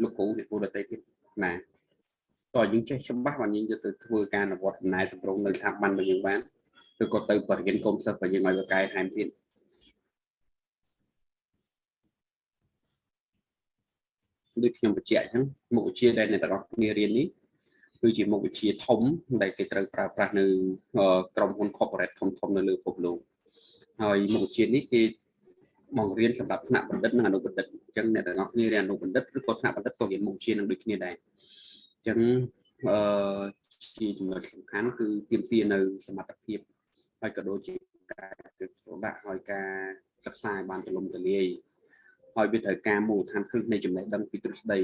លោកគ្រូអ្នកគ្រូដទៃទៀតណាតើយើងចេះច្បាស់បានយើងទៅធ្វើការអនុវត្តដំណើរទម្រង់នៅស្ថាប័នរបស់យើងបានឬក៏ទៅបរិញ្ញាបត្រគុំសិស្សរបស់យើងឲ្យវាកែថែមទៀតដូចខ្ញុំបញ្ជាក់អញ្ចឹងមុខវិជ្ជាដែលអ្នកទាំងអស់គ្នារៀននេះគឺជាមុខវិជ្ជាធំដែលគេត្រូវប្រើប្រាស់នៅក្រុមហ៊ុន corporate ធំៗនៅលើពិភពលោកហើយមុខវិជ្ជានេះគេមករៀនសម្រាប់ថ្នាក់បណ្ឌិតនិងអនុបណ្ឌិតអញ្ចឹងអ្នកទាំងអស់គ្នារៀនអនុបណ្ឌិតឬក៏ថ្នាក់បណ្ឌិតក៏រៀនមុខវិជ្ជានឹងដូចគ្នាដែរអញ្ចឹងជាចំណុចសំខាន់គឺទាមទារនៅសមត្ថភាពហើយក៏ដូចជាការចូលដាក់ហើយការសិក្សាឲ្យបានទូលំទូលាយហើយវាត្រូវការមូលដ្ឋានគ្រឹះនៃចំណេះដឹងពីទ្រឹស្ដី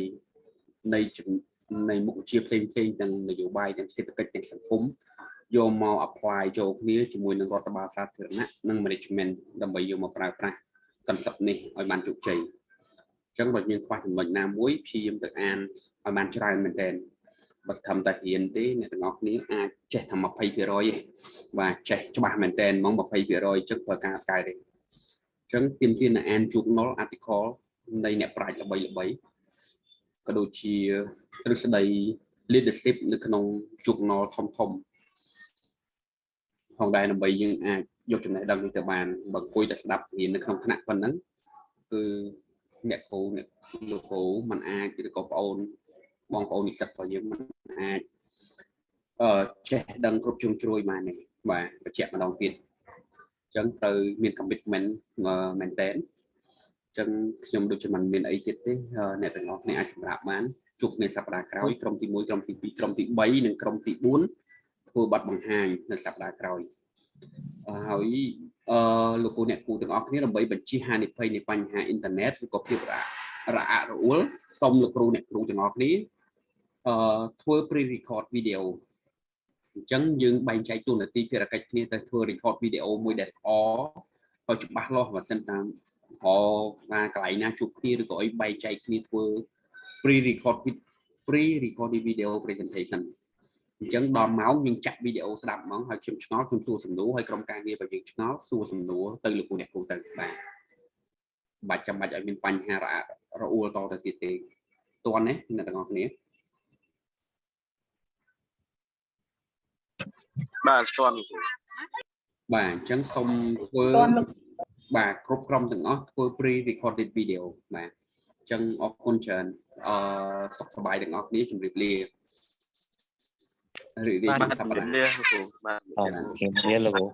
នៃមុខវិជ្ជាផ្សេងៗទាំងនយោបាយទាំងសេដ្ឋកិច្ចទាំងសង្គមយកមក apply ចូលគ្នាជាមួយនឹងរដ្ឋបាលសាធារណៈនិង management ដើម្បីយកមកប្រើប្រាស់concept នេះឲ្យបានជោគជ័យអញ្ចឹងបើយើងខ្វះចំណុចណាមួយព្យាយាមទៅអានឲ្យបានច្រើនមែនទែនបើស្ថិតតែរៀនទេអ្នកទាំងអស់គ្នាអាចចេះតែ 20% ទេបាទចេះច្បាស់មែនទែនហ្មង 20% អញ្ចឹងធ្វើការកែទេអញ្ចឹងទាមទារនៅអាន journal article នៃអ្នកប្រាជ្ញល្បីៗក៏ដូចជាទ្រឹស្ដី leadership នៅក្នុង journal ធំផងដែរដើម្បីយើងអាចយកចំណេះដឹងនេះទៅបានបើអង្គុយតែស្ដាប់រៀននៅក្នុងថ្នាក់ប៉ុណ្ណឹងគឺអ្នកគ្រូលោកគ្រូមិនអាចឬក៏បងប្អូននិស្សិតរបស់យើងមិនអាចចេះដឹងគ្រប់ជ្រុងជ្រោយបានទេបាទបញ្ជាក់ម្ដងទៀតអញ្ចឹងត្រូវមាន commitment មែនតើអញ្ចឹងខ្ញុំដូចជាមិនមានអីទៀតទេអ្នកទាំងអស់គ្នាអាចសម្រាប់បានជួបគ្នាសប្តាហ៍ក្រោយក្រុមទី1ក្រុមទី2ក្រុមទី3និងក្រុមទី4ធ្វើបទបង្ហាញនៅសប្តាហ៍ក្រោយហើយលោកគ្រូអ្នកគ្រូទាំងអស់គ្នាដើម្បីបញ្ជៀសហានិភ័យនៃបញ្ហាអ៊ីនធឺណិតឬក៏ភាពរអាក់រអួលសូមលោកគ្រូអ្នកគ្រូទាំងអស់គ្នាធ្វើ pre-record video អញ្ចឹងយើងបែងចែកតួនាទីភារកិច្ចគ្នាទៅធ្វើ record video មួយដែលល្អឲ្យច្បាស់លាស់បើសិនតាមកន្លែងណាជួបគ្នាឬក៏អីបែងចែកគ្នាធ្វើ pre-record video presentation អញ្ចឹងដល់ម៉ោងយើងចាក់វីដេអូស្ដាប់ហ្មងហើយខ្ញុំឆ្ងល់ខ្ញុំសួរសំណួរហើយក្រុមការងាររបស់យើងឆ្ងល់សួរសំណួរទៅលោកគ្រូអ្នកគ្រូទៅបាទចាំបាច់ឲ្យមានបញ្ហារអួលតទៅទៀតទេតន់ណាអ្នកទាំងអស់គ្នាបាទតន់បាទអញ្ចឹងសូមធ្វើបាទគ្រប់ក្រុមទាំងអស់ធ្វើ pre-recorded video បាទអញ្ចឹងអរគុណច្រើនសុខសប្បាយទាំងអស់គ្នាជម្រាបលាបាទជំរាបលាលោកគ្រូបាទជំរាបលាលោកគ្រូ